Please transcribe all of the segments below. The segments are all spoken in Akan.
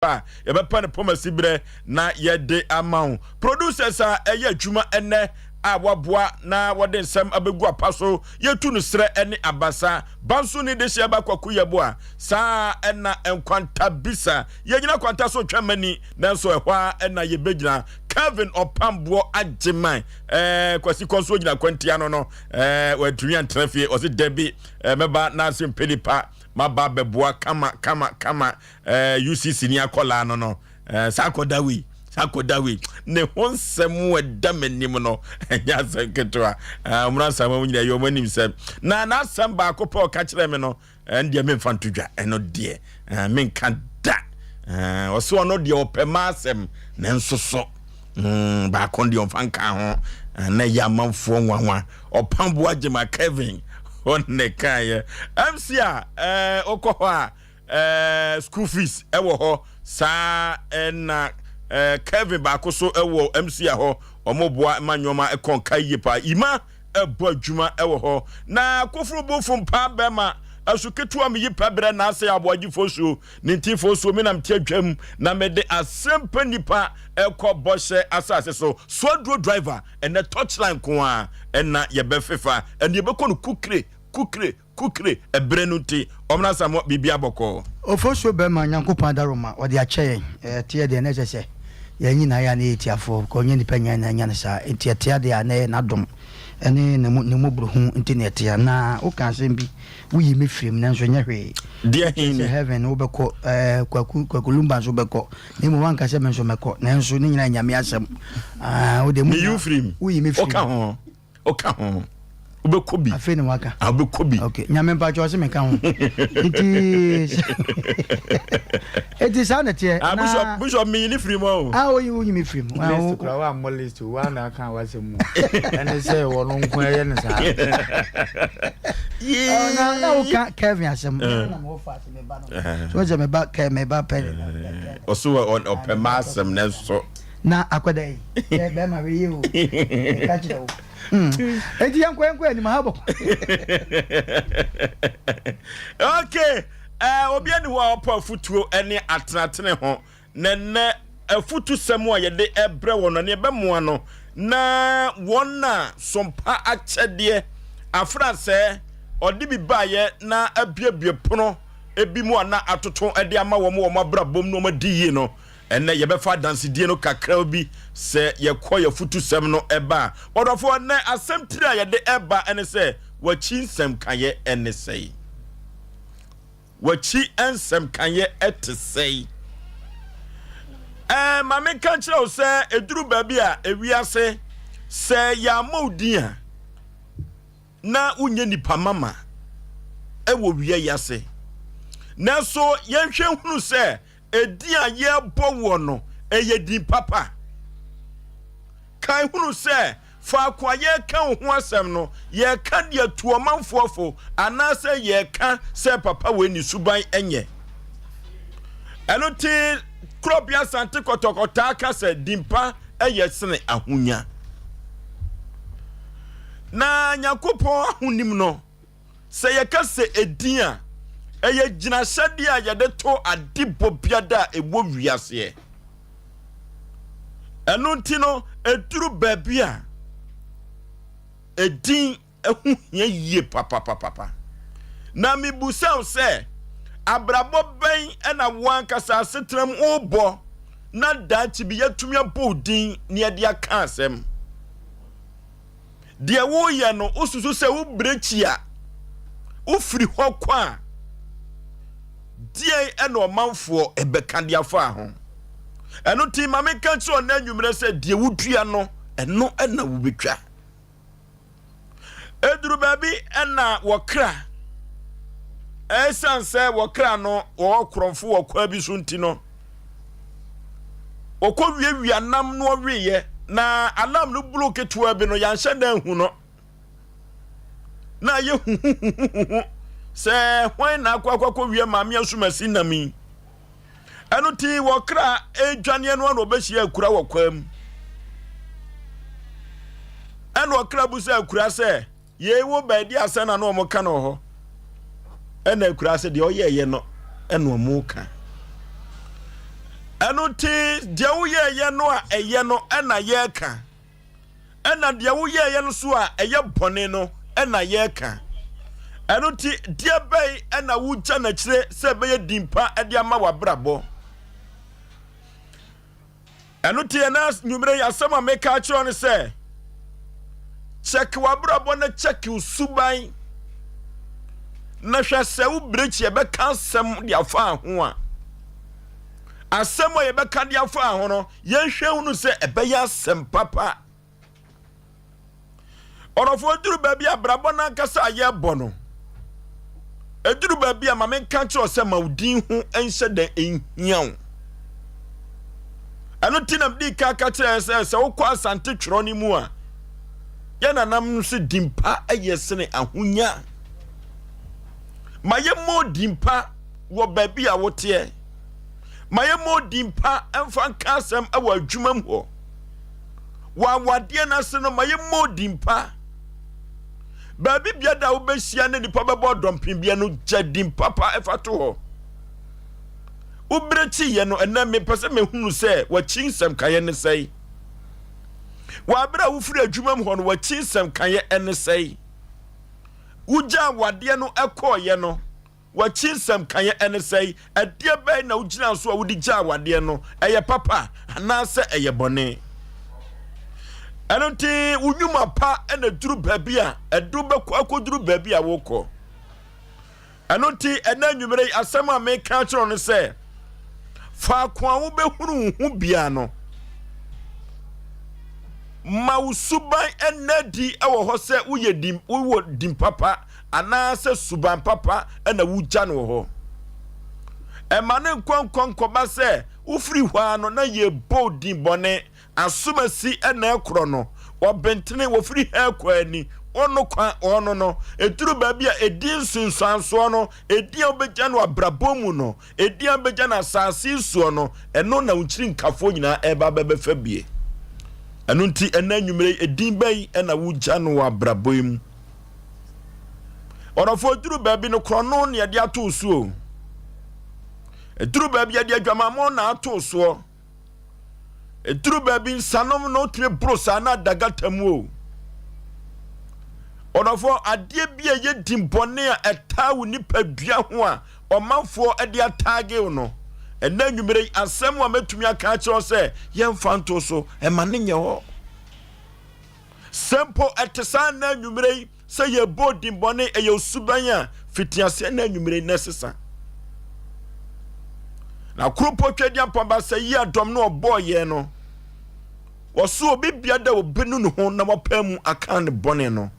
ba yɛbɛpa ne pomasi brɛ na yɛde ama producers a ɛyɛ adwuma ɛnɛ a waboa na wɔde nsɛm abɛgu apa so yɛtu no srɛ ɛne abasa banso ne de hyɛ ba kwaku yɛbo a saa ɛna enkwanta bisa yɛnyina kwanta so twamani nanso ɛhɔ a ɛna yɛbɛgyina Kevin Opambo Ajiman kwasi konso gyina kwantia no watumi antrafie ɔse Debbie meba na Asem Mpe Nipa maba beboa kama UCC ni akola no sakodawi ne honsem weda manim no nya sanketwa umra sama nyina yo manim sem na asem ba akopɔ ka kyerɛ me no ndie me mfantodwa eno de me kan da ɔso no de opema asem ne nsoso ba kondi onfanka ho na yamanfo nwanwa Opambo Agyema Kevin onne kaye MC a okoho a school fees ewo ho sa na Kevin baako so ewo MC a ho omoboa manyoma ekonka yipa ima Aboadwuma ewo ho na kofuru bofum pa bema asuketu am yipa bre na Osei Aboagye Oforisuo ninti Oforisuo me nam tiadwam na mede Asem Mpe Nipa ekobɔhye asase so swodro driver and a touchline ko a na yebefefa and yebekɔ no kukre ebrenuti omna samo bibia bɔkɔ Oforisuo be ma Nyankopɔn daroma ɔde akyɛ tie de na sɛ yɛnyi na ya na etiafo ko nyi nipa nya na nya na sa etiatia de na na dom ene ne mu bruhu internet ya na o kan sem bi wuyi me film na nso nya hwe dia hin heaven wo beko kwakulumba nso beko ne mu wanka se me nso meko na nso ni nyina nyame asem wo de mu you film wuyi me film oka ho ubekobi afeni waka ubekobi okay nyame mpa cho se me ka ho eti sa na tie na bishop me ni film o wuyi me film list kra wa mo list wa na kan wa se mu ene se wo no nko ye ne sa na o ka Kevin asem na mo fa se me ba no so je me ba pen oso opema asem na so na akwada yi be ma we yi o ka chiro enti yankwa ni mahabo okay obi ani wa opa futuo ene atratene ho nenne afutu semu a yede ebre wono ne bemoa no na wona sompa akyede afra se odi bi baye na abiebie pono ebi mu ana atoto ede ama wo mo abrabom no ma diye no ene yebefa dansidie no kakra bi se yekoya futu sem no eba odofo ne asem tira yede eba ene se wachi nsem kaye ene sei wachi ensem kaye etesei mame kan kire o se eduru baabi a ewiase se ya modin na unye nipa mama ewo wiye yase na so yenhwe hunu se edi a ye bowo no eye din papa kai hunu se fa kwa ye kan ho asem no ye ka de atuo manfofo anase ye ka se papa we ni suban enye eno ti krobia sante kotokota aka se dimpa eye sene ahonya na Nyankopɔn ahonim no se ye ka se edin a eye gina hyade a yede to adibɔ biada ewo wiase eno nti no eduru baabi a edin ehu hia yie papa na mibusaw se abrabo ben ena wankasa setram obo na dachi bi yatumi abodin ne ade aka asem de wo ye no osusu se wo brechi a ofiri hokwa die eno manfo ebeka de afa ho eno ti mame kan chi ona nwumre se de wudua no eno na wo betwa eduru baby ena wokra esanse wokra no wo kromfo wokwa bi so nti no okɔwie anam no wiye na alam no bloke to bi no yanhye dan hu no na ye hu se hwan na akwa wie maame asumasi nami eno ti wokra edwane no na obehia akura wokwam eno wokra bu se akura se ye wo baadi asana no mo ka no ho ena akura se de oyeye no eno mo ka ɛno ti dia wo ye no a eye no ɛna ye ka ɛna dia wo ye no so a eye bɔne no ɛna ye ka ɛno ti dia bai ɛna wo gya na kire sɛ bɛyɛ dimpa ɛde ama wabrabɔ ɛno ti ɛna nwumere yasɛm a meka kyerɛ no sɛ check wabrabɔ na check usuban na hwɛ sɛ wo brechi ɛbɛka asɛm de afa ho a asɛm a yɛbɛka de afa ho no yɛhwɛ hu no sɛ ɛbɛyɛ asɛm papa ɔrɔfo duru baabi abrabɔ na ankasa ayɛ bɔ no eduru baabi a mame nka kyerɛ sɛ mawdin ho ɛnhyɛ da ɛnhiaw ɛno ti na mdi ka kyerɛ sɛ wokɔ asante twerɛ no mu a yɛnanam no so dimpa ɛyɛ sene ahonya ma yɛmmɔ dimpa wɔ baabi a woteɛ ma yɛmmɔ dimpa ɛmfa nka asɛm ɛwɔ adwuma mu hɔ wɔ awadeɛ no ase no ma yɛmmɔ dimpa baabi bia da wobɛhyia ne nipa bɛbɔ dɔmpem bia no gya dimpa pa ɛfa to hɔ wobrɛkyi yɛ no ɛnɛ mepɛ sɛ mehunu sɛ wakyi nsɛm kayɛ ne sɛe wabra wofiri adwuma mu hɔ no wakyi nsɛm kayɛ ɛne sɛe wogya awadeɛ no ɛkɔɔyɛ no wakyi nsɛm kayɛ ɛne sɛe ɛdeɛ bɛn na wogyina so a wode gya awadeɛ no ɛyɛ papa anaasɛ ɛyɛ bɔne ɛno nti wonwuma pa ɛna duru baabi a ɛduru bɛkɔ akɔduru baabi a wokɔ ɛno nti ɛna nwumere asɛm a meka kyerɛ no sɛ faako a wobɛhunu wo ho bia no ma wo suban ɛna di ɛwɔ hɔ sɛ woyɛ dim papa anaasɛ suban papa ɛna wogya no wɔ hɔ ɛma ne nkɔnkɔnkɔba sɛ wofiri hɔ a no na yɛbɔ din bɔne asomasi ɛna ɛkorɔ no wɔbɛntene wɔfiri ha ɛkɔ ani ɔno kwa ɔno no ɛduru baabi a ɛdi nsunsuansoɔ no ɛdi a wobɛgya no abrabɔ mu no ɛdi a wobɛgya no asase soɔ no ɛno na wokyiri nkafoɔ nyinaa ɛba bɛbɛfa bie ɛno nti ɛna nwumere ɛdin bɛyi ɛna wogya no wɔ abrabɔ yi mu ɔnɔfoɔ duru baabi no korɔno ne yɛde ato soɔ ɛduru baabi yɛde adwamammɔ na ato soɔ ɛduru baabi nsanom no tire boro saa na adagata mu o ɔnɔfoɔ adeɛ bi a yɛ dimbɔne a ɛtaa wo nipadua ho a ɔmanfoɔ ɛde ataage wo no ɛna nwumere asɛm a mɛtumi aka kyerɛ sɛ yɛmfa nto so ɛma ne nyɛ hɔ sɛmpo ɛte saa na nwumere sɛ yɛbɔ dimbɔne ɛyɛ osuban a fitiaseɛ na nwumere na sesa na kuropɔ twɛdi apɔba sɛ yi adɔm no ɔbɔɔyɛ no wɔso obi bia da obɛnu ne ho na wɔpɛ mu aka ne bɔne no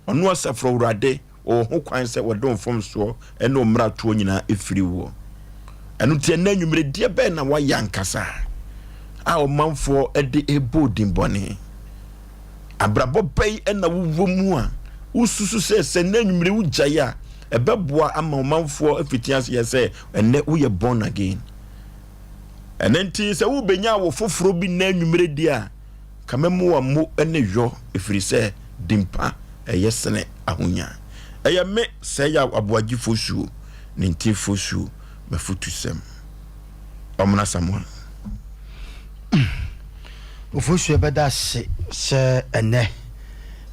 ɔno asafro wurade ɔwɔ ho kwan sɛ wɔde mfom soɔ ɛne ɔmmra toɔ nyinaa ɛfiri wɔ ɛno nti ɛna nwumere deɛ bɛɛ na wayɛ ankasa a ɔmanfoɔ ɛde ɛbɔ dimbɔne abrabɔ bɛyi ɛna wowɔ mu a wosusu sɛ na nwumere wogyae a ɛbɛboa ama ɔmanfoɔ afiti ase yɛ sɛ ɛnɛ woyɛ born again ɛnɛ nti sɛ wobɛnya wɔ foforɔ bi na nwumere di a kamamu wa mo ɛne yɔ ɛfiri sɛ dimpa ɛyɛ sene ahonya ɛyɛ me sɛ Yaw Aboagye Oforisuo ne nti Oforisuo mafutu sɛm ɔmna Samuel Oforisuo bɛda se sɛ ɛnɛ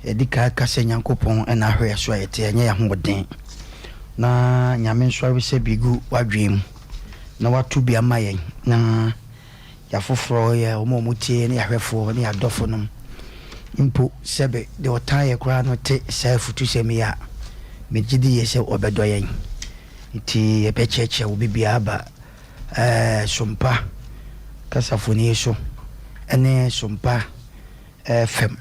yɛdi ka sɛ Nyankopɔn ɛna ahwɛ so ayɛte ɛnyɛ yɛ hoɔden na nyame nsɔre sɛ bigu wadwe mu na watu bi ama yɛn na yɛfoforɔ yɛ ɔmo tie ne yɛhwɛfoɔ ne yɛadɔfo nom mpo sɛbe de ɔtan yɛ koraa no te sɛ futu sɛm yɛ a megyedi yɛ sɛ ɔbɛdɔ yɛn nti yɛbɛkyerɛkyerɛ wo bibia ba Sompa kasafoni so ɛne Sompa fam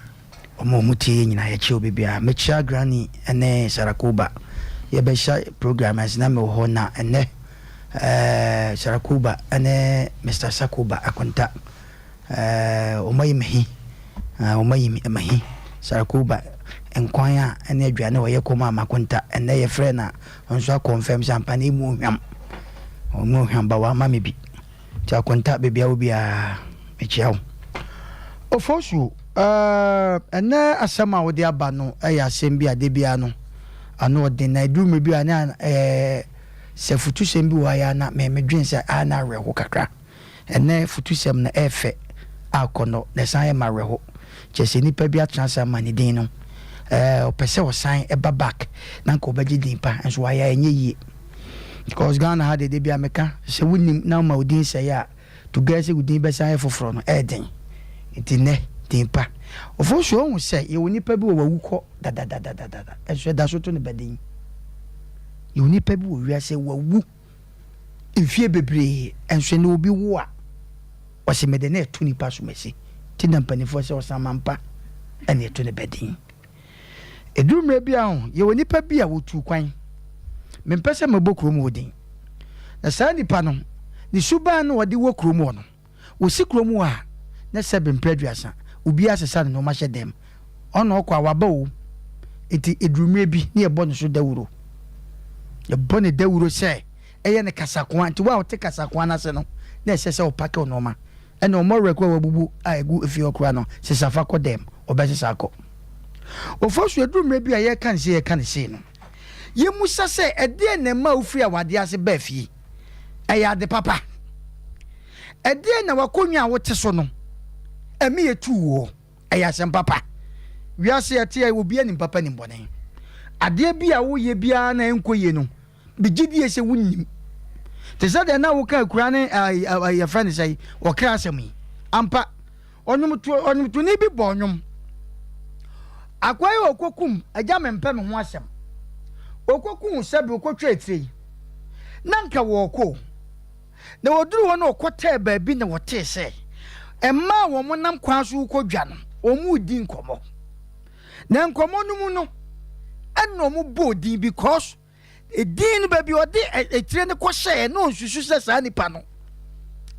ɔmo tie nyina yɛkyerɛ wo bibia mekyerɛ Granny ɛne Sarakoba yɛbɛhyɛ program asina me hɔ na ɛnɛ Sarakoba ɛne Mr. Sakoba akonta ɔmayimhi ɔmayimhi Sarakoba enkwan a ɛne aduane wɔyɛ kɔma amakonta ɛnɛ yɛ frɛ na ɔnso akɔnfirm sɛ ampa ne mu hwam ba wa ma me bi ti akonta bebia wo bia mekyia wo Oforisuo ɛnɛ asɛm a wode aba no ɛyɛ asɛm bi ade bia no ano ɔden na edu me bi ana sɛ futu sɛm bi wa ya na me dwen sɛ ana awerɛho kakra ene futusem na efe akono na san ma reho chese nipa bi atransa mani din no opese osan eba back na nko obaji din pa enso aya enye yie because Ghana had the bia meka se wunim na ma odin se ya to guess udin be san foforo no eden intine din pa Oforisuo hu se ye wonipa bi wo wawuko da enso da so to ne bedin ye wonipa bi wo wiase wawu mfie bebre enso ne obi wo a wase mede na etu nipa so mesi tinam panifo se osamampa ene etu ne bedin edumre bia ho ye wonipa bia wotu kwan mempese mabokrom wodin na sa nipa no ni suban no wode wo krom wo no wo sikrom wo a na sebe mpraduasa obi asesa no ma hyedem ono kwa waba wo eti edumre bi ne ye bɔ no so dawuro ye bɔ ne dawuro se eye ne kasakwan ti wa wote kasakwan na se no na sese o pake no ma ene o mo rekwa wabubu a egu efi okra no sesafa ko dem obesesa akọ Oforisuo edumre bi a ye kan se no ye musa se ede ne ma ofri a wade ase ba fie eya de papa ede na wakonwa a wote so no emi etu wo eya sem papa wiase ete ya obi ani papa ni mbone ade bi a wo ye bia na enkoye no bigidie se wunnim te sa de na wo ka kura ne ya friend say wo kra asem yi ampa onum ni bi bo onum akwaye okokum agya mempe me ho asem okokun sabi okotwa etire nanka wo ko na woduru wo na okota ba bi na wote se emma wo mo nam kwa so kodwa no o mu di nkomo na nkomo no mu no eno mo bodi because edin ba bi ode etire ne ko hye no nsusu se sa nipa no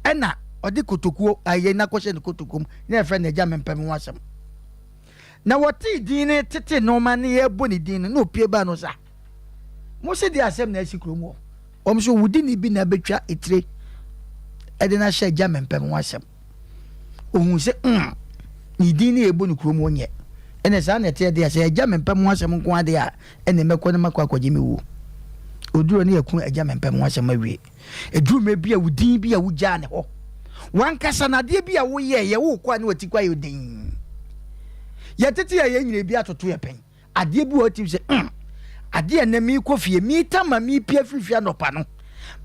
ena ode kotokuo aye na ko hye ne kotokum na efre na agya mempe ho asem na wote din tete no ma ne ye boni din no opie ba no sa mo se di asem na asikromo om so wudi ni bi na betwa etire ede na hye agya mempe ho asem ohun se ni din ni ebo ni kromo nye ene sa na te de ase agya mempe ho asem nko ade a ene mekọ ne makọ akwaje mi wo oduro ne yakun agya mempe ho asem awie eduru me bi a wudin bi a wugya ne ho wankasa na de bi a wo ye wo kwa ne wati kwa yodin ya tete ya nyire bi atoto ya pen ade bi wotim se ade na mi kofie mi tama mi pia frifia no pa no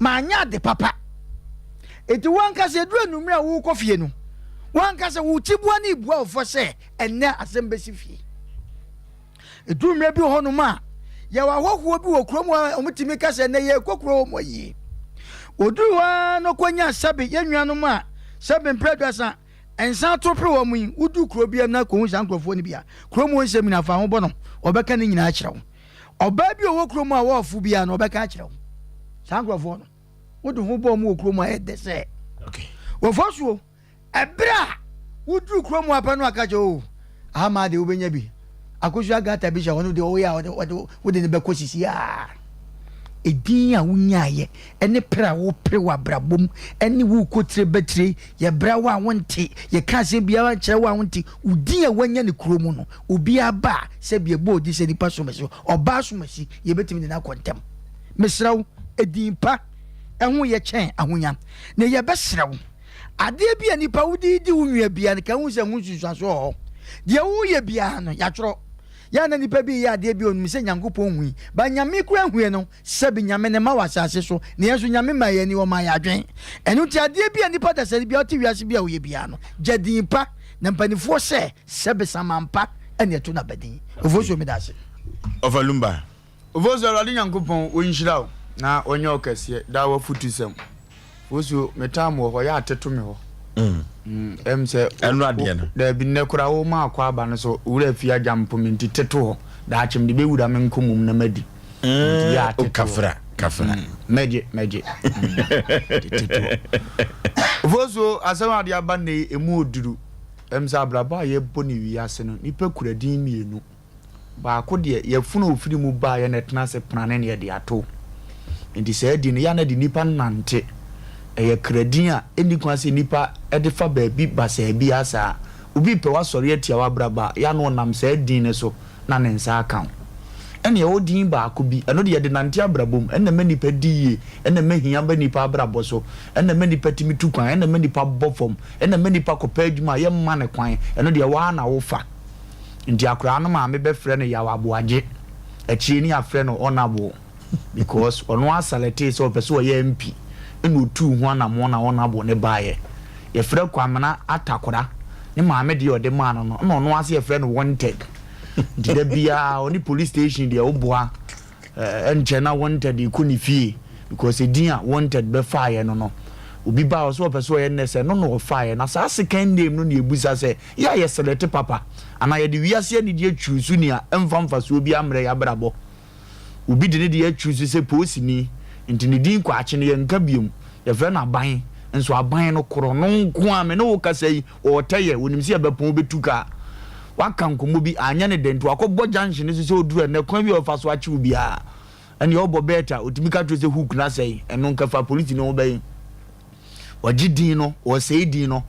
ma anya de papa eti wankasa eduru numre a wo kofie no wankasa wo tibua ni bua ofo se enne asem besifie eduru mre bi ho no ma ya wa hoho bi wo krom omutimi kasa na ye kokro mo yi oduru wa no kwanya sabe yenwanu ma sabe mpreduasa ensa topre wo mu udu kro bia na ko hu sankrofo ni bia kro mo nsem na fa ho bo no obeka ni nyina akyerewo oba bi owo kro mo a wo afu bia no obeka akyerewo sankrofo no udu ho bo mu kro mo edese okay Oforisuo ebra udu kro mo apa no akaje o ama de obenya bi akosu agata bi sha wono de o ya wo de ne bekosisi ya edin a wunyaye ene pra wo pre wa brabom ene wo kotire betire ye bra wa wonte ye kase bia wa kire wa wonte udin a wanya ne kromu no obi aba se bia bo di se nipa so mesi oba so mesi ye betimi na kontem mesraw edin pa ehun ye chen ahonya na ye besraw ade bia nipa wudi di wunwa bia ne ka hu se hu susuaso ho de wo ye bia no ya tworo ya na nipa bi ya de bi onum se Nyankopon hui ba nyame kura hui no sebi nyame ne ma wasase so ne yeso nyame ma ye ni wo ma ya dwen enu ti ade bi nipa da se bi o ti wiase bi a wo ye bia no jadin pa na mpanifo se sebi samampa ene to na badin Oforisuo mi da se Overlumba Oforisuo radi Nyankopon o nhira o na onye okese da wa futusem Oforisuo metamo ho ya ateto me ho se enu ade no da bi ne kura wo ma akwa aba no so wura fia jampo minti teto ho da achim de be wura men komum na madi ya kafra meje teto Oforisuo asema ade aba ne emu oduru se abraba ye boni wiase no nipa kura din mienu ba ko de ye funu ofiri mu ba ye netena se prane ne ye de ato ndi se di ne ya na di nipa nante eye kredin a eni kwase nipa edifa baabi basa bi asa obi pe wasori atia wabraba ya no nam se din ne so na ne nsa account ene ye odin ba ko bi eno de ye de nante abrabom ene me nipa die ene me hia ba nipa abrabo so ene me nipa timi tu kwan ene me nipa bofom ene me nipa ko pa adwuma ye ma ne kwan eno de wa na wo fa nti akura no ma me be frɛ no Yaw Aboagye achi ni afrɛ no Honorable because ono asalete so person ye MP eno otu ho na mo na Honorable ne baaye ye frɛ kwamana atakora ne ma me de ode ma no no ono ase ye frɛ no wanted nti da bia oni police station de oboa enche na wanted ikuni fie because edin a wanted be fire no obi ba so person ye ne se no fire na sa second name no na ebusa se ya ye select papa ana ye de wiase ni de atwusu ni a emfamfa so obi amre ya brabo obi de ne de atwusu se posini nti ne din kwa ache ne ye nka biom ye fre na ban nso aban no koro no nko a me no wo kasa yi o teye wonim se abepon betuka waka nkomo bi anya ne dento akobɔ junction ne so oduru ne kwan bi ofa so achi obi a ene obo beta otimi ka to se hook na sei eno nka fa police ne wo bɛyi wagye din no Osei din no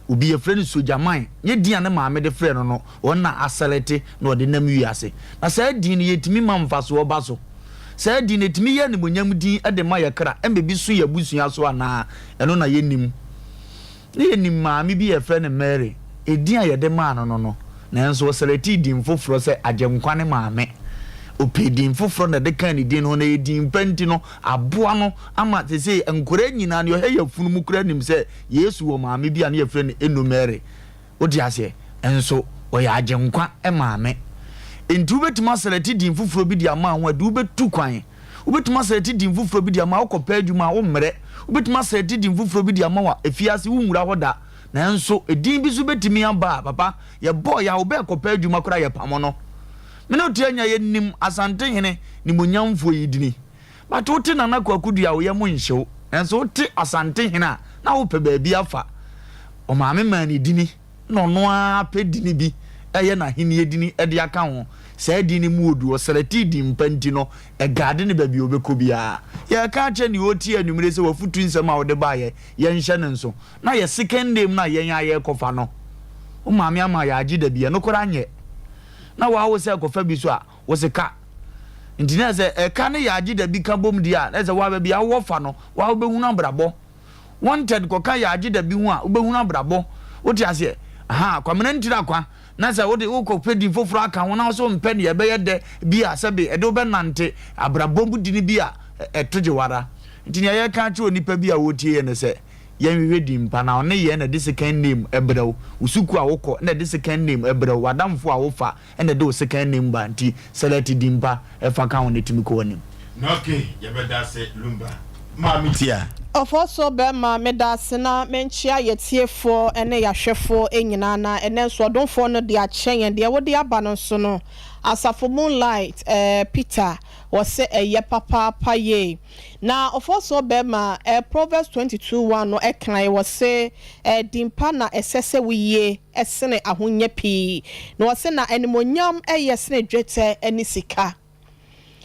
obi ye frɛ no sojaman nye din ane maame de frɛ no no wona aselete na ode nam wiase na saa din ye timi mamfa so oba so saa din ne timi ye ne monyam din de ma ye kra embebi so ye busua so ana eno na ye nim maame bi ye frɛ no Mary edin a ye de ma no no na enso seleti din foforo se agemkwane maame opedin foforo na de kan ni din no na edin penti no aboa no ama te se enkore nyina ne ohye yafunu mu kura nim se Yesu wo maame bia na yefre ne enomere odi ase enso oya agemkwa maame entu betima seleti din foforo bi dia ma ho adu betu kwan ubetima seleti din foforo bi dia ma okopa adwuma wo mmere ubetima seleti din foforo bi dia ma wa efiase wo nwura hoda na enso edin bi so betimi aba papa ye boy ya obe kopa adwuma kura ye pamo no me no tia nya ye nim asante hene ni monyamfo yidini but wote nana kwakudu ya wo ye mo nhyew enso wote asante hene na wo pe ba bi afa o maame mani dini no no a pe dini bi eye na hene edini e de aka ho saa dini mu odu o seleti di mpanti no e gade ne ba bi obeko bia ye ka che ni oti anumre se wafutu nsem a wo de ba ye nhye ne nso na ye second name na ye nya ye kofa no o maame ama ya agi da bia no kora nye na wa wo se kofa bi so a wo se ka nti na se e ka ne ya agi da bi ka bom dia na se wa ba bia wo fa no wa wo behunu abrabo wanted ko ka ya agi da bi hu a wo behunu abrabo wo ti ase aha kwamena ntira kwa na se wo de wo ko pedi foforo aka ho na so mpe ne ye be ye de bia se be e de wo be nante abrabo bu dini bia etoje wara nti ne ye ka che onipa bia wo tie ne se yen wedi mpa na one ye na de second name ebrew usuku a wokɔ na de second name ebrew wadamfo a wofa na de second name ba nti select dimpa efa ka won etimi ko nim na okay ye be da se lumba mami tia Ofoso be ma me da se na menchia yetiefo ene yahwefo enyina na ene so odonfo no de akyen de wo de aba no so no asafo Moonlight Peter was ye papa paye na ofoso be ma Proverbs 22:1 no ekan was say dimpa na esese wiye esene ahonye pi no was na enimonyam yesene dwete eni sika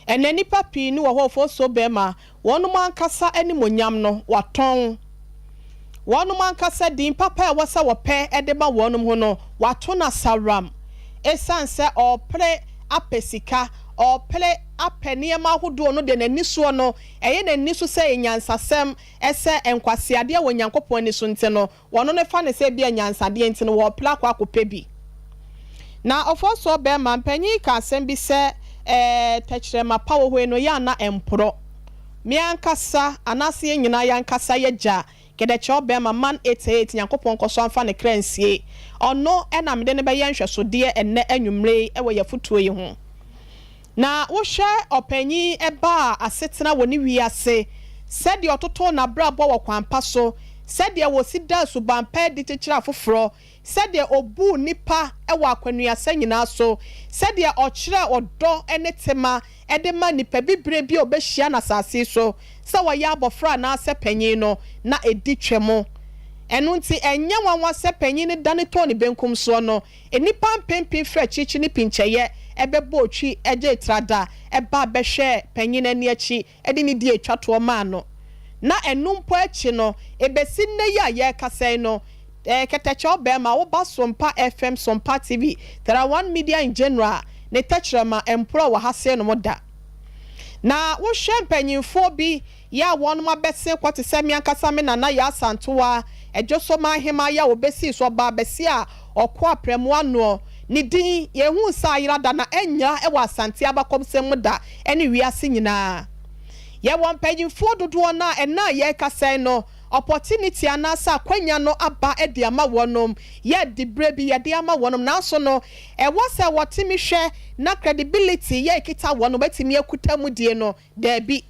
enani papi ni wo ofoso be ma wonu mankasa enimonyam no waton wonu mankasa dimpa pa wasa wo pe edeba wonu ho no wato na saram esanse opre apesika opre apeniema hodo no de nani so no eye nani so se nyansasem ese enkwasiade wo nyankopon ni so nte no wono ne fa ne se bia nyansade nte no wo pla kwa kopebi na ofoso be man panyi ka asem bi se techrema pawo ho no ya na empro miankasa anase nyina yankasa yeja kede cho be man 88 nyankopon koso amfa ne kransie ono enam de ne be yenhweso de enne anwumre ewe yafutuo yi ho na wo hwe opanyi eba asetena woni wiase sede ototo na brabo wo kwampa so sede wo sida subampa di tekira foforo sede obu nipa ewo akwanuasa nyina so sede okire odo enetema edema nipa bibre bi obehia na sase so se wo ya abofra na asepanyi no na editwemo enu nti enye wanwa sepanyi ne dane to ne benkum so no enipa mpempin fra chichi ne pincheye ebebo otwi eje trada eba behwe panyi na ni achi edi ne die twato ma no na enumpo achi no ebesi nne ya ye kasai no ketecho be ma wo ba Sompa FM Sompa TV there are one media in general ne tachrama empro wa hase no moda na wo hwe mpanyimfo bi ya won ma bese kwate semi ankasa me na ya asantoa ejoso ma hema ya obesi so ba besi a okọ apremu ano ni din ye hu sa yirada na enya e wa asante abakomsem da ene wiase nyina ye won mpanyimfo dodo na ena ye kasa no opportunity anasa kwanya no aba edi ama wonom ye dibre bi ye di ama wonom na so no e wose wotimi hwe na credibility ye kita wonom betimi akuta mu die no da bi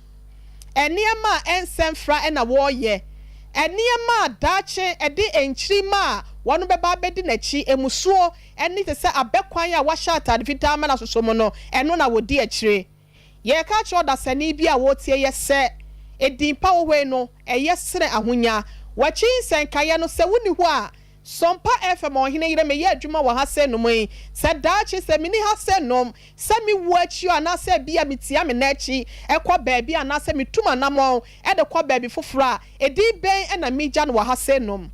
eniema ensemfra ena wo ye eniema dache edi enchirima wonu beba bedi nachi emusuo eni te se abekwan a wahya atade fitaa ma na sosomo no eno na wodi akire ye ka cho da sani bi a wotie ye se edimpa wowe no eyesere ahonya wachi nsenkaye no se wuni ho a Sompa FM ohine yire me ye adwuma wa hase no mai se dachi se mini hase nom se mi wachi ana se bia mitia me na chi ekwa baabi ana se mituma namo e de kwa baabi fofora edi ben e na mija no wa hase nom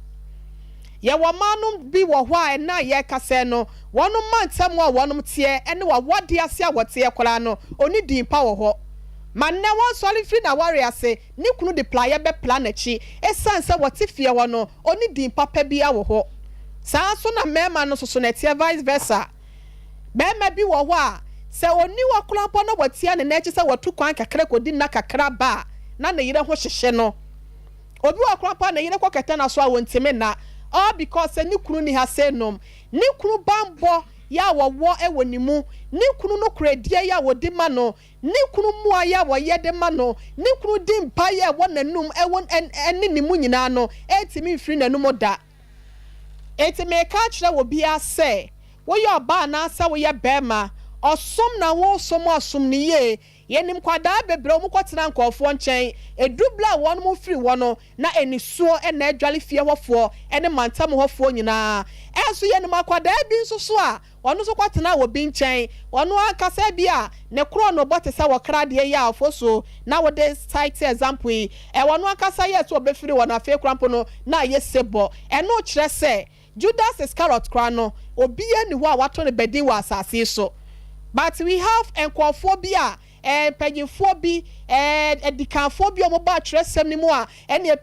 ye wo manum bi wo ho a na ye kase no wonum mantem a wonum tie ene wa wode ase a wote ekora no oni dimpa wo ho manne won soli free na warrior se ni kunu de player be plan achi esanse wote fie wo no oni din papa bia wo ho saa so na mema no so na tie vice versa mema bi wo ho a se oni wakura po no wote ne na achi se wotu kwan kakra kodi na kakra ba na ne yire ho hyehye no obi wakura po na yire kokete na so a wontime na all because ni kunu ni ha se nom ni kunu bambo ya wo ewonimu ni kunu no kredie ya wodi ma no ni kunu mua ya wo yede ma no ni kunu dimpa ya wo nanum ewon eni ni mu nyina no etimi mfiri nanum da etime ka kire wo bia se wo ye oba na asa wo ye bema osom na wo som asom ni ye yenim kwada bebre mu kwotena nkofo nchen edubla won mu firi wo no na enisuo na adwale fie hofo ene mantam hofo nyina enso yenim akwada bi nso so a wonu so kwotena wo bi nchen wonu akasa bia ne kro no bote se wo krade ya afoso na wo de cite example e wonu akasa ye so obefiri wo na fe krampo no na ye sebo eno kire se Judas Iscariot kra no obi ani ho a wato ne bedi wa asase so but we have enkophobia panyimfo edikanfo bi omo ba tresem ni mu a ene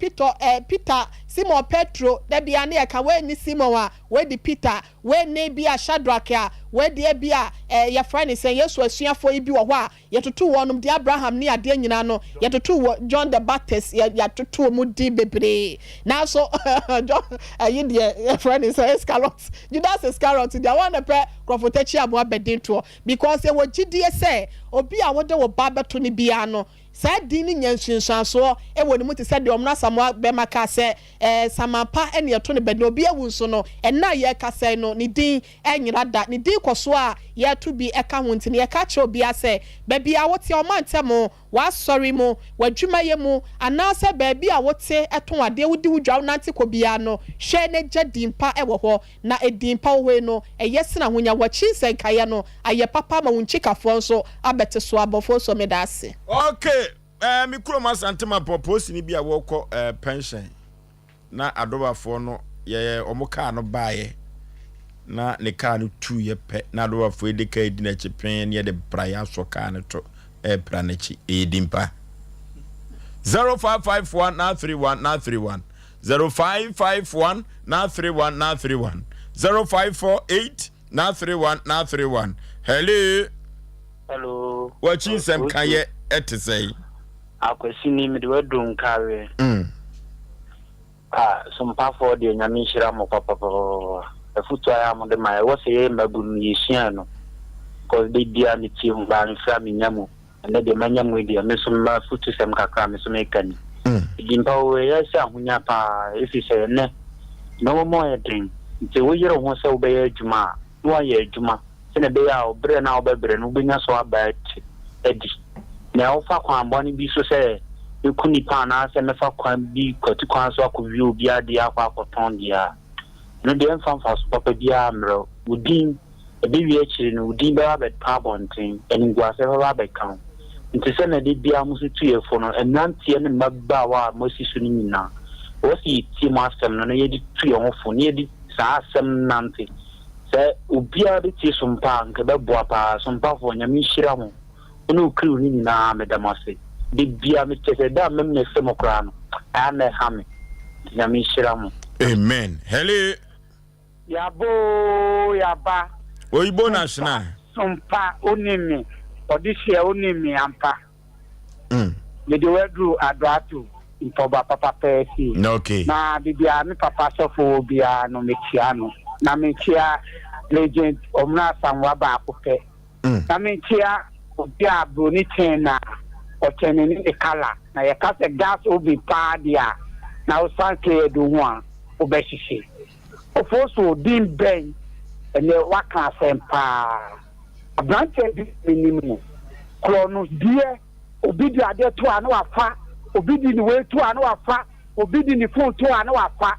Peter Simon Petro da bia na ka we ni Simon a we di Peter we ne bia Shadrach a we di bia ya friend say Yesu asuafo bi wo ho a yetoto wonum di Abraham ni ade nyina no yetoto John the Baptist ya toto mu di bebre na so John ayi di friend say Iscariot Judas Iscariot dia one pe Crofotechie Aboagye to because e wo gidie say obi a wo de wo ba beto ni bia no sa din ni nyansunsanso e woni mu te se de omna samwa be maka se samampa ene yeto ne bede obi awu so no ena ye ka se no ni din enyira da ni din koso a ye to bi eka hunti ne ye ka che obi ase ba bia wote o mantemo wa sorry mu wadwuma ye mu anase ba bia wote eton ade wudi wudwa nanti ko bia no hwe ne gye dimpa e wo ho na edimpa we no eyesena hunya wachi senkaye no aye papa ma wunchikafo nso abete so abofo so medase okay mi kuro masantema propose ni bia wo kọ pension na adobafo no ye omuka no baaye na ne ka no tu ye pe na adobafo edeka edi na chipen ne de braya so ka no to pranachi edimpa 0551 na 31 na 31 0551 na 31 na 31 0548 na 31 na 31 hello wachi nsem kan ye etesei akwesi ni mi de wadun kawe Sompa for the nyamishira mo papa efutu aya mo de mai wo se magunu yeshia no cause they dia ni team ba ni fa mi nyamu ene de manyamu dia me so ma futu sem kakra me so me kani dimpa we ya sha hunya pa isi se ne no mo ya din nti wo yero ho se wo be ya adwuma no ya adwuma se ne be ya obre na obebre no benya so aba edi na ofa kwan boni bi so se ekuni pa na se me fa kwan bi kwati kwan so akɔwie obi ade akɔ akɔtɔn dia no de mfa mfa so papa bia mro udin ebe wi akiri no udin ba ba pa bonten eni gwa se ba ba kan nti se na de bia musu tuyefo no enantie ne mabba wa mosi so ni nyina o si ti ma asem no ye di tuye ho fo ne ye di sa asem nante sɛ obia bi ti Sompa nke bɛboa paa Sompa fo nyame hyira mo ono kriw ni nyinaa medamase de bia me kyese da mem ne semo kra no ana ha me nyame hyira mo amen hello yaba oyibo national Sompa onimi odisia onimi ampa me de wedru adratu impoba papa pesi okay na bibia mi papa sofo bia no metia no na metia legend omna samwa ba akopɛ na metia obia broni tena oteneni ne kala na ye ka se gas obi pa dia na osanke edu ho a obɛhyehyɛ ofoso din ben ene waka sempa abrante bi minimu krono die obi di ade to a na wafa obi di ni we to a na wafa obi di ni phone to a na wafa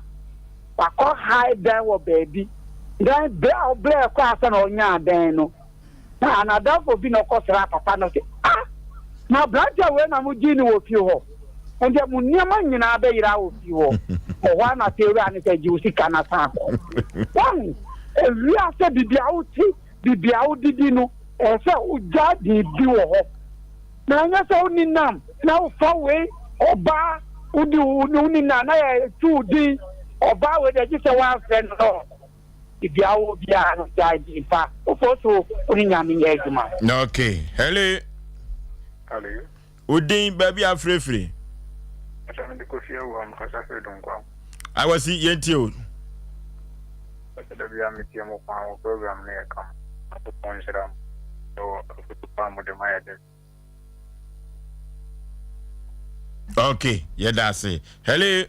wakɔ high dan wo baby dan be obla kwa asa na onya dan no na another for bi no kosra papa no say na branja we na mu gi ni wo fi ho onde mu niama nyina be yira wo fi ho o wa na teru ani se ji usika na sa ko wan e wi ase bibia uti bibia udidi no e se uja di bi wo ho na nya se uninam na ufa we oba udi unina na ya tudi oba we de ji se wa friend no bibia wo bia no ja di fa o fo so uninyame ye juma okay hello Udin baby afrefre. Asem de Kofi wa mkasa fe don kwa. I was yenti o. Da bia meti mo kwa program ne ka. Apo ponshira. So futu pa mo de maya de. Okay, yeah that's it. Hello.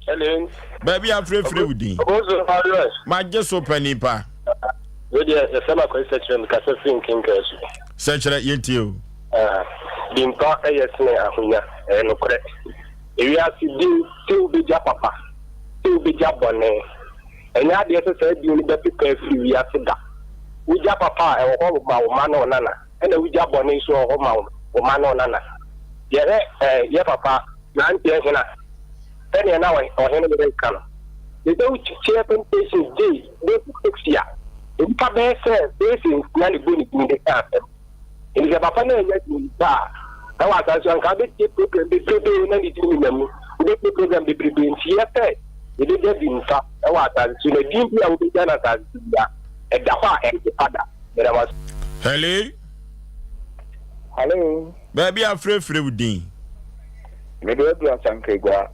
Hello. Baby afrefre Udin. Ozo Mario. Ma Osei Mpe Nipa. We dey sema ko search me ka se fin kinkesu. Search yenti o. Dimpa ayesne ahunya no kore ewi asi di bi ja papa bi ja bone enya de se di ni be pipa fi wi asi da wi ja papa e wo ma wo ma no nana ena wi ja bone so wo ma wo ma no nana ye papa na ntie hina ene na o hina be kan de do che temptation day de 6 year e pa be se na ni boni de ka in the papa na ya di ba na wa ta so nka be program be na ni di ni mu de program be nti ya te e de di nta na wa ta so na di bi a wo be na ta ya e da kwa e di pada there was Hello. Baby afrefre Udin. Me do do asanke gwa.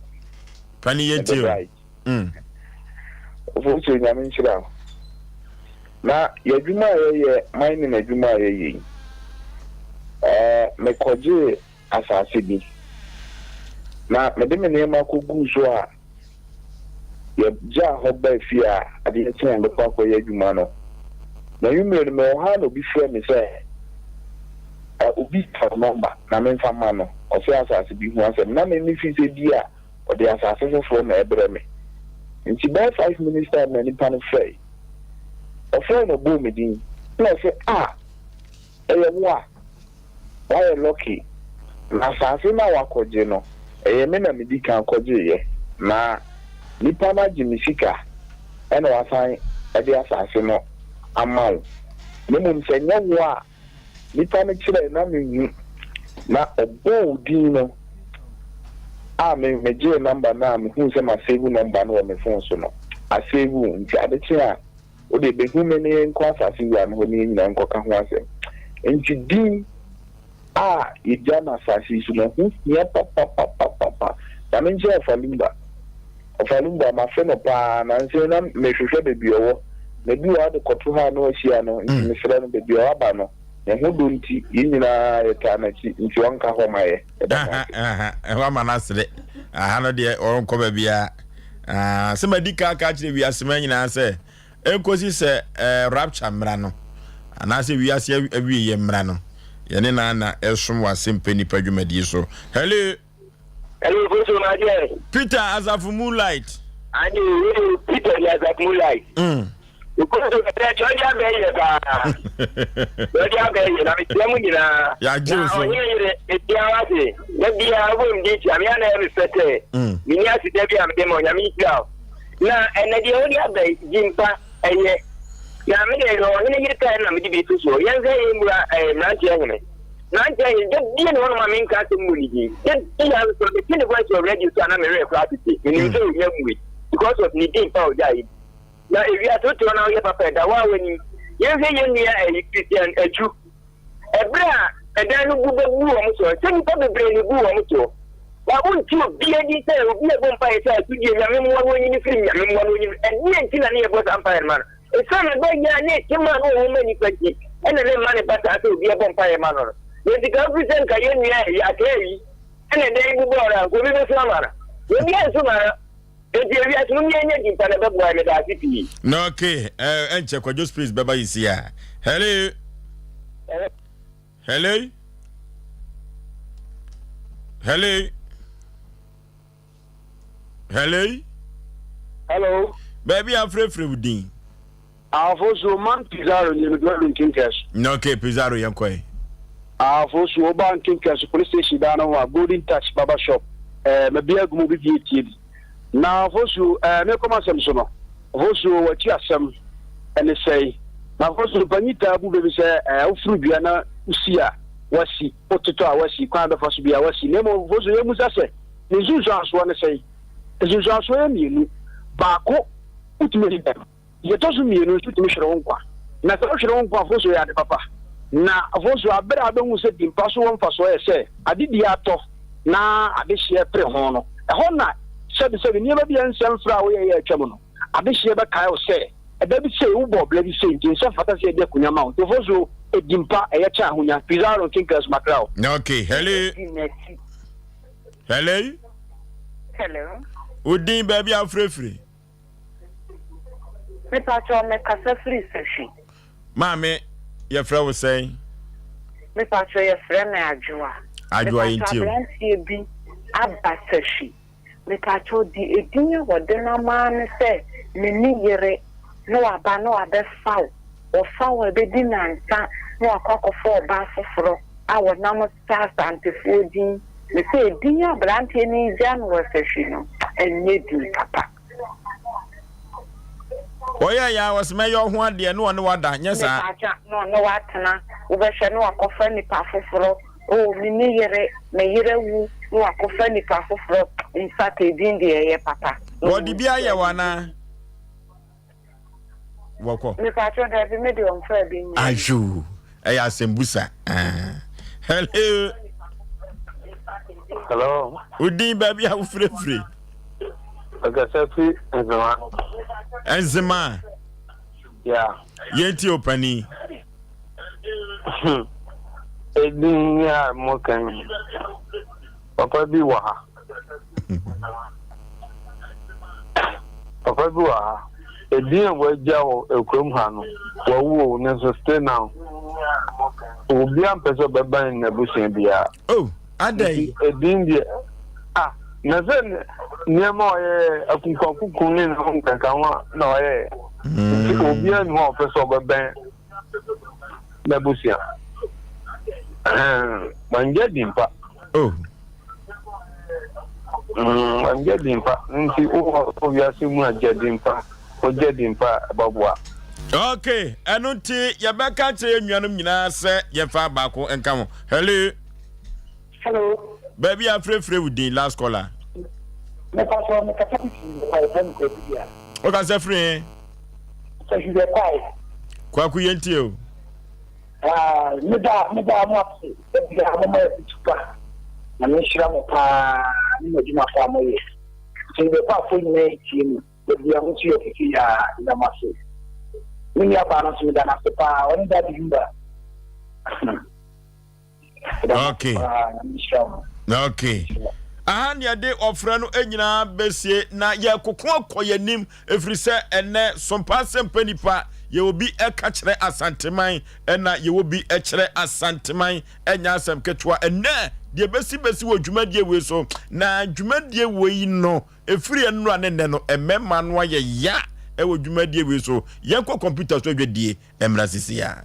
Pani yenti o. Ofo so nyame nchira. Na yadwuma ye mine na adwuma ye me koje asase bi na me de me nema ko gu so a ye ja ho ba fi a ade chen be kwa ko ye adwuma no na yumere me o ha no bi frɛ me sɛ obi ta number na me fa ma no o se asase bi hu asɛm na me ni fi se bi a o de asase so na ebre me nti by 5 minutes time na ni pan frɛ o frɛ no bo me din na se eye wa why lucky na safi na wakoje no me na medika akoje ye na nipa na jimisika ena wasan de asase no amal ne mum senya wo a nipa ne kire na menhu na obo din no me je number na me hu se ma save number no me phone so no a save nti ade che a o de be hu me ne nko asase wi no ni nyina nko ka ho asem nti din ijana sasi suno ya papa na menje ofalumba ma fe no pa na nse na me hwehwe bebi owo na bi wa de koto ha no ahia no nti me fere no bebi o aba no ne ho do nti yinyina eta na chi nti wonka ho maye wa manasre no de onko bebi a se madika ka kire wi asema nyina se enkosi se rapture mra no ana se wi ase awie ye mra no yene na esum wa Asem Mpe Nipa dwumadi so. Hello Bozo Mario. Peter Azafu Moonlight. Ani Peter Azafu Moonlight. Because the Georgia Bay ba. Georgia Bay na mitemu nyina. Ya jiso. Onye etiawase. Na bia wo ndi ami na respect. Mini aside bia am demo nyami twa. Na enedi oni abai jimpa eye ya me de no hene yiri kai na me di bitu so yan sai yi mu mranche hene mranche yi de di no no ma me nka se mu ni di ya so the thing voice of radio so na me re kwa titi ni nso ya mu because of ni din pa o ja yi na if you are to na o ya papa da wa wani yan sai yen ya Christian eju ebra edan no bu o mu so se ni pa bebre ni bu o mu so wa won't you be any say obi e bon pa e say tu di ya me mo woni ni free ya me mo woni e ni enti na e boss empire man e say me be ya ni ti man o mo ni pati e na le man ba ta obi e bon pa e man no ye di ka present ka ye ni ya kai e na dey bu bora go bi be so mara ye ni so mara e di wi asu ni enya di ta na be boy me da city no okay enche kwa just please baba is here hello hello hello hello baby I'm free with din afoso man Pizarro ni me do Kinkers no okay Pizarro yankoi afoso ban Kinkers police station da na wa golden touch baba shop me bia gumu bi tie na afoso me koma sem so no afoso wati asem ene sei na afoso panita bu be se ofuru bia na usia wasi ototo a wasi kwa be faso bia wasi nemo afoso yemu sase ni zuzu aso ne sei zuzu aso emienu baako utumi de ye to so mienu utumi hwere wonkwa na ka hwere wonkwa afoso ya de papa na afoso abere abehu se dimpa so won faso ye se adidi ato na adehye pre ho no ho na sebi ni ba bia nsem fra wo ye atwam no adehye be kai o se ebe bi se wo bo bla bi se ntin se fata se de kunya ma o afoso edimpa eye cha ahonya Pizarro Kinkers Macrao okay hello Udin baby I'm free me pacho me kasa free seshi mame your friend was saying me pacho your friend me ajua into you bi abba seshi me pacho di edinya wodena man se me ni yere no aba no abefa o fa we be di nansa no akokofo ba foforo a wonam stars antifodin me say edinya brante ni jan wo seshi no enye di papa oya ya was me yo ho ade no one wada nya sa no watena wo be hwe no akofa ni pa foforo o mi ni yere me yere wu no akofa ni pa foforo insate din de ye papa wodi bia ye wana woko me pa cho da bi me de on fa bi ni aju eya sembusa hello Udin baby I'm free agasafi enzema yeah yeti opani edin ya mokan papa bi wa edin wa jawo ekrom ha no wa wo ne so stay now obi am peso beban na busen bia oh adai edin dia na zen niema oye akunkun ni na nkankan wa na oye obi anu o peso beban na busen manje dimpa oh manje dimpa nti o biase mu ajedimpa o jedimpa babua okay enunti yabeka che nnuanum nyina se yefa baako enka ho hello baby I'm free with the last caller me paso me kasa kwa FM ko bia o ka se free so you dey quiet kwa ku yenti o me da mo apse bia mo mo tupa na me shira mo pa ni mo juma fa mo ye so you dey pa fo ni me ti mu bia mo ti o ki ya maso ni ya ba na so da na pa oni da dimba okay ahani ade ofra no enyina besie na ye kokon akoyanim efrise ene Sompa Asem Mpe Nipa ye obi eka kire asanteman ena ye obi ekire asanteman enya asem ketwa ene de besi wo dwumadie we so na dwumadie we no efiri enu ane no emema no ye ya e wo dwumadie we so ye ko computer so dwedie emra sisia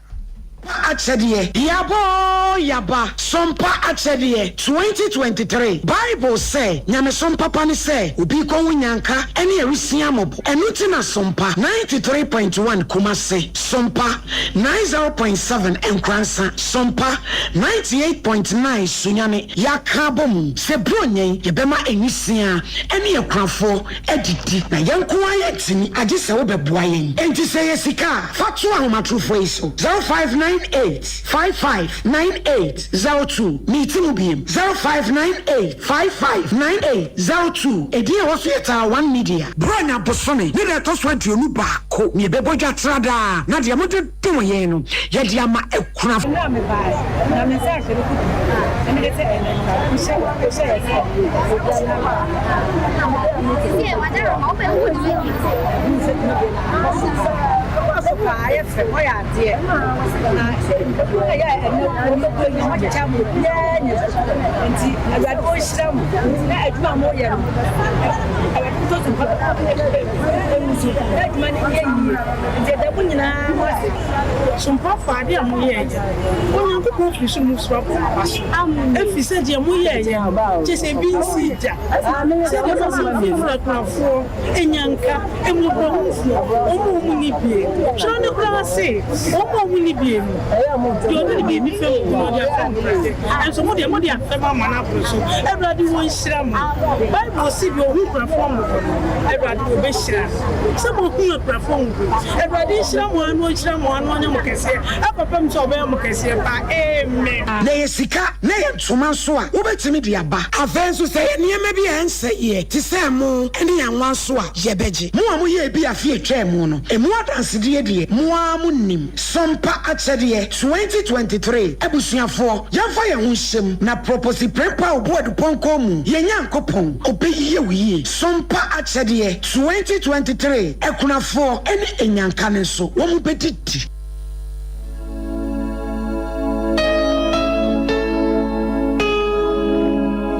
Achedie yaba Sompa Achedie 2023 Bible say nyame Sompa pani say obi ko wunyanka ene erisia mobo enuti na Sompa 93.1 Kumase Sompa 90.7 Enkransa Sompa 98.9 Sunyane yakabom se bronyen yebema enisia ene ekrafo edidi na yanko ayetini agise wo beboa yen enti say yesika fatu ahomatrofo iso 0598559802 meeting biem 0598559802 edie wo so yeta one media bronya bosone ni de to so aduonu ba ko me beboja trada na de amode dum yen no ye de ama ekuna na me ba na me say se ku ene de se ene ka se I have my idea. Shone klase omo wini biem yo de biem mi fem ko dia fem and so mo dia fem mana proso everybody won shira mo Bible si bi ohu platform ko everybody go be shira so mo hu platform ko everybody shira mo anu anya mo kese apapa mi so be mo kese pa amen na yesika na yentuma so a wo betimi dia ba avenso say niema bi ense ye ti say mo ene yanwa so a ye beje mo ye bi afie twa mo no emu adanse die Muamunim Sompa Achedie 2023 Ebusuafo Yamfa ye hunhyem na propose prepa obodu ponko mu ye nyankopon obeyiye wiye Sompa Achedie 2023 ekunafo ene enyanka ne so wo mu bedidi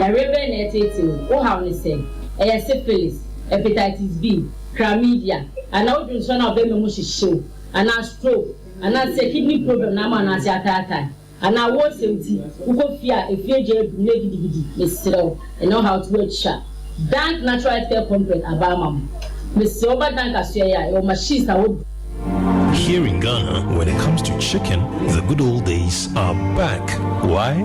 ya rebe na etete wo ha ne se syphilis hepatitis B chlamydia and now do so na be me mu hihyew and a stroke and a kidney problem na ma na ase atata and I was empty uko fia efieje na gidigidi mesrew and know how to work sharp dank natural health care company abamam mesrew ba dank aso ya your machines are. Here in Ghana, when it comes to chicken, the good old days are back. Why?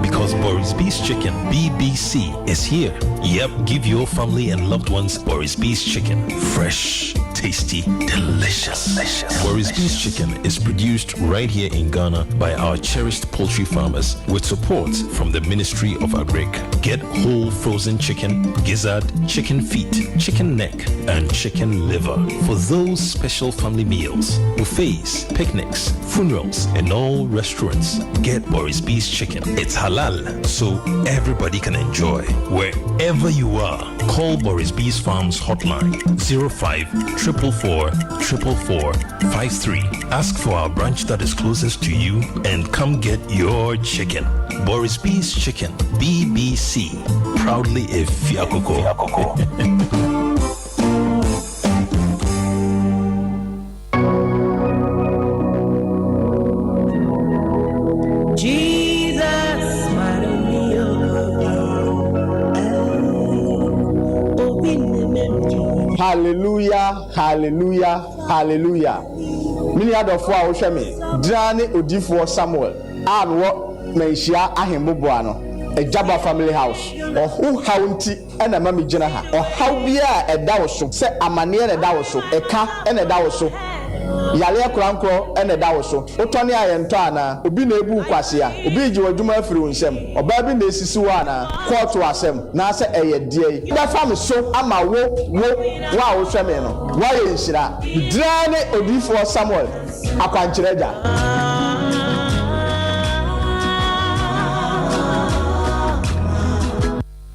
Because Boris B's Chicken, BBC, is here. Yep, give your family and loved ones Boris B's Chicken. Fresh, tasty, delicious. Boris B's Chicken is produced right here in Ghana by our cherished poultry farmers with support from the Ministry of Agric. Get whole frozen chicken, gizzard, chicken feet, chicken neck, and chicken liver for those special family meals, buffets, picnics, funerals, and all restaurants. Get Boris B's Chicken. It's halal, so everybody can enjoy. Wherever you are, call Boris B's Farms hotline 05-444-444-53. Ask for our branch that is closest to you and come get your chicken. Boris B's Chicken, BBC, proudly a Fiakoko. Hallelujah, hallelujah, hallelujah. Mini adofo a wo hwe me drane odifo Samuel anwo menhia ahemboboa no Ejaba family house ohu haunti ena mami gina ha ohaw bia eda wo so se amane ena eda wo so eka ena eda wo so yale akurankro ena eda wo so otone ayento ana obi na ebu kwase a obi ji wadwuma afiri wonsem oba bi na esisi wa ana court asem na se eye die da fam so ama wo wa wo hweme no wa ye nhira drane odifo Samuel akwankyerega.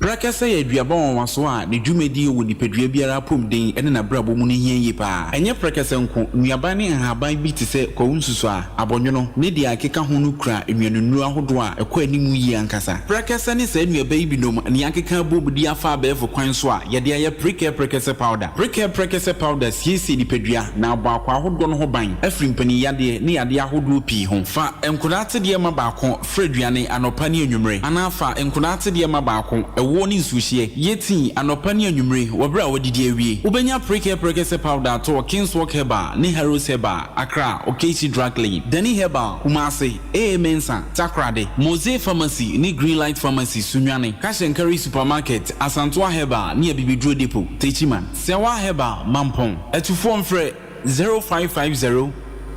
Brakasa ye duaba won so a ne dwumadi wo nipadua biara pom den ene na brabo mu ne hie yi pa enye brakasa nko nuaba ne haban bi te se kwawunsusu a abonwono ne dia akeka ho no kura enwanunu ahodo a ekọ animu yi ankasa brakasa ne se nuaba yi binom ne akeka bom di afa abefo kwan so a ye de ye brakasa powder brakasa powder siesi nipadua na abakwa ahodo no ho ban afrim pani yade ne yade ahodo pi ho fa enkodate de ma baako freduane anopa ne anwumre anafa enkodate de ma baako ewo ni nsuhie yeti anopa ne anwumre wobra wodidi awie ubenya brakasa powder to Kingswalk Heba ne Heroes Heba Accra Okechi Drug Lane Dani Heba Kumasi Mensa Takrade Mose Pharmacy ne Greenlight Pharmacy Sunwane Kashenkari Supermarket Asantwa Heba ne Bibidro Depot Techiman Sewa Heba Mampong etufo mfre 0550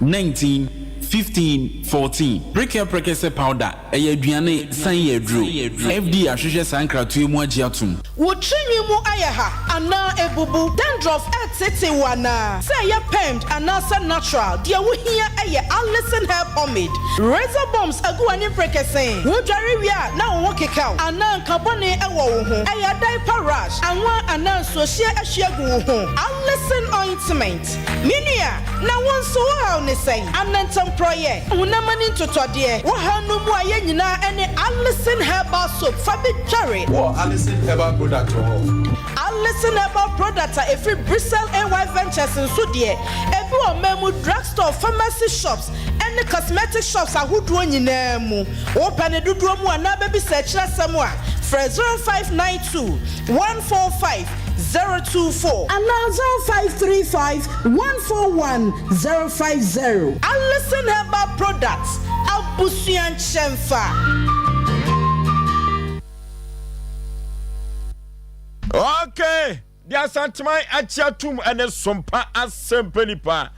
19 15 14 brakasa powder aduane san yedru FD ahwehwe sankratu emu agiatum wo trinwi mu ayaha ana ebubu dandruff etete wana say ya permed ana sa natural dia wo hia Alison hair pomade razor bombs aguani brakasa wo dware wia na wo kekau ana kabone ewo wo ho diaper rash anwa ana sohie ahwiagu wo ho Alison ointment minia na won so how ne say anantam proye unamani ntotode wo hanu mu aye nyina ene Alison herbal soap fabi cherry wo Alison herbal product Alison herbal product a free Bristol AY Ventures nso de ebi o memu drugstore pharmacy shops and cosmetic shops ahodo nyina mu wo pane dodo mu ana bebi search rasem a 0592 145 024 and now 0535 141 050. Alison herbal products. Abusian Chemfa. Okay. Dia santimai achiatum ene Sompa Asem Mpe Nipa.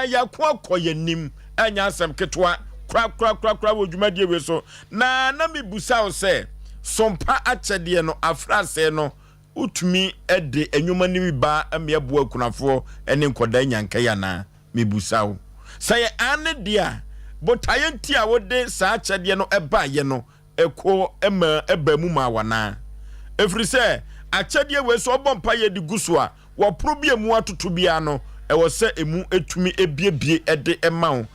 Ya kwa koyenim enya asem ketwa kra wodwumadie we so. Na mi busa o se Sompa achede no afrase no utumi ede enwuma ni ba amiabo akunafo ene nkoda nyanka ya na mebusawo saye ane dia botaye ntia wode saa chede no eba ye no eko eba mu ma wana efri se achede we so obompa ye di guso a wo probie mu atoto bia no ewo se emu etumi ebiebie ede emawo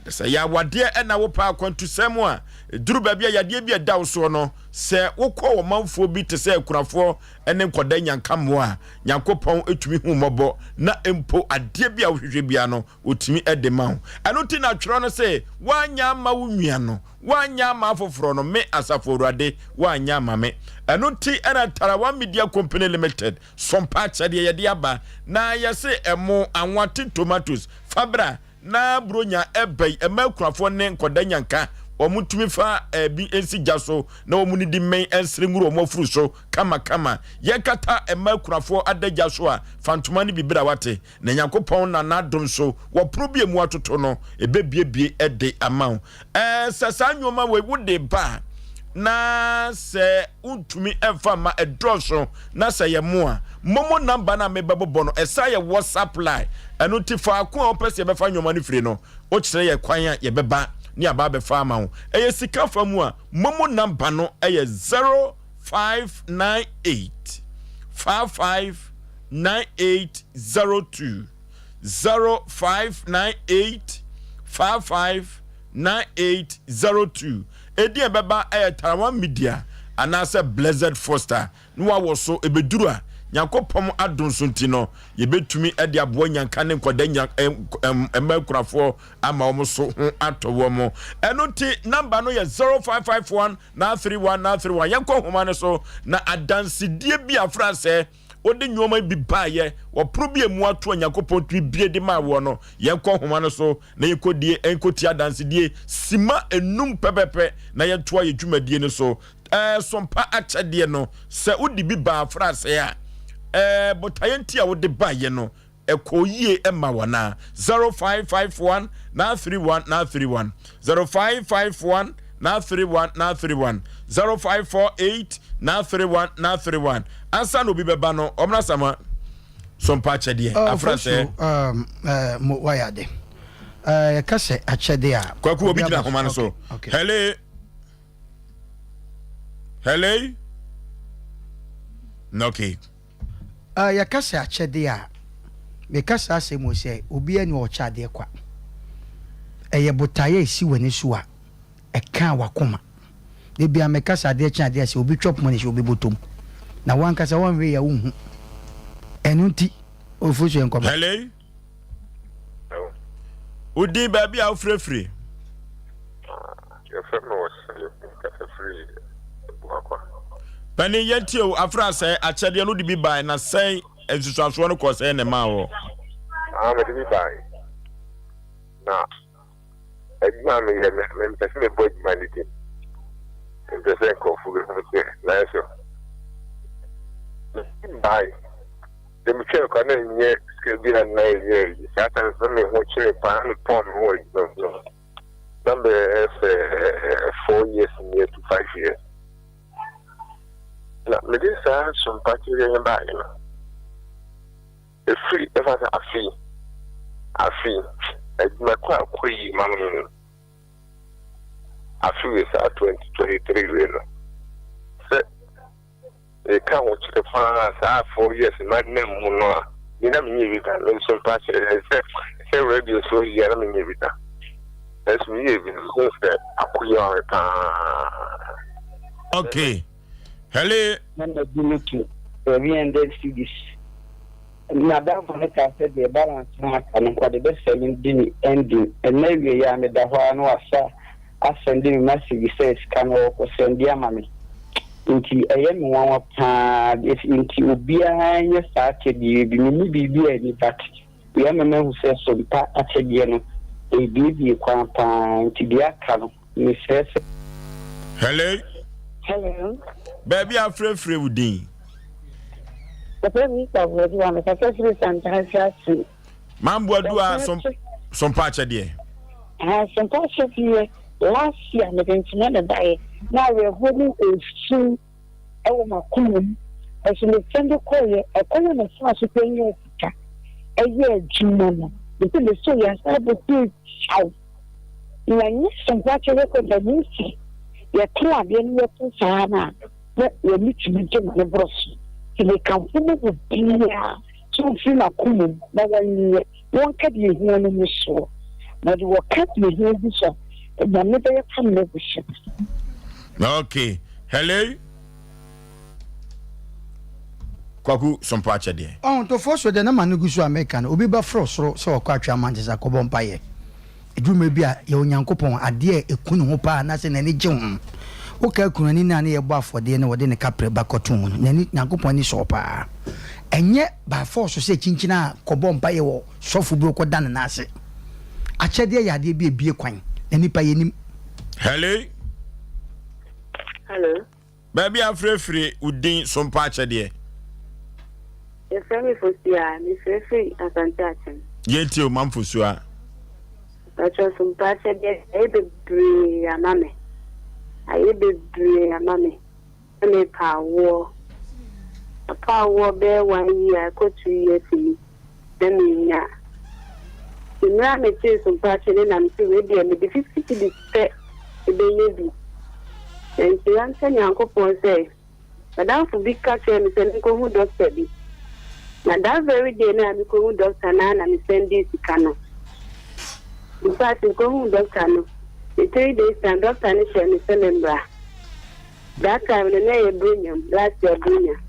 se ya wade na wo pa akwantu semu a duru babia yade bia dawo so no se wokọ wo manfo bi te se kurafo ene nkoda nyanka mo a nyankopon etumi hu mobo na empo ade bia wo hwehwe bia no otumi ede ma ho eno ti na twero no se wanya ma wo nwia no wanya ma afoforo no me asaforade wanya ma me eno ti ena Tarawa Media Company Limited Sompa chade yade aba na yese emo anwate tomatoes fabra na bronya ebei emakurafo ne nkoda nyanka omutumi fa bi ensi jaso na omuni di men ensre nguru omofuru so kama yekata emakurafo adagya so a fantuma ni bibira wate na Nyankopon na nadom so wo probie mu atoto no ebebiebie ede amaw sasa nyoma we wode ba na se untumi emfa ma edroso na se ye mo a momo number na mebebo no esa ye WhatsApp line eno ti fa ko opese be fa nyoma ni firi no o kire ye kwan ye beba ni aba be fa ma ho eye sika fa mu a momo number no eye 0598 559802 0598 559802 edi ebeba Tarawa Media anase Blessed Foster no wo so ebeduru a Nyankopom adonso ntino yebetumi edi abo nyanka ne nkoda emakurafo ama omo so ho atowo mo eno ti number no ye 0551 931 yanko homa ne so na adansidie bi afrase odi nyoma bi baaye wo probie mu ato Nyankopon tu bie de ma wo no yanko homa ne so na yekodie enkoti adansidie sima enum pepepe na yeto ye dwumadie ne so Sompa achade no se odi bi ba afrase a botayenti a wode baye no ekoyie ema wana 0551 931 0551 931 0548 931 ansa no bi beba no omna sama Sompa achade afrase mo wayade kase achade a kwaku obi gina homa no so hello Okay. Ya kasa achede a. Me kasa Asem mo say obi ani o cha de kwa. Eye botaye esi wani so a e kan wakoma. De bia me kasa de cha de say obi chop money she obi botom. Na wan kasa wan we ya unhu. Enunti ofuso enkoba. Hello. Udi baby a free. Your friend was free. Pani yeti o afra say achede no de bi bai na say ensusuaso no ko say ne ma wo. Me de bi bai. Na. Ejma me pese me boy humanity. Pese ko fu ge na so. Bai. De mi che ko na nye ske bi na na ye. Sa tan so me ho chere pa na pon ho no. Number 4 years near to 5 years. Na me dis sa Sompa kire yan ba ina. E free e fa afi. E ma kwa koyi manu. Afi we sa 2023 we no. Se e ka wo chire fa sa 4 years ma nem mu no. Ni na me nyi vita no Sompa kire se radio so ya na me nyi vita. That's me even that okay. Hello. Madam Vanessa said the balance and what the best selling dinner ending, and maybe I made the one was sending massive says can or send dear mammy. Into a young one if into behind your started you be any but we have a man who says so at a year. Baby, to be a canoe, Miss. Hello. Hello. Baby, I'm free with thee. The president of one of the first and Mambo do some patch a day. Some patch of year last year, I didn't know that now we're holding a soon over my common as you send a call a column of fast paying a year, Jim. Because the so yes, I would do how. When some watch a record of music, your club, your Sahana, that will meet you in the bros. If they come from the beer, so feel a common, but one cat you hear in the show. But you will cut me here this one, and then never come with you. Okay. Hello. Kwaku Sompa chede. On to force de na manugu so American obi ba frosro so kwatwa Manchester ko bompa ye. Edwuma bia ye onyankopon ade ekunu ho pa na se na ni gye ho. Oka ekunu ni na ye bo afode ne wode ne kapre ba kotum no. Na ni nyankopon ni so pa. Enye ba force se chinchina ko bompa ye wo sofu bi ko dan na ase. Achede ya ade bi ebie kwan. Na nipa ye nim. Hello. Hello. Baby free udin Sompa chede. Your family for me free as Antachen. Yeti o mamfusua. But was some patch a baby a mammy. I be a mammy. And a power. A power bear 1 year, go 2 years. Then me, you know, I say some patch and I'm too ready and maybe 50 to be set to be maybe. And the answer your uncle say, but now for big catcher and sending who does study. Now that very day now I go doctor now and I send this to Kano. In fact, I go doctor no. The 3 days time doctor and I send bra. That time the name bring him last year bring him.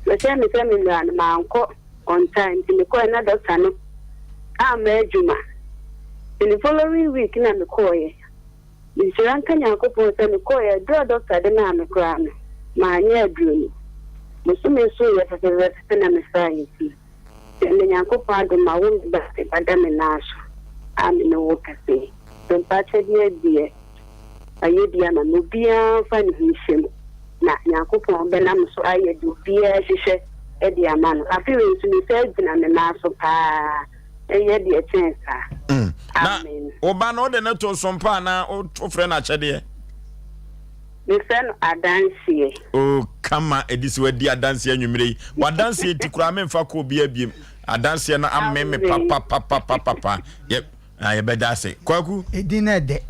The same is coming down my uncle on time to me call another doctor no. I'm a Juma. In the following week na me call ye. The Sri Lankan uncle post and me call ye draw doctor the na me crown. My near dream. Musume so ye for na me say. And the yanko pardon my wound back at them na so. I'm in a work say. Don't patch it dear. Aye dear na no bia fan him. Na yanko pon benam so aye do bia hwehwe e dia man. Afi we so ni say gina me na so pa. Eye dia chance. Amen. Oba no de na to Sompa na o friend achede. Me friend adansie. Oh, kama edisi we dia adansie anwumire. Wa dansie tikura me mfa ko bia biem. Adansie na amme papa. Yep. Aye be dase. Kwaku edina de.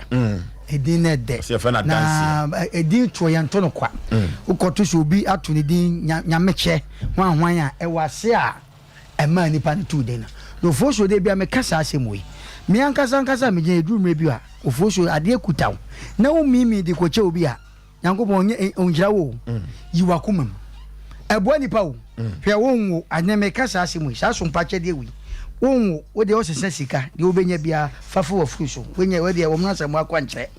edin na de na edin to yanto no kwa ukoto so bi ato ne din nyameche hwan a ewase a ema nipa ne tu de na no fo so de bia me kasa asem we me ankasa me gye edumre bi a ofo so ade kutaw na wo mimi de koche obi a yankopon onjira wo yiwa kumam ebo nipa wo hwe wo aneme kasa asem we sa so mpache de wi wo wo de osese sika de obenya bia fafo wa fruso wenye we de wo mna samu akwa nkyere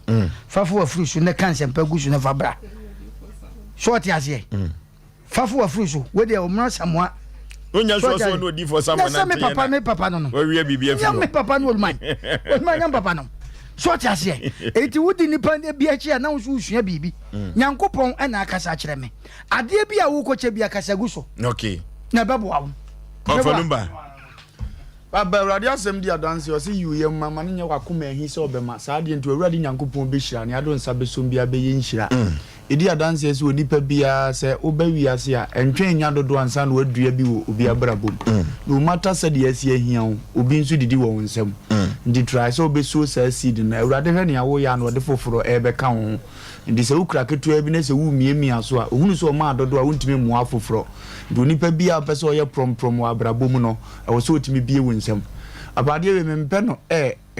fafo wa fruso ne kanse mpa gusu ne fabra short yasie fafo wa fruso we de wo mna samu onya so no di for someone na me papa no we wi bibia fi me papa no man nyam papa no short yasie eti wudi nipa bia chi na wo usua bibi nyankopon na akasa kyere me ade bia wo koche bia kasa guso okay na bebo wa ofonumba Baba Awurade asem di adanse o se yuye mama ne nya wakoma ehi se obema saa de nto Awurade Nyankopon be hira ne ado nsa besom bia be ye nhira edi adanse se onipa bia se obawi ase a entwen nya dodo ansa na wadua bi wo obi abrabom no matter se de asi ahia wo obi nso didi wo nsam ndi try so be so sa seed na Awurade hwe ne ya wo ya na ode foforo ebe ka wo ndi se ukra ketua bi ne se wu miemia so a ohunu so ma dodo a wontimi mu afoforo do nipa bia pese o ye prom wa abrabom no e wo so otimi bie wo nsam abade we mempe no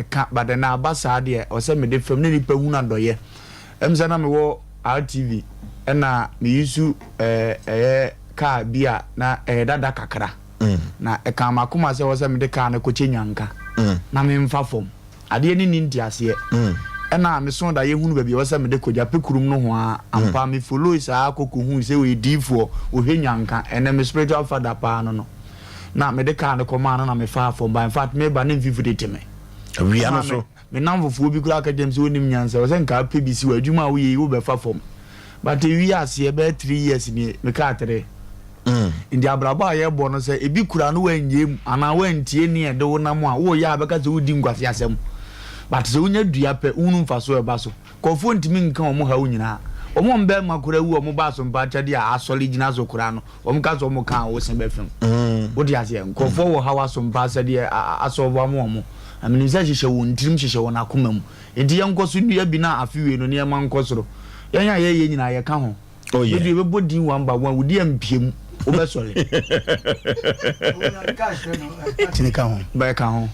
ka bade na abasa de o se me de fam ne nipa hu na doye emza na me wo RTV na me yusu ka bia na dada kakra na ka makoma se wo se me de ka na koche nyanka na me mfa fom ade ni ndi ase na me so da ye hunu ba bia wo se me de koja pekurum no ho ampa me follow isa akoko hu se we difo o hwe nyanka ene me spiritual father pa no na me de ka na koma na me fa fom by in fact me ba ne vivu de teme wi ano so me namfo bi kura ka dem se onim nyansa wo se nka pbc wa adwuma wo ye wo be fa fom but wi ase be 3 years ni me ka tere indi abraba ye bo no se ebi kura no wanyem ana wantie ni e de wo nam a wo ya abeka se wodi ngwafi asem but se wonya dua pe unu mfaso e ba so kofo ntimi nka omo ha wonyina omo mbe makura wu omo ba so mpa chade a asole gina so kura no omo ka so omo kan wo se be fem wo di ase kofo wo ha wa so mpa se de aso bo omo amini za hihye wo ntirim hihye wo na koma mu enti yankoso nua bi na afiwe no ne man nkosoro yanya ye nyina ye ka ho oye bi be bodi wamba wan wudi ampiem wo be sole tinika ho ba ka ho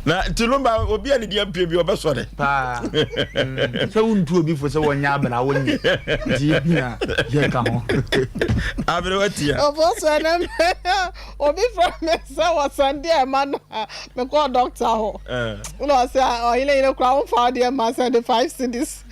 na tilumba obi ani di ampiem bi obe sole pa se wontu obi fo se wonya abena wonye di bia ye ka ho abere watia oboso na obi from Mesa was Sunday man me call doctor ho no say o ile kra won fa de ma say the 5 cities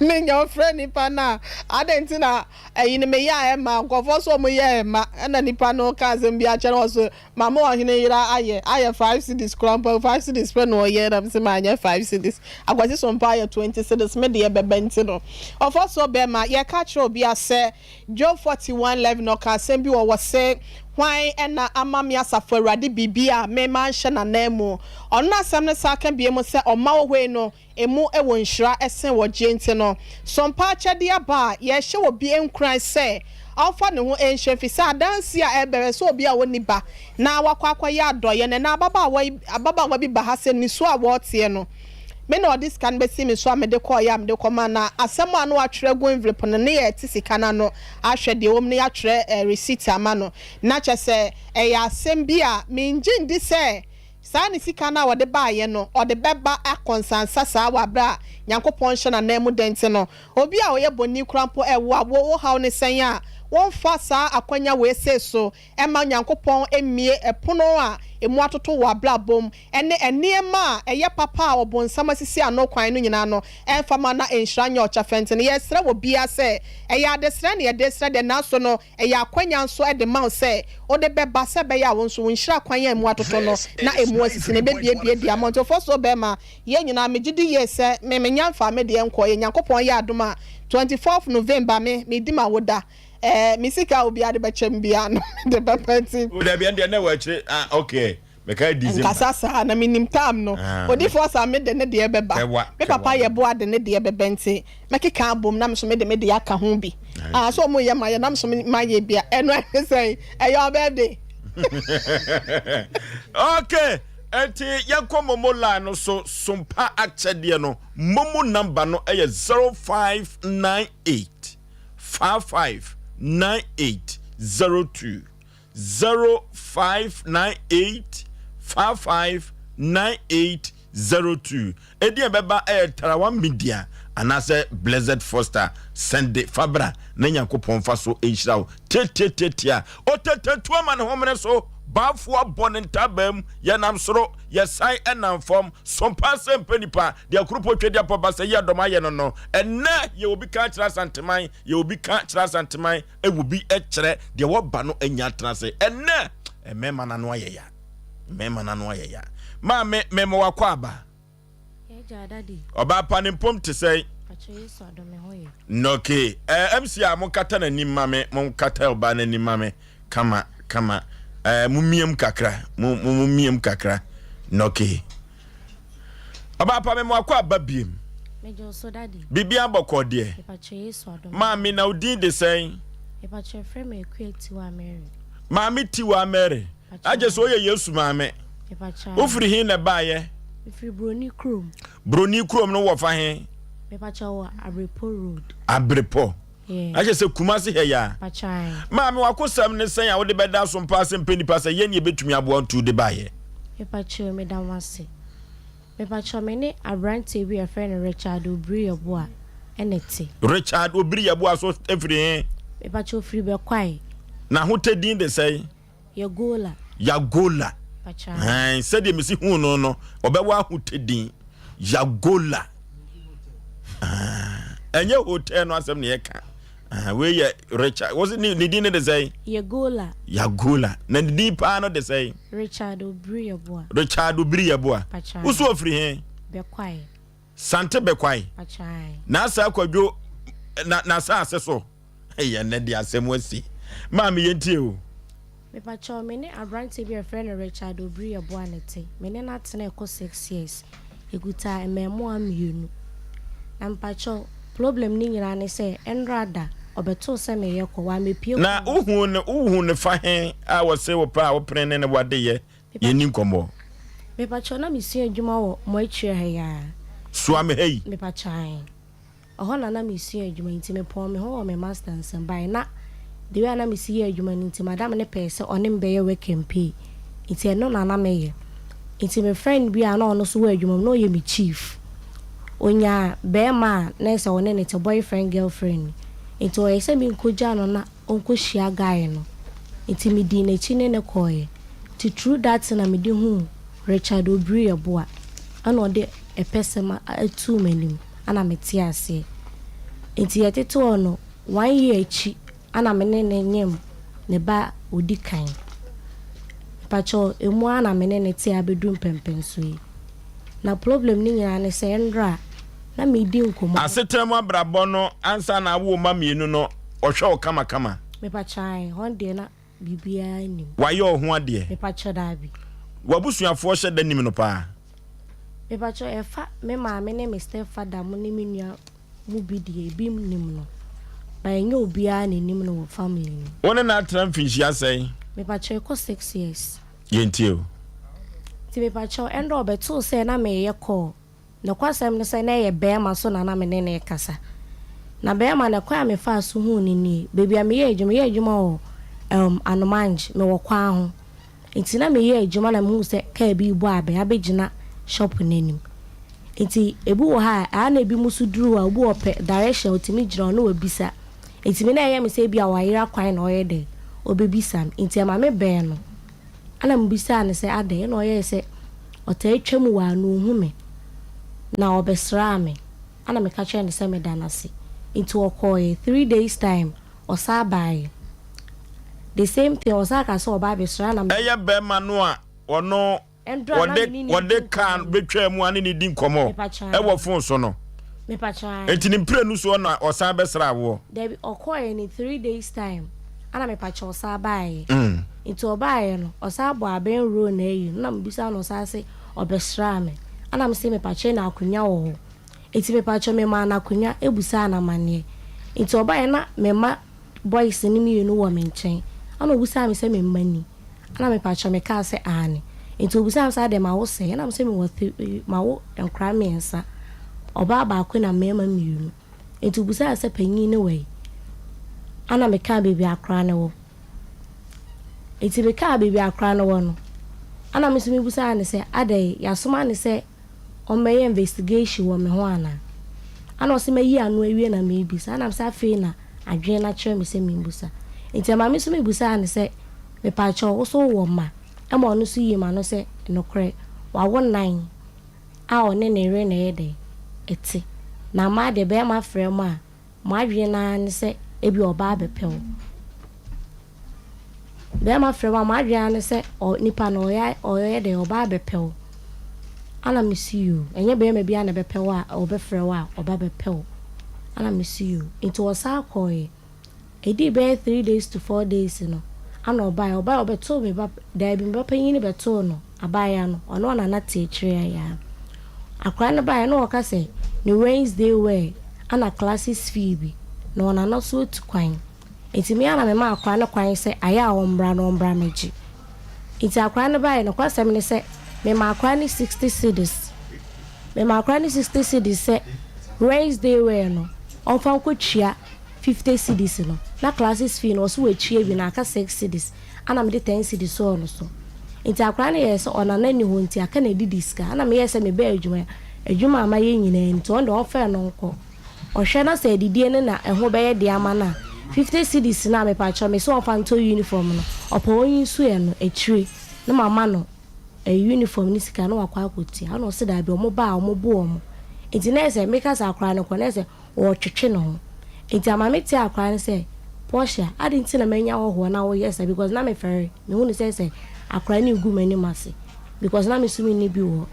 me your friend nipa na adentina eyi me ya ma nkofo so mo ya ma na nipa no ka zem bia chere oso mama o hene yira aye 5 cities krampo 5 cities pe no ye na se ma anya 5 cities agwaji so mpa ya 20 cities me de bebenti no ofo so be ma ye ka chere obi ase Job 41:11 no ka sem bi wo say why na amami asafo Awurade bibia me man hye na nemu ono asem ne sa kan bie mo se oma wo hwe no emu e wo nhira esen wo genti no sompa chede aba ye hye wo bi enkran se alfa ne ho enhye fi sa dansi a ebere so obi a woni ba na wakwa ya adoye ne na ababa bi ba ha se ni so a wo tie no me no this can be see me so amede call ya amede koma na asem anu atwere go envelope no ne ye tisika na no ahwe de wom ne atwere receipt ama no na chese ya asem bi a me ngin di se sa ni sika na wode ba ye no ode beba akonsansa sa wa bra Nyankopon hye na nemu dente no obi a oye boni krampo ewo awo haw ne sen a won fa sa akwanya we se so ema Nyankopon emie epono a emu atoto wa bra bom ene eniema eye papa a obonsam asisi anokwan no nyina no enfama na enhiranya ochafente ne yesra wo bia se eye adesra ne yedesra de naso no eye akwanya nso e de ma se ode beba se be ya won so wonhira kwanya emu atoto no na emu asisi ne be bie di amount of so be ma ye nyina megidi yese memenya mfa me de enko ye Nyankopon ye adoma 24th November me di ma woda misika obi ade bechem bia no de bepenti o da bia de na wachi okay me ka December kasasa na minim tam no odi for sa me de ne de beba me papa ye bo ade ne de bebenti me keka abom na me so me de aka ho bi so mo ye ma ye na me so ma ye bia eno say your birthday okay enti yanko momo line no so Sompa Achede no momo number no 0598 559802 0598 559802 edi ebeba tarawa media anase Blessed Foster Sunday Fabra na Nyankopon fa so enhirawo tetetetia otetetua ma ne homene so bafo abonentabam yanam soro yesai enam form Sompa Asem Mpe Nipa de akrupo twedi apapa se ye doma ye no enne ye obi ka kira santeman ye obi ka kira santeman ewubi ekire de wo ba no anya trase enne emema na no ayeya mema na no ayeya ma me memo wakwa aba daddy oba panimpom te say noke MC a mo kata na nim mame mo kata oba na nim mame kama mumiem kakra mumiem kakra noke oba pa memo wakwa aba biem mejo so daddy bibia boko de mame na udin de say epache frame equity wa Mary mame ti wa Mary aje so ye Yesu mame epache ofri hin na baaye ifri broni krom no wo fa hen epache wa Abrepo road Abrepo yeah aje se Kumasi he ya pachai mame wakosam ne sen ya wo de beda Sompa Asem Mpe Nipa se ye ne betumi abo ntu de baaye epache me da wase epache me ne abrante bi a friend Richard Obri Aboa enete Richard Obri Aboa so efri hen epache ofri be kwai na hotedin de say Yagola said de misi hu no obewa hotedin Yagola enye hotel no asem ne yeka we ye Richard was it ni din de say Yagola na di pa no de say Richard Obri Aboa uso ofri hen be kwai sante be kwai na sa kwadwo na sa aseso eya na di asem wasi mama yentie o me pacho me ne abrante bi a friend Richard Obri Aboa nete me ne na tena ko 6 years eguta ememo amienu na pacho problem ni nyira ne se enrada obeto se me yekọ wa mepie na uhu ne fa hen a wo se wo pa wo prene ne wade ye ni nkomo me pacho na misi adwuma wo mo atwe ha ya so am hey me pacho oho na misi adwuma nti me pon me ho me master nsamba na the way na misi adwuma nti madam ne pese one mbe ye work MP nti eno na me ye nti me friend bi a na ono so adwuma no ye me chief onya bema na se one ne te boyfriend girlfriend nti o yese mi nkoja no na onko hia guy no nti mi di na chi ne koye to true that na me di hu Richard Obri Aboa ana ode epesema atu manim ana meti ase nti yetete ono 1 year echi ana menene nyem ne ba odikan pacho emu ana menene ti abedu mpempenso yi na problem ni nyina ne se ndra na me di nkomo asetem abrabo no ansa na wo ma mienu no ohwe kama me pachai honde na bibia nim waye oho ade me pacho dabi wabusuafo hye da nim no pa me pacho efa me ma me ne Mr. Father mo ni menua mu bidie bi nim no ba enyo obia na nim no family ni one na tram finchi asai me pacho ko 6 years yentio ti me pacho endo obeto se na me ye call na kwasem ne se na ye bema so na me ne kasa na bema na kwa me fa so hu ni baby am ye adwuma o anomanj me wo kwa ho nti na me ye adwuma na me hu se ka bi bu abe abegina shop nanim nti ebu wo ha a na ebi musu duru a obu ope direction otimi gira no wabisa nti me na ye me se bi a wayira kwan na oye de obebisa nti ama me be no ana mbisa ne se ade na oye se ota etwam wa no hu me na obesra me ana me ka che ne se me danase into okoye 3 days time osabai the same thing osaka so oba besra na eye be manu a ono wode kan betwa mu ane ni di nkomo e wo fon so no me pacha enti ni mpre nu so na osan besra wo there okoye ni 3 days time ana me pacha osabai into obaye no osabo aben ro na eyi na mbisa no osase obesra me ana me se me pacha na akunya wo enti me pacha me ma na akunya ebusa na mane enti obaye na me ma boys ni mi no wo me nchen ana obusa me se me mani ana me pacha me ka se ane Into Busam said them I was saying, and I'm saying with my work and cry me and sa or Baba Queen and Mamma Mew. Into Busa said penny away. And I'm a car baby a crying. It's a car baby a crying one. And I'm Miss Busa and say, Ade, Yasumani say, on my investigation, woman Juana. And I see my year and way and maybe, and I'm Safina, I drain a chair, Miss Mimbusa. Into my Miss Busa and say, me patch also woman. I'm on to see him and say, no cray, while 1 hour nene rain a day. It's now my de bear my friend my dream and say, if you're barber pill. Bear my friend my dream say, or Nipa no ya or day or barber pill. And I miss you, and your bear may be an a pill or be for a while or barber pill. And I miss you into a sour coy. A day bear 3 days to 4 days, you know. I know buy or told me, but there been bapping in a betono, a bayano, or no one and not a tree. I cried by no I say, New Wednesday way, and a classes Phoebe, no one are not so to quine. It's me and my crying a quine say, I am on bramage. It's a crying by no question say, me my crying 60 cities. Me my crying 60 cities say, Wednesday way no, on found could cheer 50 cities no. Na classes fee no so we chie bi na aka 6 cities ana me de 10 cities so no so nti akra na yes on na ni ho nti aka na di diska ana me yes me be adwuma ama ye nyina nti on de on fa no nko o hwe na se didie ne na eho be ye de ama na 50 cities na me pa cho me so on fa nto uniform no opo onyin su ye no etire na mama no uniform ni sika no akwa akoti ana o se da bi o mo ba o mo bo o mo nti na se me ka sa akra no ko na se o twetwe no nti amameti akra ne se Portia, I didn't see a man or now, yes, because now me ferry. No one says, I cry new good many massy. Because now me swimming ni bill.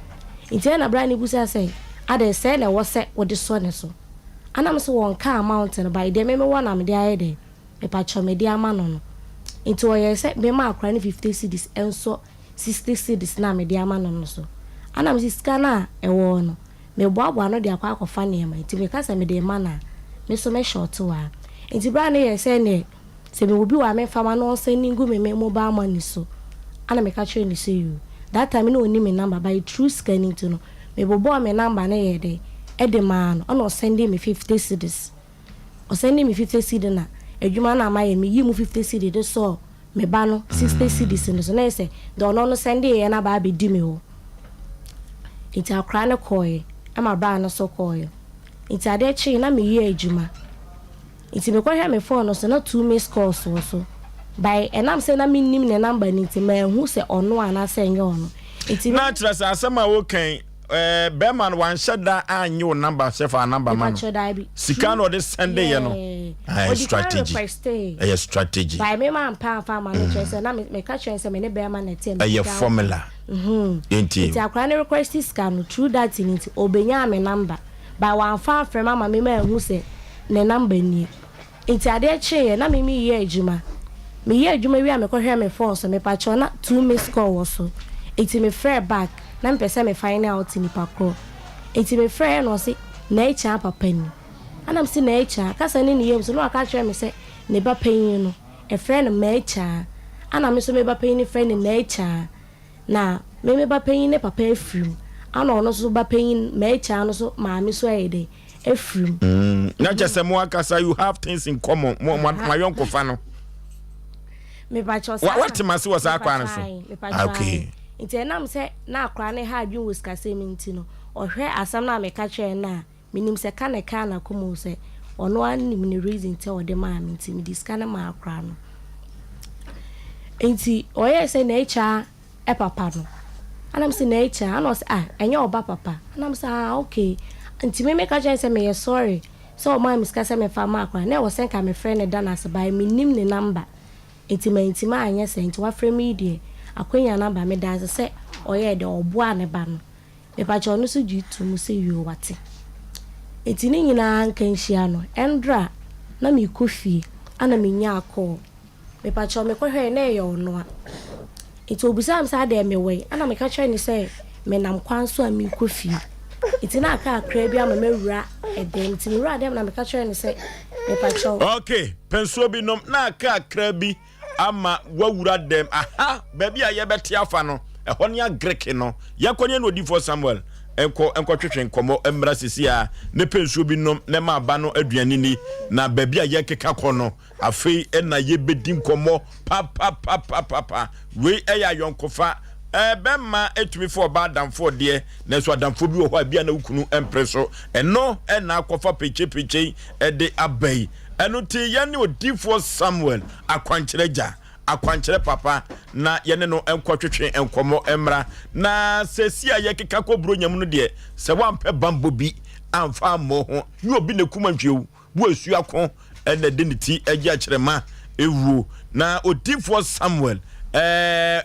In turn, a brand new busa say, I dare say I was set with the son so. And I'm so on car mountain by the member one I'm the idea. A patch of me dear man on. Into a set me mark crying 50 cities and so 60 cities now me dear man on so. And I'm this scanner a one. Me bob one of the aqua of funny my to because I'm a dear manner. Me so me short to her. Inti brand here say ne se me obi wa me fama no sending go me mobile money so ana me catch you say you that time no oni me number by true scanning to no me bobo me number na ye de e de man ono sending me 50 cedis o sending me 50 cedis na adwuma na amaye me yi mu 50 cedis de so me ba no 60 cedis so na say do no sending ye na ba be di me ho inti akra na koy ama bra na so koy inti ade chi na me yi adwuma. It's me kwa me phone so na 2 missed calls so by and I'm saying I mean nim ne number ni ti man who say ono ana say nye ono it's na trust asema wokan beman wan shada anyo number chef a number man sika no de send ye no strategy a strategy by me man pa man say na me catch say me ne beman na tem a formula it's akwa na request scan through that in it obenya me number by one fan from mama me man who say ne number ni Inti ade che na me ye adwuma. Me ye adwuma wi a me kohwe me phone so me pa cho na 2 miss call wo so. Inti me frɛ back na me pese me find out nipa ko. Inti me frɛ no se na echa papa ni. Anam se na echa kasa ne ne yem so no aka kyerɛ me se ne ba panyin no. E frɛ no ma echa. Ana me so me ba panyin frɛ ne na echa. Na me ba panyin ne papa afrim. Ana ono so ba panyin ma echa no so ma me so ayede. Efrim. Not just a more casa, you have things in common. My uncle Fano. Me patch what must was our okay. It's a name say now crying hard you was Casemintino or her as some na me catch her na. Minim se can come say or no one reason tell the man into me this kind of my crown. Ain't he or yes a nature a papa no. And I'm saying nature and was and your papa and I'm saying okay. Until me make a chance say sorry. So my miss me farmer kwa na was send my friend done as by me nim ne number. Intima anya say into what frame media. Akwenya number me dance say oye de oboa ne ba no. Me pa cho no so gitu mu say you wate. Etini nyina nkan hia no. Endra na me kofi ana me nya akọ. Me pa cho me kohwe na ye ono a. Iti obusam sa de me we ana me ka che ni say me nam kwan so a me kofi. It's in a car, crabby, I'm a mirror, a damn to me, I'm a catcher and say, okay, Pensobi no, na car, crabby, ama, what would them? Aha, baby, I bet Tiafano, ɛhɔ ne agrek no yakɔnye no odifo Samuel enko twetwe nkomo emra sisia ne pensuo bi nom ne ma ba no aduane ni na baabi a yekeka kɔ no afei na yebedi nkomo pa we eya yonkofa bema etumi fo ba damfo de na so adamfo bi wo hɔ bia na wukunu empreso eno na akɔfa peche de abai eno ti ye ne odifo Samuel akwankyere papa na yene no enkwotwetwe enkomo emra na sesi a yekeka kobro nyam no de se wampe bambo bi amfa mo ho ni obi ne kuma ntwewu wo asu akon na de ne ti agi akyerema ewuo na odifo Samuel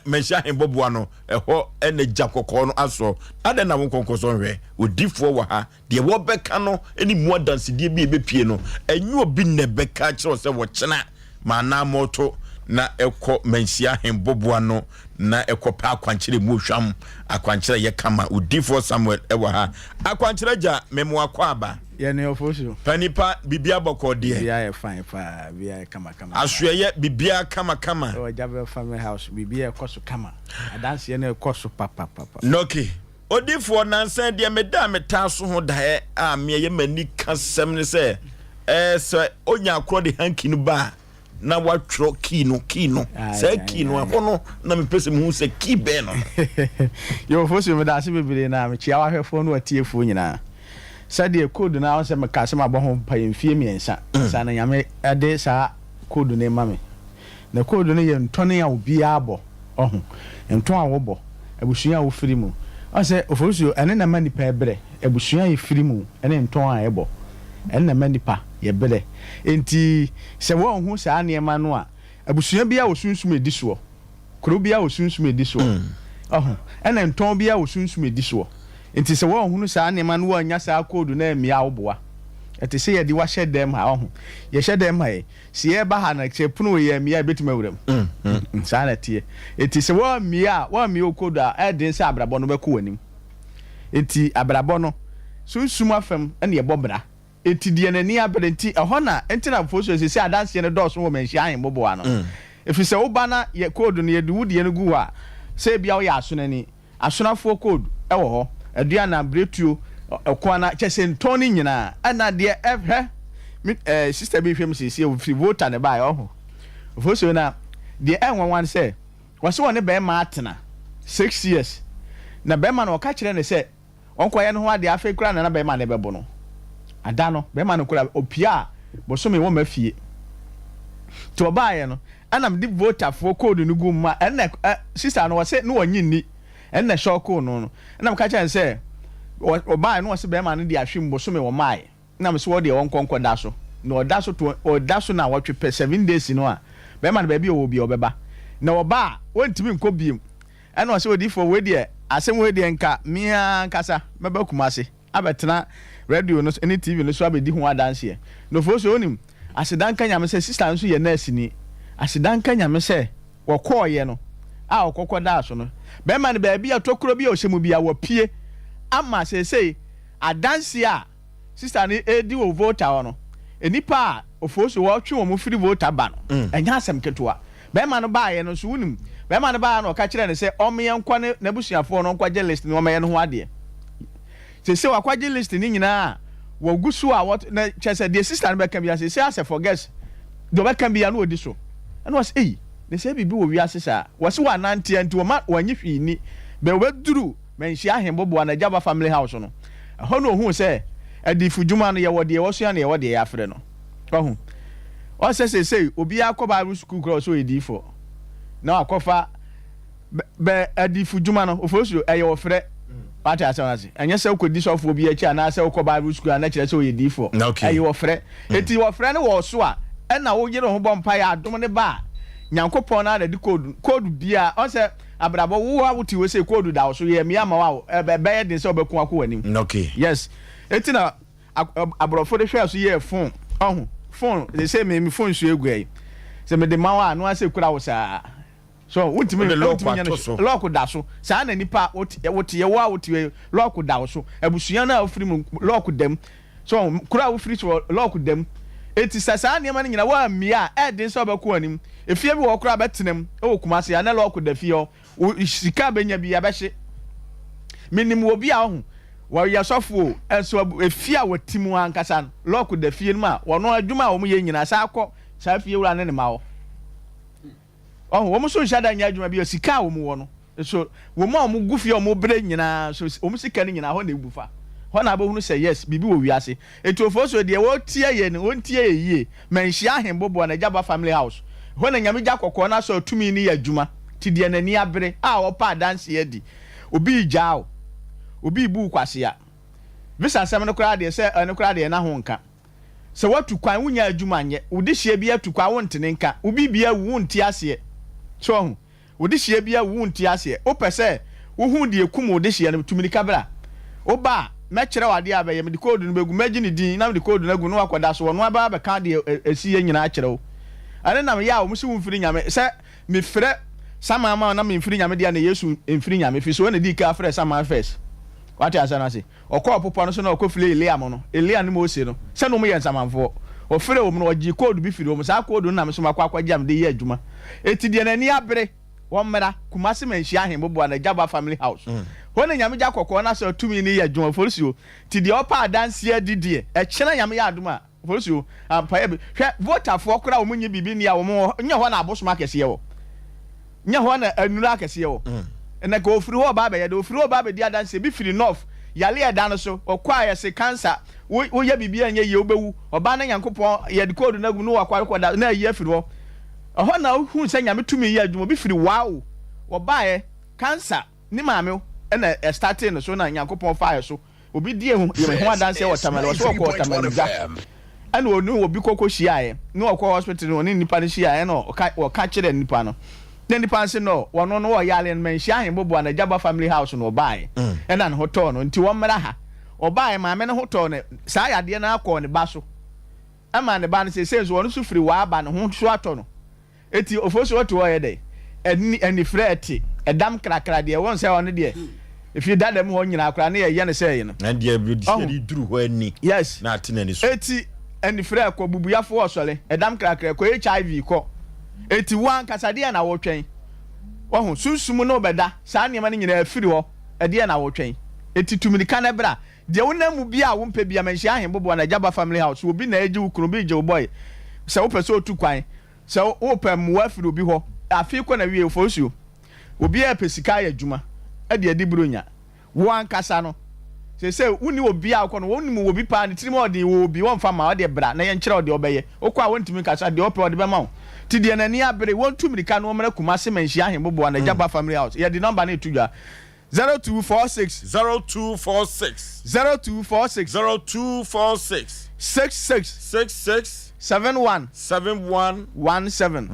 menhia hemboboa no ɛhɔ ene jakokɔ no aso ade na wonkonkoso nhwe odifo wa ha de wo beka no eni mu adansedie bi ebepie no enyu obi ne beka kyerɛ sɛ wo kyena mana moto na eko mensia hemboboa no na eko pa akwankyere mu hwam akwankyere ye kama odifo Samuel ewa ha akwankyere ja memo akwa aba ye ne Oforisuo panipa bibia bokode bibia fine pa bibia kama asuye bibia kama o jabe family house bibia ekoso kama adanse ne ekoso papa noki odifo nansan de meda metaso ho dae a me ye mani kasem ne se se onya akro de hanki no ba na watro kino say kino hono na me pese mu se kibe no yo Oforisuo me da se bebere na me chia wa hwefo no atiefo nyina sade code na won se me ka se mabɔ ho pa yemfie miensa sa na nyame ade sa code ne ma me na code ne ye ntone a obi abɔ ɔho nton a wo bɔ abusua a wo firi mu o se Oforisuo ene na ma nipa ebre abusua ye firi mu ene nton a ye bɔ ene na ma nipa ye bere enti se wo hu sa ne ma no a abusua bia wo sunsum edi so kro bia wo sunsum edi so ɔho ene nton bia wo sunsum edi so enti se wo hu sa ne ma no anya sa code na emia wo boa eti se ye di wa hye dem ha ɔho ye hye dem ha se ye ba ha na che puno ye emia betima wuram sa na tie eti se wo mia wo code a edin se abrabɔ no bɛkɔ wanim enti abrabɔ no sunsum afam ene ye bɔbra eti die na ni abrenti ɛhɔ na enti na Oforisuo se adanse ne dɔso wo menhia hen boboa no efi se wo ba na ye code no ye du die no gu a se bia wo ya asonani asonafo code ɛwɔ hɔ aduana bretuo ekwana kyese ntoni nyina ana de sister bi hwem sisi o free voter ne ba ho Oforisuo na de enwanwan se wose woni be ma atena 6 years na be ma na o ka kire ne se onkoye no ho ade afa kura na be ma ne bebo no ada no be ma no kura opia boso me wo mafie to ba ye no ana me de voter for code no gu ma ena sister no wose no wonyi ni ena shoko no na me ka kire se o ba no wose be ma no de ahwem boso me wo mai na me so wo de won konko da so na o da so na wo twepɛ 7 days no a be ma no ba bi o bi obeba na o ba wontimi nko biem ɛna wose odi for we de asem we de nka mia nkasa meba kumase abetena radio no any TV no so abedi ho adanse no Oforisuo onim asedanka nyame se sister nso ye nurse ni asedanka nyame se wo kɔɔye no a okɔkɔ da so no be ma no ba bi atokuro bi a ohyemu bi a wo pie ama sesei adanse a sister ni edi wo voter no enipa a Oforisuo wo twe wo mu free voter ba no enya asem ketewa be ma no ba ye no so unim be ma no ba no ka kire ne se omeyen nkwa ne nabusuafo no nkwa list ni omeyen ho ade sesei wakwaje list ni nyina wo gusu a what na chese the sister no be kan bia sesei as forget do be kan bia no odi so and was ne se bibi wo wi asesa wose wa nante anti wo ma wanyi hwi ni be we duru menhia hembobo na jaba family house no ho no hu se adifu djuma no ye wode ye woso ya na ye wode ye afre no ohu o se obi akoba ru school cross so edifo na akofa be adifu djuma no Oforisuo eye wo frɛ pati asanase anya se ukodi so fo bi achi ana se ukoba ru school na kire se edifo eye wo frɛ eti wo frɛ ne wo so a na wo yire ho bompa ya adom ne ba nyankopɔn na de code bia o se abrabo wo a wuti we se code da so ye mia ma wa be ye din se obeku akọ wanim okay yes eti na abrofo de hwe so ye phone ohun phone they say me phone so egui se me de ma wa no ase kura wo sa so wuti me lock da so sa na nipa wuti ye wa wuti lock da so abusua na ofiri mu lock dem so kura wo free so lock dem eti sasa ne ma nyina wa mia e din so obeku anim efie bi wo kura betenem e wo kumase ya na lock da fie sika benya bi abɛhye minim obi a ho wa yasofo enso efia watimu ankasa lock da fie no ma wono adwuma a wo ye nyina sa akọ sa fie wura ne ne ma wo wo mo so hada nya adwuma bi sika wo mo wo no so wo ma mo gufie wo mo bre nyina so wo mo sika ne nyina ho na ebufa ho na abohunu say yes bibi wo wiase etofo so de wo tie ye ne won tie ye yie manhia ahembobo na Jaba family house ho na nyame gya kokko na so tumi ni adwuma ti de nani abere a wo pa dance ye di obi jao obi bu kwase a visa nsɛm no kora de sɛ no kora de na ho nka sɛ watu kwan wonya adwuma nyɛ wodi hye bia tu kwa wontene nka obi bia wu nti ase so ho wodi hye bia wu nti ase o pɛ wo hu de ekum wodi hye no tumini kabra o ba mɛkyerɛ wade abɛyɛ me de code no begu magi ne din na me de code no gu no akoda so no aba ba ka de esi ye nyina kyerɛ wo ane na me ya wo musi wo mfiri nyame sɛ me frɛ sama ma na me mfiri nyame de na Yesu mfiri nyame fi so na di ka frɛ sama first what ya say na say okọ popo no so na okofile Elia mo no Elia no mo se no se no mo ye nsamanfo o fere wo mo no ogi code bi firi wo mo sa code no na me so makwa jam de ye adwuma eti de na ni abere wo mmera Kumasi manhia ahembobo na Jaba family house ho na nyame ja kokọ na so tumi ni ye adwuma Oforisuo ti de opa adanse adidie e kyena nyame ya adwuma Oforisuo ampa hwe voter fo kora wo munye bibi ni a wo mo nya ho na abosoma kese ye wo nya ho na anura kese ye wo na go ofiri ho ba be ye do ofiri ho ba be di adanse bi firi north yale eda no so okwa ya se cancer wo ya bibia anya ye obewu oba na Nyankopon ye de code na gu no wakwa rekoda na ye afiri ho ho na hu se nyame tumi ye adwuma bi firi wow oba ye cancer ni maame na starting no so na Nyankopon fire so obi die hu ye ho adanse watermelon so ko watermelon ja ana onu obi kokko hia ye no okwa hospital no ni nipa ni hia ye no o ka kire nipa no then the person no wono no yale manhia ahembobo na Jaba family house no obae ena no hoto no nti wo mmra ha obae maame no hoto no saa yade na akọ ne ba so ama ne ba no se wono so firi wa aba no ho so ato no eti ofoso woto wo ye de eni freti edam krakra de won se wono de if you dad them ho nyina akra na ye ne se ye no na de abudi duru ho ani yes na atena ni so eti eni fre ko bubuyafo osole edam krakra ko HIV ko eti wan kasade na wotwen wo sunsumu no beda saa niam na nyina afiri ho ede na wotwen eti tumirika na bra de wonamu bia wo mpa bia manhia ahembobo na Jaba family house obi na eji ukuru bi je boy se wo pese otu kwan se wo pam wo afiri obi ho afi ko na wie Oforisuo obi a pesika ya dwuma ede edi bronya wan kasa no se woni obi a ko no woni mu obi pa ni tirimo ode wo obi won fa ma ode bra na ye nkyere ode obeye okwa wontimi kasa de ope ode be ma ti de nani abere won tumirika no mra Kumasi manhia ahembobo na Jaba family house ye di number na etudwa 0246 71 17 66 71 17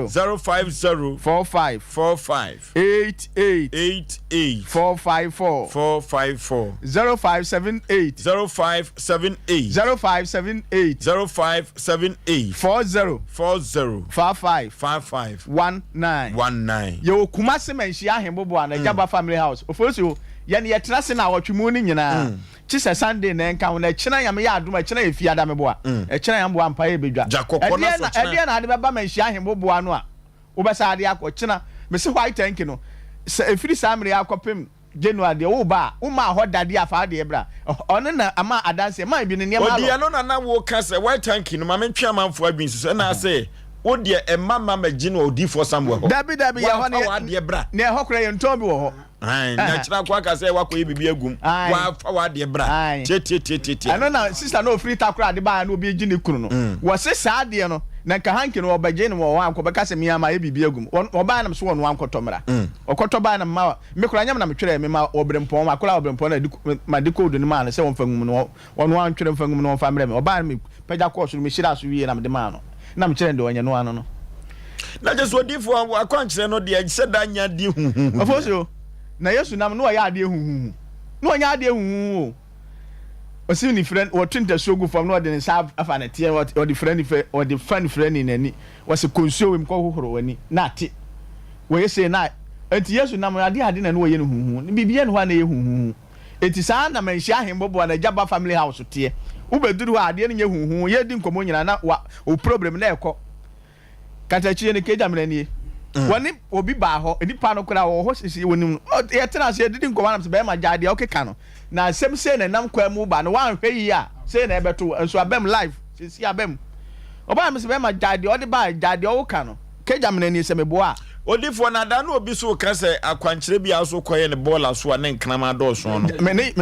050 45 88 454 0578 40 55 19 yo Kumasi manhia ahembobo na Jaba family house Oforisuo ye ne yetra se na wotwemu ni nyina chise Sunday na enka na kyena yame ya adoma kyena efi ada mebo a kyena yambo ampa ye bedwa ede na ade baba manhia ahembobo ano a obesa ade akọ kyena me se white tank no se efiri samre akọpem January de wo ba wo ma ho dade afa de bra ono na ama adanse ma bi ne niam alo odi ano na wo ka se white tank no ma mentwa manfo adwin so na se wo de emama magine odi for somewhere dabi ye ho ne wa de bra ne ho kra ye nton bi wo ho na kyira kwa ka se wakọ bibi agum wa fa wa de bra tie ano na sister no free takra de ba na obi gine kunu no wo se saa de no na nka hanki no obaje no wo anko beka se miama ye bibi agum oba na so no anko tomra okoto ba na ma me kura nyam na metwere me ma obrempon ma kura obrempon na ma de code ni ma na se won fangum no wono antwere fangum no fa mre me oba na me pagya course no me shira so wie na me de ma no na me kyere de onye no ano no na je so difo akwankyere no de se da nya di huhu Oforisuo na Yesu nam no ya ade huhu no nya ade huhu osi ni friend o twinta sogu fam no de nsa afa na tie o de friend ni nani was konsuo wem ko hohoro wani na ate we say na enti yesu nam ade na no ye no huhu bibia no ha na ye huhu enti saa na manhia hembobo na Jaba family house tie ubeduru ha ade no ye huhu ye di nkomo nyina na o problem na ekọ katachi ne keja mrani woni obi ba ho enipa no kura wo ho sisi wonim ye tena se didi nkomo na se be ma jade okeka no na asem se na nam kwa mu ba no wan hwe yi a se na ebeto enso abem live sisi abem oba me se be ma jade odi ba jade o ka no keja mrani se mebo a odifo na da no obi so ka se akwankyere bia so koye ne ball aso a ne nkrama do so no me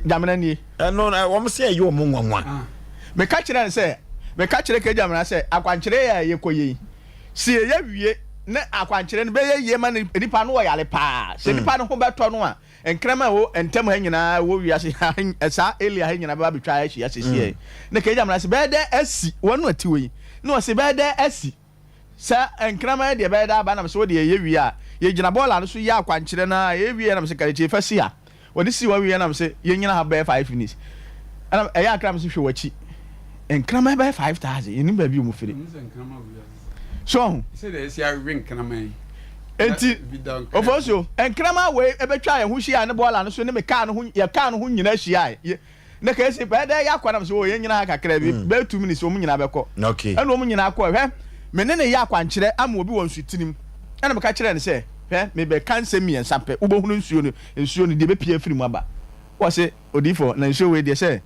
jamrani no wo se ye omo nwanwa me ka kire ne se me ka kire keja mrani se akwankyere ya ye koye si ye wie ne akwankyere ne be ye ma nipa no wo yale pa se nipa no ho beto no a enkrama wo entem ha nyina wo wiase esa elia ha nyina ba betwa ahia sisi ne keja mrani se be de asi wonu ati we no se be de asi sa enkrama de be da ba na so de ye wi a ye gina bola no so ya akwankyere na ye wi na me se kaleche fa si a woni si wa wi na me se ye nyina ha be 5 minutes ana e ya akram se hwe wachi enkrama be 5000 ye ni ba bi mu fere so say de si a wi enkrama enti ofosio enkrama we e betwa ye hu hia ne bola no so ne me ka no hu ye ka no hu nyina hia ne ka esi be da ya kwa na me so ye nyina ha kakra bi be 2 minutes o mu nyina be ko okay ana o mu nyina ko hwe menene ya akwankyere ama obi won sutinim ana me ka kire ne se hwe me be kan se mien sampe ubohunu nsuo no de be pia firi mu aba wo se odifo na nsuo we de se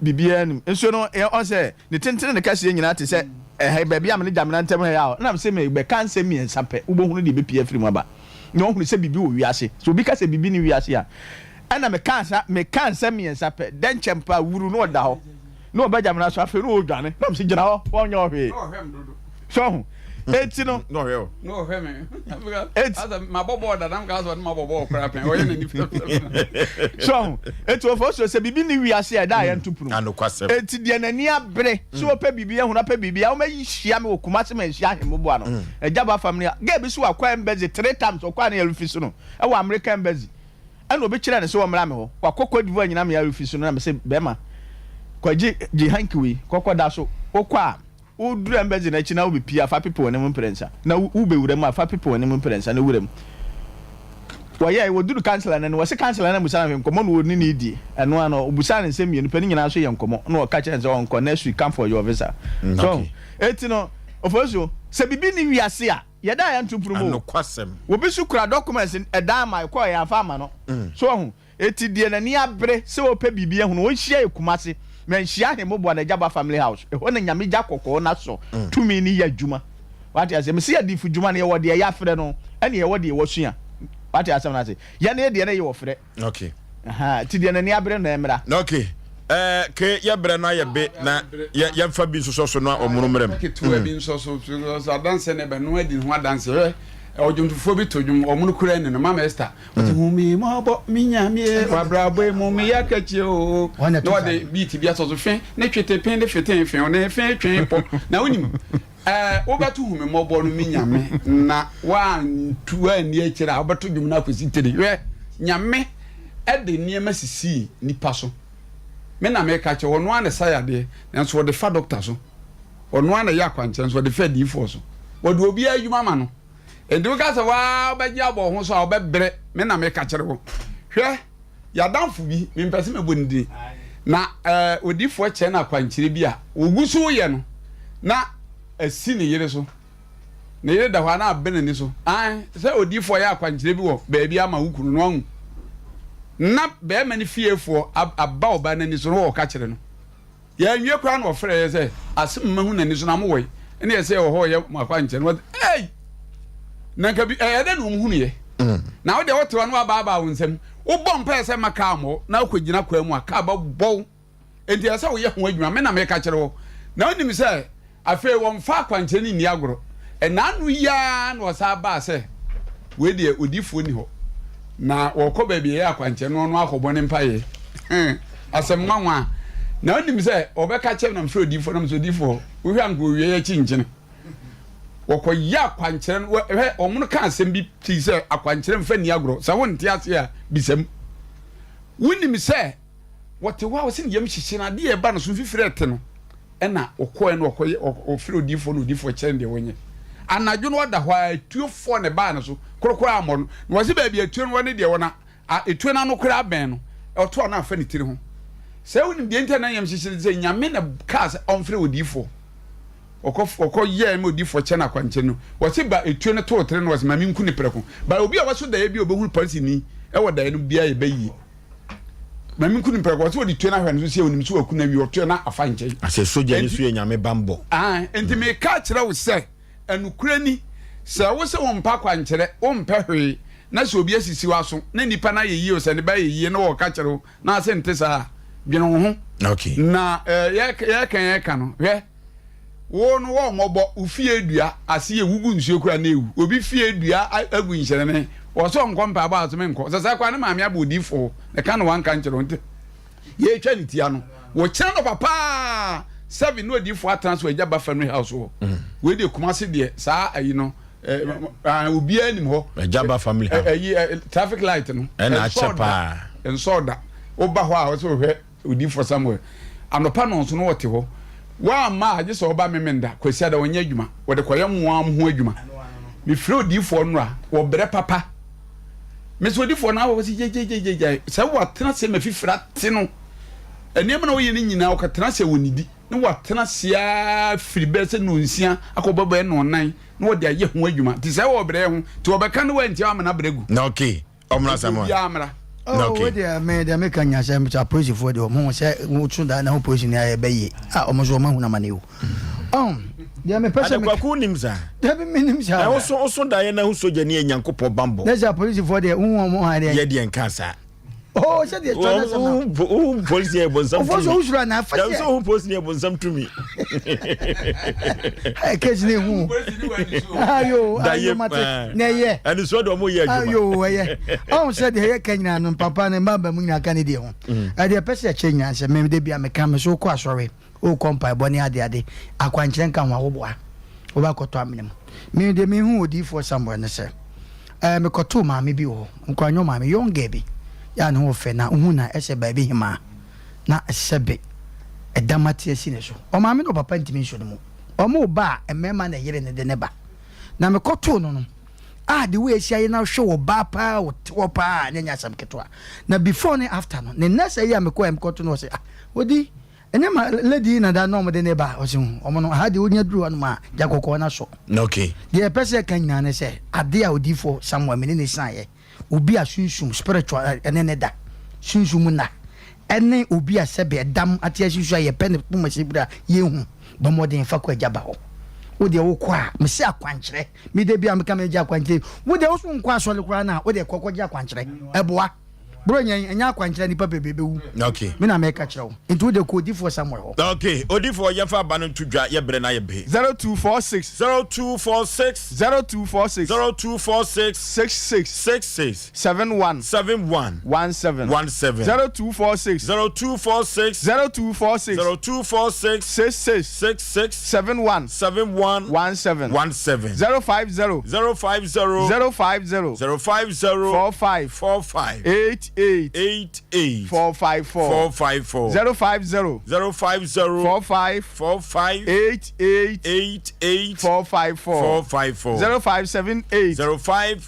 bibia nim nsuo no on se ne tentene ne ka se nyina te se ba bia me ne jamna ntem ha ya na me se me be kan se mien sampe ubohunu de be pia firi mu aba no hunu se bibi wo wiase so obi ka se bibi ni wiase a ana me kan se mien sampe den chempa wuru no da ho no ba jamna so afi no odwane na me se gina ho wonye ohwe so eti no no hwe no hwe me asa mabobo da nam ka so mabobo kra pen o ye na ni so eti ofo so se bibi ni wiase e da ya ntupuru anokwasem eti de nani abre so pe bibi ehuna pe bibi o ma yihia me okuma se ma hia hembo ano e Jaba family ga bi so akwa embezi 3 times okwa na yarufi so no e wa America embassy ana obi kire ne so wo mra me ho kwa kokko divu nyina me yarufi so no na me se bema kwa ji hankiwi kokko da so okwa o duru embassy na chi na obi pia fa people ne mprensa na u be wura mu fa people ne mprensa na wura mu waye wo duru councilor na wo se councilor na musa na nkomo no ni di eno ano obusa na nsem yenu pani nyina so ye nkomo na o ka che nze onko next week come for your visa so eti no ofoso se bibi ni wiase a ye da ya ntupuru mo anokwasem wo bi su kura documents e da mai ko ya fa ma no so ho eti die na ni abre se wo pe bibi ehunu wo hia ekumase menhia hembo na Jaba family house e ho na nyame ja kokko na so tumi ni ya djuma wati ase me se ya difu djuma na ye wo de ya frɛ no ene ye wo de wo sua wati ase na ase ya na de na ye wo frɛ okay aha ti de na ni abre na emra okay ke ya bre na ye be na ya fa bi so no omurumrem ke tu bi so dance ne be no adi ho dance ojumtufo bi tojum omunu kura ne no mama Esther humi mo bo minyamie wabrabo mu mi yakachi o no de beat bi aso so hwe ne twete pen de hwete hwe ne hwe twen po na wonim obeto humi mo bo no minyame na wa ntu ani akira obeto dwum na akosi tede hwe nyame e de niema sisi nipa so me na me ka che wono ane sayade nanso wo de fa doctor so wono ane yakwanche so de fa di fo so wo de obi adwuma ma no edu ka se wa obagya bo ho so obebre me na me ka kire wo hwe ya danfo bi me mpese me bonidi na odifo che na kwankire bi a ogusu ye no na asi ne yire so ne yire da hwa na abene ni so se odifo ya kwankire bi wo ba bi ama wukuru no hu na be ma ni fiefo abba oba na ni so no wo ka kire no ya nwie kwa na ofre ye se asem mahu na ni so na mo wo ene ye se wo ho ye makwankire no hey na ka bi de no hunu ye na wo de wote no aba wo nsem wo bom pa se maka mo na akogina kwa mu aka ba bo enti ese wo ye ho adwuma me na me ka kire wo na onim se afi wo mfa kwanche ni ni agoro na anu ya na osa ba se we de odifo ni ho na wo ko ba bi ya kwanche no no akobọ ne mpa ye asem nwanwa na onim se obeka kire na mfre odifo na mso odifo wo hwa ngo wie ye chinchine wokoya akwankyere no omuno ka asem bi ti se akwankyere mfa ni agro sa wonte ase a bisam wonim se wote wa wosin yam hyehye na de e ba no so fifire ete no ena okoe no okoye ofire odifo no odifo kyere de wonye anadwo no da hɔ etuofo ne ba ne so korokoro amɔ no wɔse ba bia etuo no ne de wona etuo na no kora ben no ɔto na afa ne tiri ho sɛ wonim de nta na yam hyehyɛ sɛ nyame na cars ɔmfrɛ odifo ɔkɔ yɛ me odifo kyɛ na kwankyɛ no wɔse ba etuo no to tere no wɔse ma me nku ne prɛko ba obi a wɔso da ye bi obehu policy ni ɛwɔ da no bia ye bayi ma me nku ne prɛko wɔse wɔde tuo na hwɛ no so sɛ onim so waku na wi ɔto na afa nkyɛn asɛ soja ni so ye nyame bambɔ enti me ka kyerɛ wo sɛ anukura ni sɛ wo sɛ wo mpa kwankyerɛ wo mpɛ hwee na sɛ obi asisi wa so na nipa na yɛ yie o sɛ ne ba yɛ yie na wɔ ka kyerɛ wo na asɛ nte saa dwene wo ho okay na yɛ ka no hwɛ wo no wo mɔbɔ ufie dua ase yɛ wugu nsuo kura na ewu obi fie dua agu nhyɛne ne wo so nkɔ mpa ba so me nkɔ sɛ sɛ kwa ne maame abodifo ne ka no wanka nkyerɛ nte yɛ twa ne tia no wo kyerɛ no papa 7 no odifo atranso agya ba family house ho we de kumase de saa ayi no obi anim ho agya family house traffic light no na achepa ensoda oba ho a wo so hwɛ odifo somewhere anopa no so no wote ho wa ma agye so oba memenda kwasi ada wonya adwuma wo de koyɛ moam ho adwuma me firi odifo no a wo brɛ papa me so odifo na wo si jejejeje sɛ wo atena sɛ mafifira te no eniam na wo yɛ ne nyina wo ka tena sɛ wonidi ne wo atena sia firi bɛ sɛ no nsia akɔbɔbɔ no nan na wo de ayɛ ho adwuma ti sɛ wo brɛ ho ti wo bɛka ne wo antia amana brɛgu na okay omra samo ya amra okay de me kan nya sɛ mta police for de mo sɛ wo tun da na ho police ni ayɛ bɛyɛ omo so ma hu na mane wo de me pɛsɛ me kwaku nim sa de be minim sa wo so da yɛ na hu soja ni nyankopɔ bambo na sɛ police for de hu mo ha de yɛ de nka sa oh said the trans police here bonsam for so usura na fa there so police here bonsam to me I catch ne hu ayo mate na ye and so do mo ye adwuma ayo ye said the kenya no papa ne mbaba mu nya kan de ho e de pese kenya se me de bia me kan me so ko asore o kompa boni ade akwankyere nka ho awoboa wo ba koto amene me de me hu odi for somewhere ne se me koto ma me bi ho nkwanyo ma me yonge bi ya no fe na hu na ese ba bi hima na sebe edamati asi ne so o ma me no papa ntimi nso no mu o mo ba emema na yere ne de ne ba na me koto no no the way esi aye na hwe wo ba pa wo pa nya sam ketwa na before ne after no ne na say ya me ko em koto no say odi enema lady na da no mo de ne ba o se o mo no ha de onya duru no ma jakoko na so okay the person kan nyina ne say ade a odi for somewhere me ne san ye obi a sunsun spiritual ene ne da sunsun na ene obi a sebe dam ati asusu aye pen puma sibra ye hu bo modern fa ko ajaba ho wo de wo kwa me se akwankyere me de bia me ka me ja akwankyere wo de wo so nkwa asole kura na wo de kokko ja akwankyere eboa bro nya akwankyere ni papa bebe wu okay me na me ka kyerɛ wo nti wo de ko di for somewhere ho okay odi for ye fa ba no tudwa ye bre na ye be 0246 66 71 17 0246 66 71 17 050 45 88 454 050 45 88 454 0578 40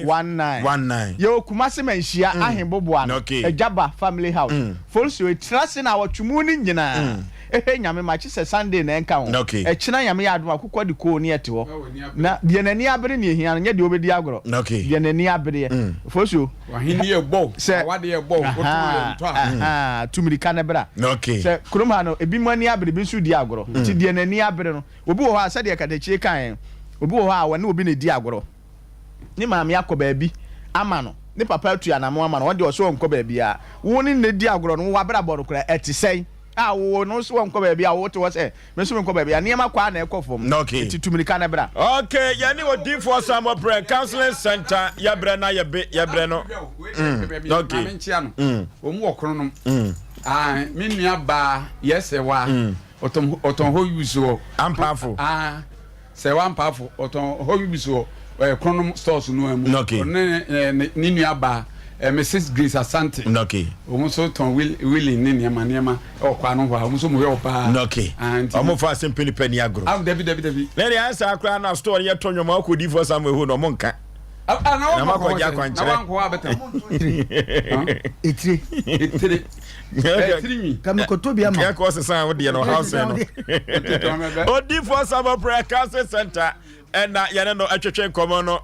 19 yo kumase manhia ahemboboa no ejaba family house folso etrase na awotwumu ni nyina nyame ma chi se Sunday na enka ho echina nyame ya adom akokɔ de ko ni ete ho na de nani abere ne ehia no nye de obedi agoro de nani abere folso wahini egbo awade egbo tumiri kanebra se kroma no ebi mani abere bi su di agoro ti de nani abere no obi wo ha se de kadachie kan obi wo ha wone obi ne di agoro ni maame yakoba bi ama no ni papa atu anamo ama no wode o so nko ba bia wo ni ne di agoro no wa bra boro kra etisɛn wo no so nko ba bia wo to wo se me so nko ba bia ne ma kwa na ekofom ti tumilika na bra okay ya ni odi for some prayer counseling center ya bra na ya be ya bra no okay menchia no o mu okro no me nua ba yese wa oton ho yuso ampafo se wa ampafo oton ho yuso kronom stores no amu ne nua ba Mrs Grace Asante okay omuso ton willing ne niema okwa no hwa omuso mu yopa okay omo fa Asem Mpe Nipa ni agro am David na dia answer akra na store ye to nwoma akodi for somewhere hu no mo nka na makọja kwanchere etiri kamikotobi ama ya ko sesan wo de no house no odi for some prayer council center and ya no atwetwe nkomo no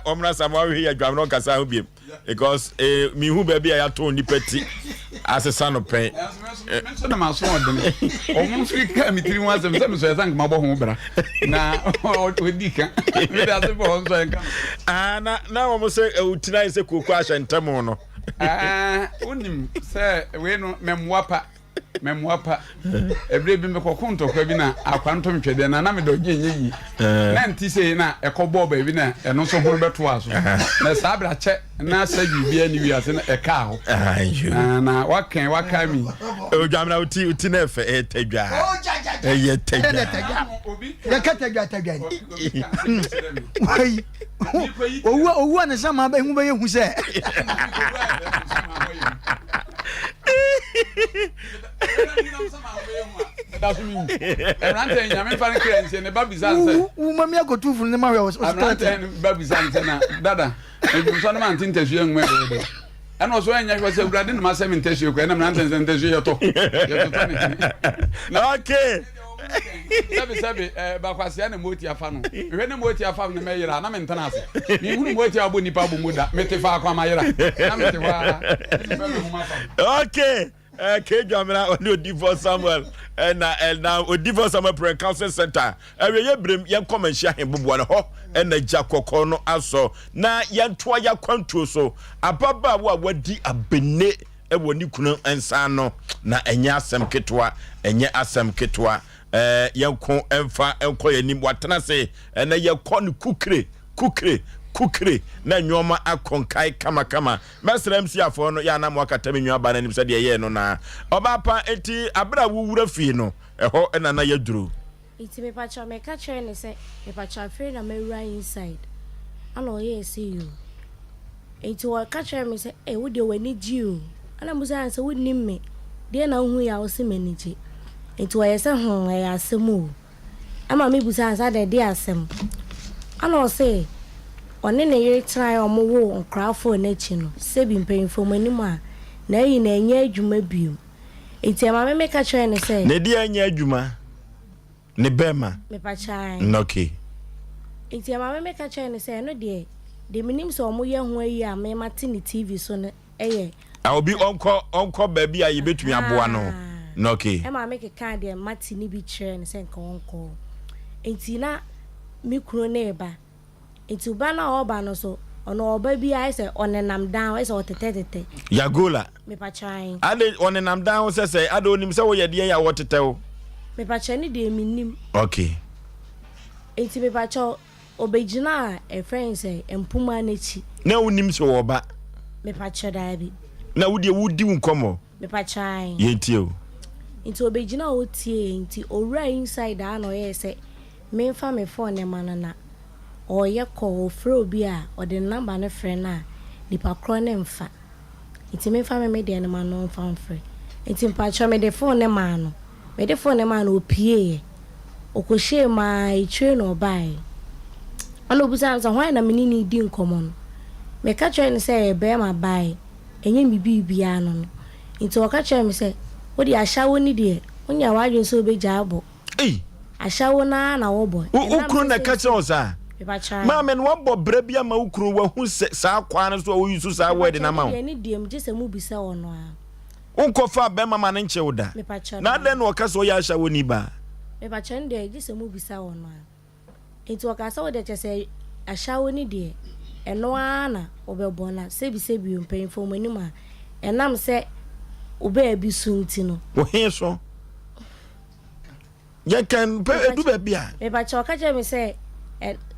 omra samwa hwe ya dwam no kasa ho biem because mi hu ba bia ya to nipati asesa no pen so na maso odem omo frika mitiri mu asem se me so thank mabo ho bra na odika me da se bo so enka na omo se utina se koku ahyentam no unim se we no memwapa ebre bi me kokonto kwa bi na akwanto ntwede na me do gyenye na nti se na ekobo ba bi na eno so ho beto aso na sabra che na sabi bi ani wi ase na eka ho na wakan mi odwam na uti na efe etadwa eye tadwa ya katadwa wai owu na sama ba hu ba yehu se Erante nyame fa ne krense ne babizanse mami akotufu ne ma we Erante babizanse na dada e so na man tintasu enwe be ana oso enya kwa se urade na masem ntasu kwa na man ntasu yeto okay sabi ba kwase na moti afa no hwe ne moti afa no meyira na mentana ase mi hunu moti abo nipa abo muda metefa akwa mayira na metefa okay Kejamina on divorce Samuel and now divorce Samuel prayer council center ye brem ye come share him bubu ho and the jakoko no aso na ye toa ya kwanto so ababa wa wadi abene e woni kunu ensa no na enye asem ketwa ye ko emfa enko ye nim watena se na ye ko ne kukre na nyoma akonkai kama mesrem siafo no ya na mo akata menwa ba na nim se de ye no na obapa enti abra wuwura fi no eho na yaduru iti me pacha me ka chere ne se me pacha free na me run inside ana oye see you enti wa ka chere me se wo de wani ji o ana musa an se wo nim me de na hu ya o se maniji enti wa yesa ho ya asemu ama me busa an sa de asem ana o se one ne yere try omowo nkrafo na chi no sebi mpanyimfo manim a na yi na enye adwuma biom enti ama me ka chere ne se ne di enye adwuma ne bema me pa chai okay enti ama me ka chere ne se no de minim so omoye ho ayi a me mate ne TV so ne eye a obi onko ba bi a yebetumi aboa no okay ama me ka de mate ni bi chere ne se nka onko enti na mi kuro ne ba enti uba na oba no so ono oba bi ai se onenam down se otetete yagola me pa chai ade onenam down se ade onim se wo ye de ya wotetew me pa chani de minim okay enti me pa cho obejina e friend say empuma na chi na unim se wo ba me pa cho da bi na wudi nkomo me pa chai ye tie enti obejina o tie enti owura inside a no ye se me mfa me phone ne manana oye ko ofro bi a ode number ne frɛ na nipa kro ne mfa enti me fa me de ne ma no mfa mfrɛ enti mpa cho me de phone ne ma no opie okohye ma itwe no bai ana obusa nso hwan na menini di nkomo no me ka cho ne sɛ be ma bai enye mi bibia no enti o ka cho me sɛ odi ahyawo ni de onya wadwen so obegya abo ahyawo na wo boy ukru na ka cho sa mama no wabo bra bia ma ukru wa hu sa kwa na so o yusu sa word na ma wo ni diem gese mu bisa wono a unko fa be mama na nche woda na den wo ka so ya ahya woni ba me ba chen de gese mu bisa wono a enti wo ka sa wo de chese ahya woni de eno ana obebona sebi mpanyimfo mani ma enam se oba bi sunti no wo he so ya kan edu ba bia me ba cha ka je me se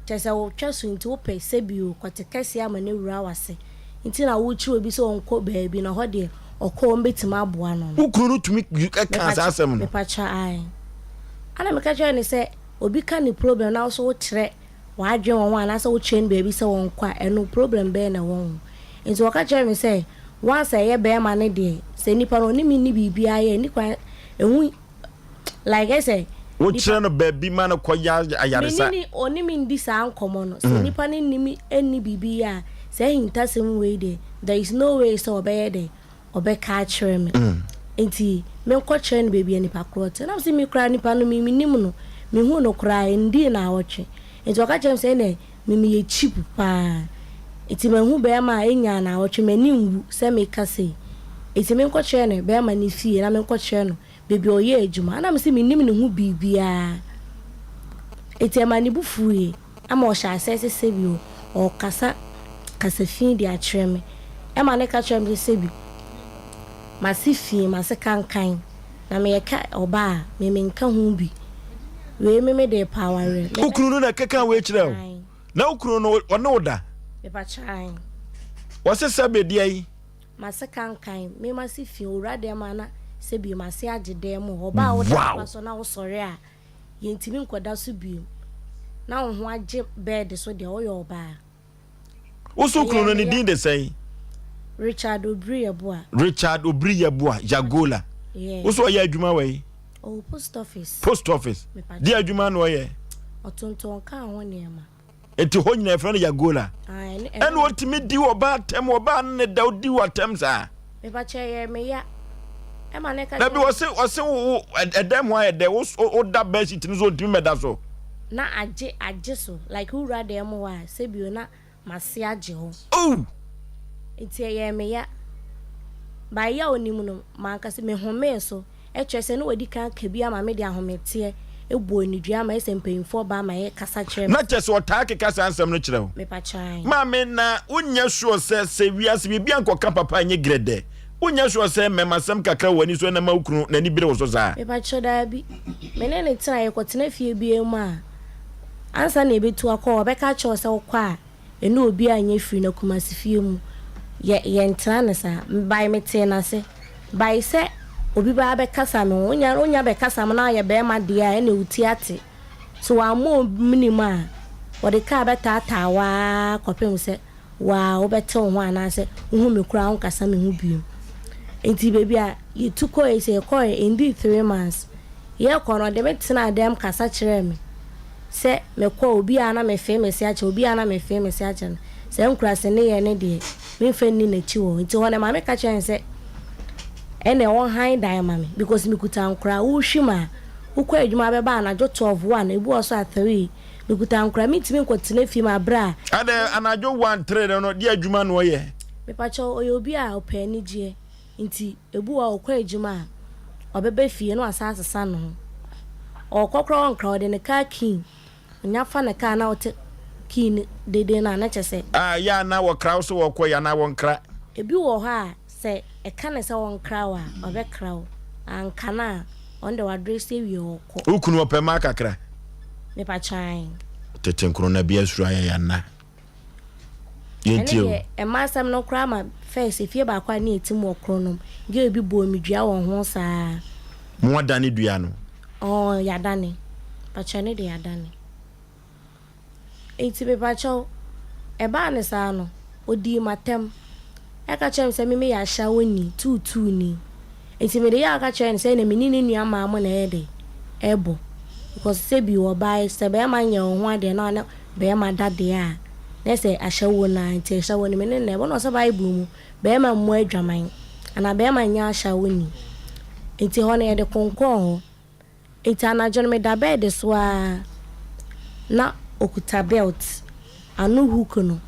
chese wo twaso nti wo pe sebio kwatekase ama ne wura wase nti na wo chi obi so onko baabi na ho de okọ mbetima aboa no ukuru tumi ka sa asem no me pa cha ai ana me ka je ne se obi ka ni problem na so wo kire wa adwen won ana so wo chen baabi se won kwa eno problem be na won nti waka kyerɛ me sɛ once ɛyɛ bɛrima ne deɛ sɛ nipa no oni mi ni biribi ayɛ ni kwan ehu like I say wo kyerɛ no baabi ma no kɔya ayaresa ni oni mi ndi saa nkɔmɔ no sɛ nipa ne ni enni biribi a sɛ hintasɛm wei de there is no way sɛ ɔbɛyɛ de ɔbɛka kyerɛ me nti me nkɔ kyerɛ no baabi nipa korɔ te na sɛ me kra nipa no me nim no me hu no kra ndi na awɔtwe nti waka kyerɛ me sɛ ne me yɛ cheap pa nti me hu bɛrima enya na awɔtwe m'ani nwu sɛ me ka sɛ nti me nkɔ kyerɛ no bɛrima ne fie na me nkɔ kyerɛ no baabi ɔyɛ adwuma ana me sɛ me nim ne hu biribiaa nti ama ne bufuye ama ɔhyɛ asɛ sɛ bi o ɔkasa kasafin de akyerɛ me ama ne ka kyerɛ me sɛ bi masi fie masi kankan na me yɛka ɔba me nka ho bi we me de power ukunu no na keka we kyerɛ o na ukunu no ɔne woda me pa chan wɔse sɛ be dia yi masi kankan me masi fie owura de ma na sɛ bi masi agye dem ɔba wo da so na wo sɔre a yɛntimi nkɔda so bi na wo ho agye bed so de ɔyɛ ɔba woso ukunu no ne din de sɛ Richard Obri Yaboa Jagola. Yeah. What's what you adwuma wey? Oh, post office. Di adwuma no ye. Otonton ka ho niema. Enti ho nyina friend Jagola. Ai. En wotimi di oba tem oba ne da di watem sa. Me ba che me ya. E ma ne ka. Na bi wose wo edem ho ayede wo da best it no so ntimi meda so. Na agye so like who rather dem wa se bi na mase agye ho. Oh. Iti ye me ya ba ya onimu no manka se me home so e twese no wadi kan ka bia ma me de ahomete ebu onidua ma esempemfo ba ma ye kasa kyerɛ na kyese ota keka sansam no kyerɛ wo me pa chan ma me na unya sure se wiase bibia nkoka papa nye grede unya sure se memasem kakra wani so na ma ukunu na ni bire wo so za me pa choda bi me ne ne tena ye kotena fie bia mu a ansa na ebetu akọ obeka kyerɛ se wo kwa enu obi anya firi na kumasi fie mu ye ntrana sa by me tena se by se obi ba be kasa no onya be kasa mo na ye be ma de a na utiate so wa mo minima o de ka be tata wa kopem se wa o be te ho ana se hu me kura ho kasa me hu biom enti baby a ye tuko e se ko indi 3 months ye ko no de me tena dem kasa kire me se me ko obi ana me fe me se ache obi ana me fe me se ache se nkura se ne ye ne de me fenni na chi wo nti wona ma me ka chen se ene won han dan ma me because me kuta nkura wo hwima wo kwa adwuma be ba na jo 12 ebu oso a 3 me kuta nkura me timi nkotena fi ma bra ade anajo 1 3 no de adwuma no ye me pa cho obi a opani gie nti ebu wa okwa adwuma obebe fie no asasa no okokro nkra ode ne ka kin nya fa ne ka na ote kin dede na chese ya na wo kraw so wo ya na wo nkra ebi wo ha se e ka ne se wo nkra wa obe kraw anka na on the address e wi okọ ukunu opema kakra me pa chan tete nkunu na bia suru ya na yentio e ma sam no kra ma face fie ba kwa na etimu okro no ge ebi bo midua wo ho saa mo dane dua no oh ya dane pa chane de ya dane enti be pa cho e ba ne saa no odi matem e ka chem se me ya sha woni tutu ni enti me de ya ka chem se na me ni nua ma mo na ede ebo because se bi wo bai se be ma nya ho ade na be ma dade a na se ahyawo na enti ahyawo ni me ne na ebo no se bible mu be ma mo adwaman ana be ma nya ahyawo ni enti ho na ede konkon ho enti anajo me da bed so a na okuta belt anu hook no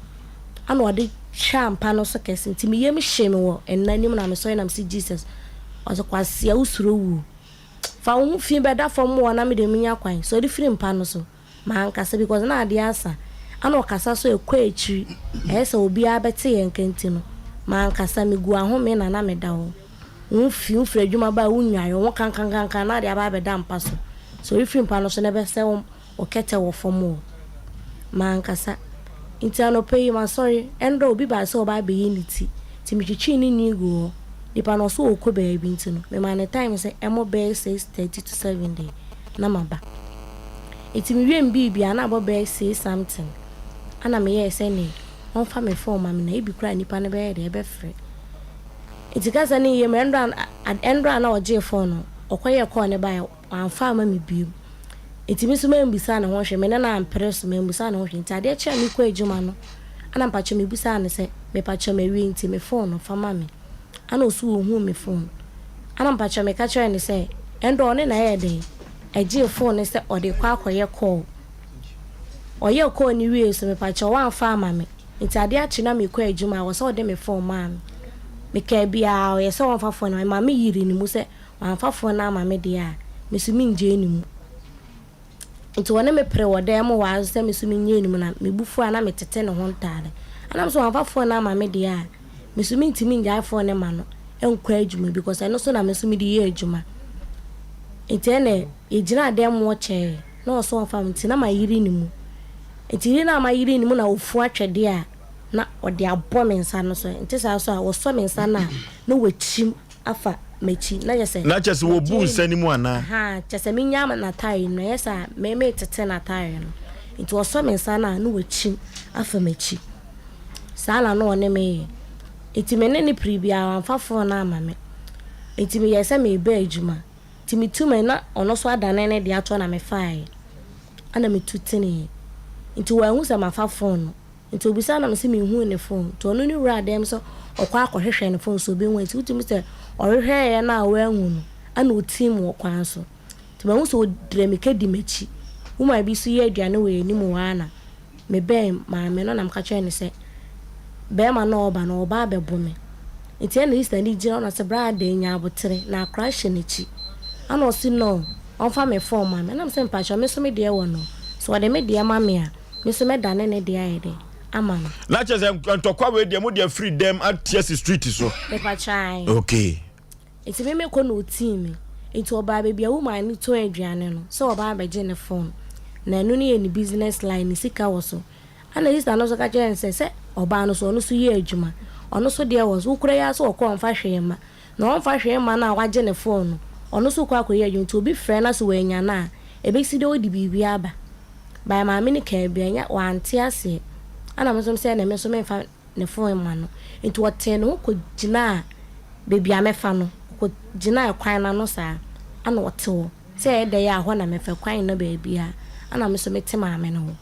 ana ode champa no so kese nti me yem hye me wo enanim na me so na me si Jesus ozo kwase a usuro wu fa wo fi beda fom wo na me de minya kwan so de firi mpa no so ma ankasa because na ade asa ana okasa so ekwa echi esa obi abete ye nkenti no ma ankasa me gu ahome na me da wo fi adwuma ba wo nwaye wo kankan na ade aba beda mpa so ifiri mpa no so na be se wo okete wo fom wo ma ankasa inti anope ma sorry endo obi ba so ba be unity ti mi chichi ni nigo di pa no so okọ ba bi nti no me ma ne time say emo be 6:30 to 7 day na maba iti mi wiem bibia na abo be say something ana me ye say ni on fa me phone ma me na ebi kura nipa ne be de be frɛ itikasa ne ye me endra na oje phone no okoye call ne ba an fa ma me biu itimi so me mbisa na ho hwe me na ampere so me mbisa na ho hwe ntade a kira me kɔ adwuma no ana mpacho me bisa ne se me pacho me wi nti me phone no fa ma me ana osu ohu me phone ana mpacho me ka kira ne se endo ne na ye den eje phone ne se ode kwa akoye call oye call ni wi so me pacho wan fa ma me ntade a kira me kɔ adwuma wo se ode me phone ma me ka bia o ye se wan fa phone ma me yiri ni mu se wan fa phone na ma me dia me su mi nje ni mu nti wona me pre wodem wa se me su mi nye ni mu na me bufu ana me tete ne ho ntare ana so wan fa phone na ma me dia me su mi ntimi nja phone ne ma no enkwa adwuma because eno so na me su mi di ye adwuma nti ene ejina adem wo che na so wan fa nti na ma yiri ni mu nti na ma yiri ni mu na ofu atwede a na ode abɔ me nsa no so nti sa so a wo so me nsa na no wachim afa mechi na yese na chese wo bu nsa ni mu ana ha chese me nyama na tai no yesa me tete na tai no nti wo so me nsa na no wachim afa mechi sala no one me nti me ne pribia amfafo na ama me nti me yese me ba adwuma nti me tu me na ono so adane ne de ato na me fai ana me tutene nti wo ahu sa mafafo no nti obisa na me se me hu ne phone to no ni wura dem so okwa akohwehwe ne phone so be wan nti utimi se orehwe ye na wa hu no ana otim wo kwan so nti ma hu so dire me kedi machi uma bi so ye aduane we ni mu wa na me ben ma me no na mka kye ne se be ma no oba no oba bebo me nti na Easter ni gina na se bra de nya abotere na crash ne chi ana o si no on fa me phone ma me na me se mpa cho me so me de wo no so de me de ma me a me so me dane ne de ayede amana na chese ntokwa we de mo de free dem at TS street so me pa chai okay iti me ko no team iti oba be bia woman ni to aduane no so oba be je ne phone na enu ni any business line ni sika wo so ana Easter no so ka je se oba no so no so ye adwuma ono so de wo so ukura ya so okọ mfa hwema na on fa hwema na wa je ne phone ono so kwa akoye adwuma to obi frɛ na so we nya na ebe si de odi bibi aba ba ma me ni ka bia nya wa ante ase ana me so se na me so me fa ne phone ma no nti wote no ko gina baby amefa no ko gina kwan na no sa ana wote wo se de ya ho na me fa kwan na baby a ana me so me te ma me no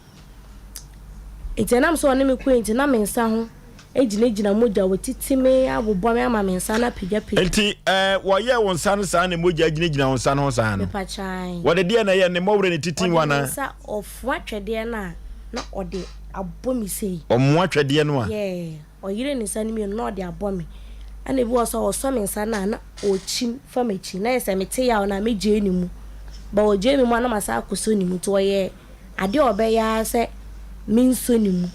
nti na me so ne me ku nti na me nsa ho ejina moja wotiti me abobɔ me ama me nsa na pija nti wo ye won nsa no sa na moja ejina won nsa no sa no me pa chai wo de de na ye ne mowre ne titi wana nsa ofu atwede na ode abɔ mi sei omo atwede no a oyire ni nsa ni me no ode abɔ mi ana bi wo so me nsa na ochim fa mechi na yesa mete ya na meje ni mu ba oje mi mu ana masa akoso ni mu to ye ade obeya se minso ni mu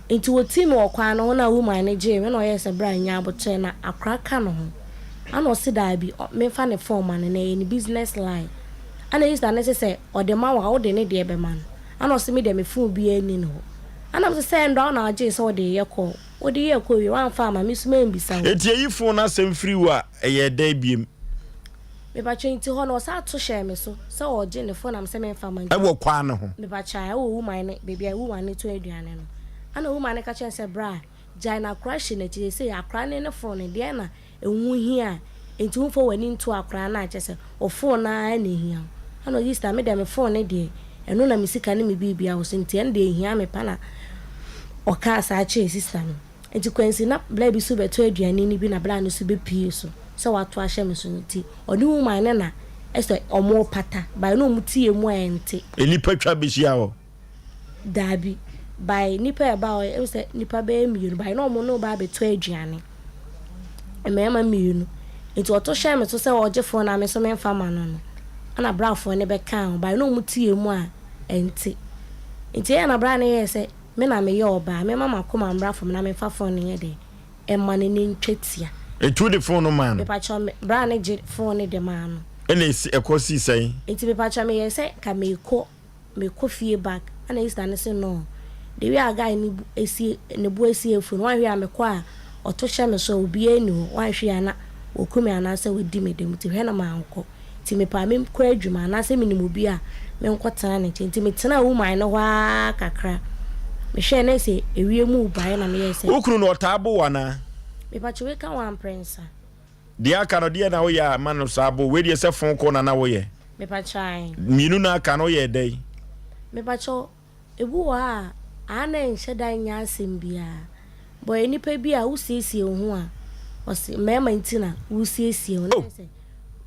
nti woti me okwan no na woman ne je me no yesa bra nya abotre na akraka no ho ana osi da bi me fa ne form man na any business line ana Easter na se ode ma wa ode ne de be man ana osi me de me fu bi ani no ana me se ndo na aje so ode ye ko wi wan fa ma me su me mbisa eti yi fu na sem free wa eye da biem me ba twenti ho no sa to share me so oje ne phone am se me fa man e wo kwa no ho me ba cha wo woman ne baby woman ne to aduane no ana woman ka chen se bra Jaina crash na ti se akra ne phone de na enwu hi a enti wo fo wani nto akra na che se o phone na na hi ana Easter me de me phone de eno na me sika ne me bibia wo se enti en de hi me pa na o ka sa che sister no enti kwensi na bla bi su beto aduane ni bi na bla no su be pie so wato ahye me so nti oni woman ne na ese omo pata ba no mutie mu ente enipa twa bihia ho dabi by nipa about it say nipa be mienu by no mo no ba beto aduane emema mienu enti oto hye me so se oje fo na me so me mfa ma no ana bra fo ne be kan by no mutie mu a ente enti ya na bra ne ye se me na me ye oba me mama koma bra fo na me fa fo ne ye de emma ne ntwetia etu de phone no man me pa cho me bra ne je phone de man no ene ekosi sai enti me pa cho me ye se ka me ko fie back ana Easter ne se no the way a guy ni esi ne bu esi efu no ahwe amekọ a oto hye me so obi enu wan hwe ana okumi ana se wodi me dem ti hwe na ma anko ti me pa me kọ adwuma ana se me ni obi a me nkọ tana ne ti me tena woman no wa kakra me hwe na se ewie mu bae na me yese ukunu no tabo wana me pa chwe ka wan prince dia ka no dia na wo ya manu sabo we dia se fon ko na wo ye me pa chai minu na ka no ye dai me pa cho ebu wa ana enhye dan nya asem bia boy nipa bi a usiesie ho a osi mema ntina usiesie ho na se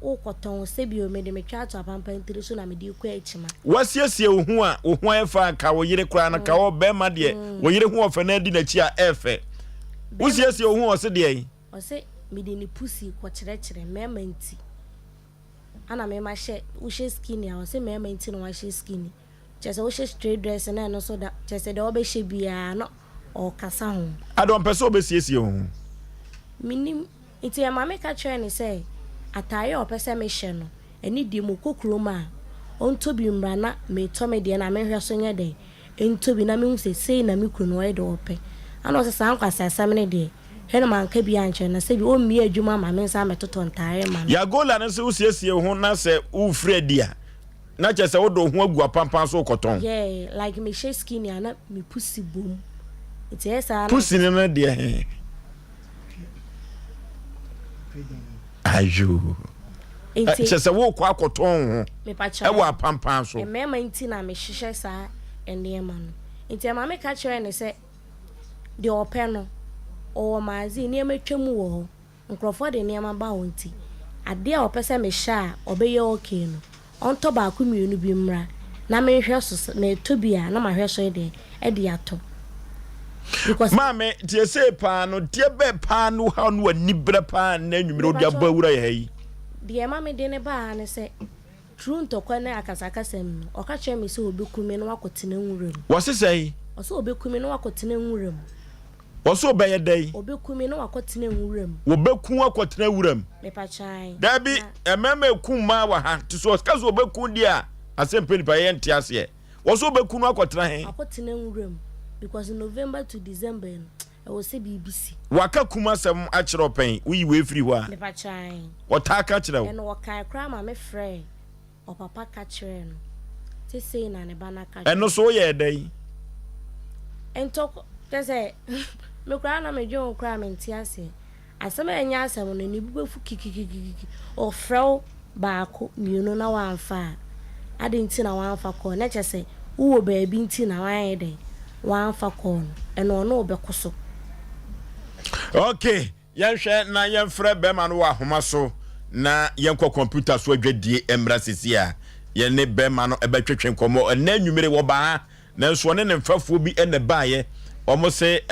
o koton se bi o me de me twa to apampa ntiri so na me di kwa echima wasiesie ho a ho efa ka wo yire kra na ka wo be ma de wo yire ho ofa na di na chi a efe usiesie ho o se de o se me de ni pusi ko kire mema nti ana me ma hye wo hye skinny a o se mema nti no wa hye skinny chese wo hye straight dress na no so da chese de wo be hye bia no o kasa ho adon pese obesiesie ho minim iti ya mama ka kire ni say ataye o pese me hye no eni di mo kokroma ontobi mra na me to me de na me hwe so nya de entobi na me hu sei na me kru no e de ope ana o se san kwasa asam ne de he na man ka bi anche na se bi o mi adwuma ma me nsa metoto ntare ma ya gola na se usiesie ho na se u fredia na chese wo do ho agu apampan so koton yeah like me she skinny ana me pussy boom it's esa pussy ne na de ajo chese wo kwa koton me pa cha e wo apampan so e mema nti na me hihye sa ene ma no nti ma me ka kire ne se de ope no o maazi ne metwam wo nkrofo de ne ma ba wonti ade a opese me hya obeye okay no onto ba ku mienu bi mra na me hwe so me tobia na ma hwe so de e de ato because mame tie say pa no tie be pa no ha no anibre pa na nwumire odi abawura ye yi de mame de ne ba ne se true ntokwa na akasakasem o ka che me se obekumi no akotena nwuram wo se sei o se obekumi no akotena nwuram wo so be ye dai obekumi no akotena nwuram wo beku akotena nwuram me pa chai dabi ememe ekum ma wa ha ti so ska so obeku dia Asem Mpe Nipa ye ntia se wo so obeku no akotena he akotena nwuram because November to December e wo se BBC waka kuma sem a kire open we we free ho a me pa chai wo ta ka kire wo e no wo kai kra ma me frɛ o papa ka kire no te sei na ne bana ka eno so ye dai entok te se me kra na me dwo kra me ntia se asem enya asem no ni bubefu kikikiki o frɛ baako mienu na wanfa ade nti na wanfa ko na kyese wo baabi nti na wan de wanfa ko eno no obekoso okay yenhwe na yenfrɛ bema no wa homa so na yenkɔ computer so adwadie emra sisi a yene bema no ebetwetwe nkomo na nwumire wo ba na nso ne mfafo bi ene baaye omo se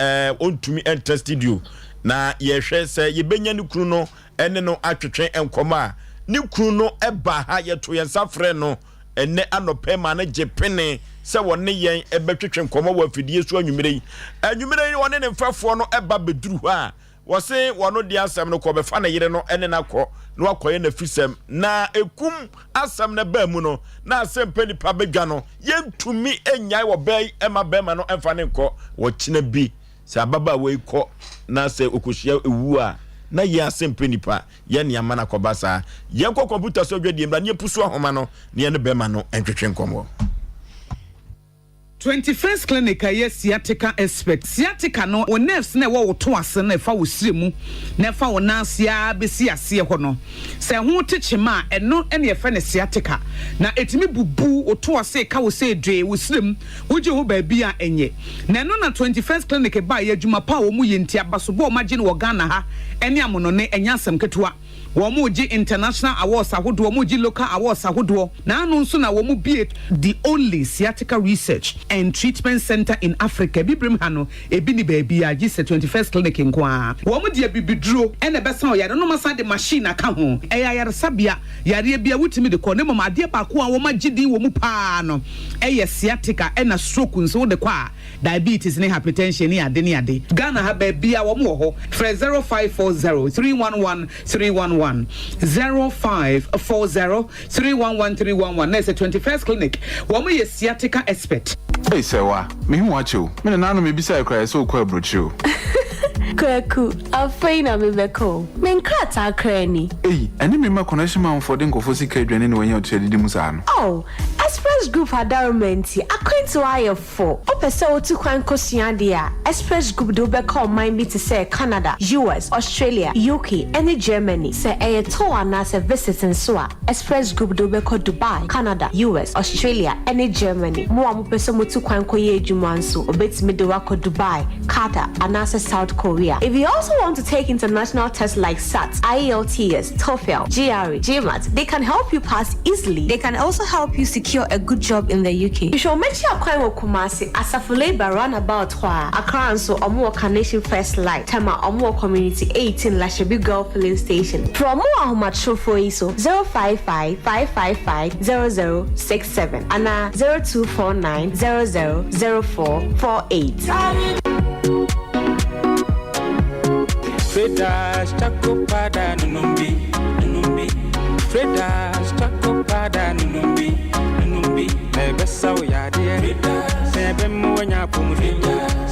ontumi enter studio na yehwe se yebenya ne kru no ene no atwetwe nkomo a ne kru no eba ha yeto yensafrɛ no ene anope ma na jepene se wonne yen ebetwetwe nkomo wa fidie so anwumire wonne ne mfafo no eba beduru ha wose wono di asem no ko be fa na yire no ene na ko no akoye na fisem na ekum asem na ba mu no na Asem Mpe Nipa bedwa no yentumi enyai wo bai ema ba ma no emfa ne nko wo kina bi se ababa we ko na se okohia ewu a na ye Asem Mpe Nipa ye ne amana ko basa ye ko computer so dwedie mra ne pusu ahoma no ne ne ba ma no entwetwe nkomo 21st clinic aye sciatica expert sciatica no o nerves na wo to ase na fa wo siremu na fa wo nansia besi ase ho no se ho techema eno ene fa ne sciatica na etimi bubu o to ase ka wo se dwe wo sirem wo je ho ba bia enye na no na 21st clinic ba ye adwuma pa wo mu yenti abaso bo ma je no Ghana ha ene amono ne enya asem ketewa wo mu ji international awards ahodo wo mu ji local awards ahodo na anu nso na wo mu be the only sciatica research and treatment center in Africa bibrim ha no ebi ni ba bia ji 21st clinic nko a wo mu de bibiduro ene besa o yare no masa de machine aka ho yare sabia yare bia wutimi de ko ne mama de ba ko a wo ma gidi wo mu pa no sciatica ena stroke nso de kwa diabetes ne hypertension ne ade ne ade Ghana ha ba bia wo mu ho 0540 311 311 0540-311-311. That's a 21st clinic. Woman is sciatica expert. Hey, Sewa, me who watch you. Me na no me bisa cry so kwa brochu. Kwaku, afeina me beko. Men krata krani. Hey, ani me ma connection ma for den ko fosi ka dwane ne wanya o tedi musa no. Oh, express Express Group Adarumenti, according to IF4. Opesa otu kwan kosiadia. Express Group do be call mind to say Canada, US, Australia, UK, any Germany. Say a tour and as a visit in Swa. Express Group do be call Dubai, Canada, US, Australia, any Germany. More pesa mutu kwan koye jumansu. Obet midowako Dubai, Qatar, and as South Korea. If you also want to take international tests like SAT, IELTS, TOEFL, GRE, GMAT, they can help you pass easily. They can also help you secure a good job in the UK. You should make sure you Kumasi, Asafule Baran about Accra and so Omo Carnation First Light, Tema Omo Community 18 Lashabi Girl Filling Station. From more much show for ISO 055-555-0067 and 0249-000448. Fredas Chacopada Numbi Fredas Chacopada Numbi Ebessa ya dear Sebemo nya pumudi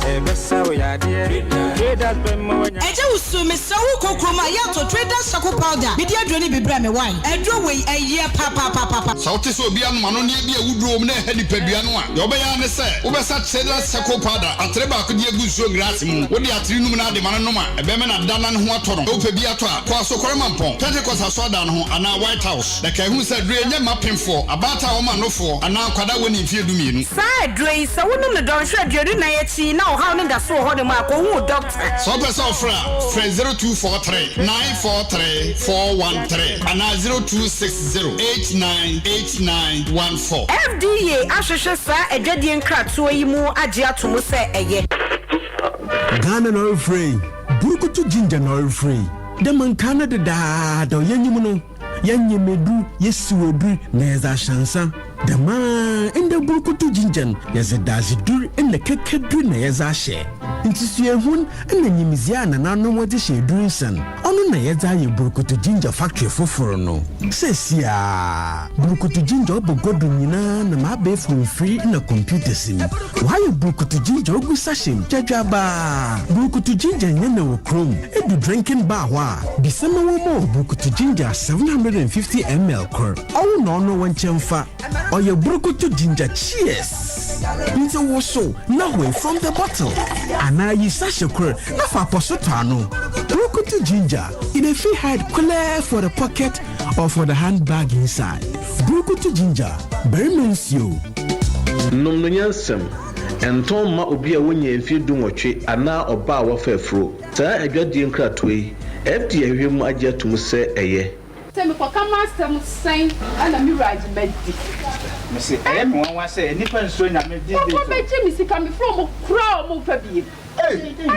Ebessa ya dear Fredas bemo nya Eje usume sawu kokroma ya to Fredas Chaco powder media droni bibra me wine edro we eye papa Sauti so bia no mano ne bia wudro na hadi padua no a ye obeya ne se obesa Fredas Chaco powder atreba ko die gusuo grass mu wo de atri num na de mano no ma ebeme na dana no ho atoro wo pe bia to a kwa so korema mpon Pentecost asoda no ho ana White House da ka hu se dre nya mapemfo abata wo ma no fo ana kwada woni mfie dumienu sa dre sa wonum ne don hwe aduadu na ye chi na o ha ne da so ho de ma ko hu doctor so pesa ofra 0243 943 413 ana 0260898914 FDA ahwehwe sa adwadie nkrato yi mu agye atomo se eye Ghana no free burukutu ginger no free the man Canada da yenyimu no yenyemedu yesuwedu neza shansa the man in the burukutu ginger yezedazi dur in the kekedu na yeza she intisue hun na nyimizia na nanu wodi she dunsan onu na yeza ye burukutu ginger factory foforo no sesia burukutu ginger obogodu nyina na ma be free na computer sim why burukutu ginger ogusa shem jajaba burukutu ginger nyene wo chrome edu drinking bar wa bisema wo mo burukutu ginger 750 ml core awu no no wanchemfa oye burukutu ginger cheers into waso now way from the bottle ana yi sasha core na fa posotano burukutu ginger in a free hide clear for the pocket or for the handbag inside burukutu ginger very mensio nomno nyansem enton ma obi a wonya emfi dunwotwe ana oba a wafafro saa adwadie nkratoi FDA hwem agye atum se eye me kwa kama sem sen ana mi ride meddi me se eye me wan say nipa nso nya me di ko be che mi sika me from kra mo fa bi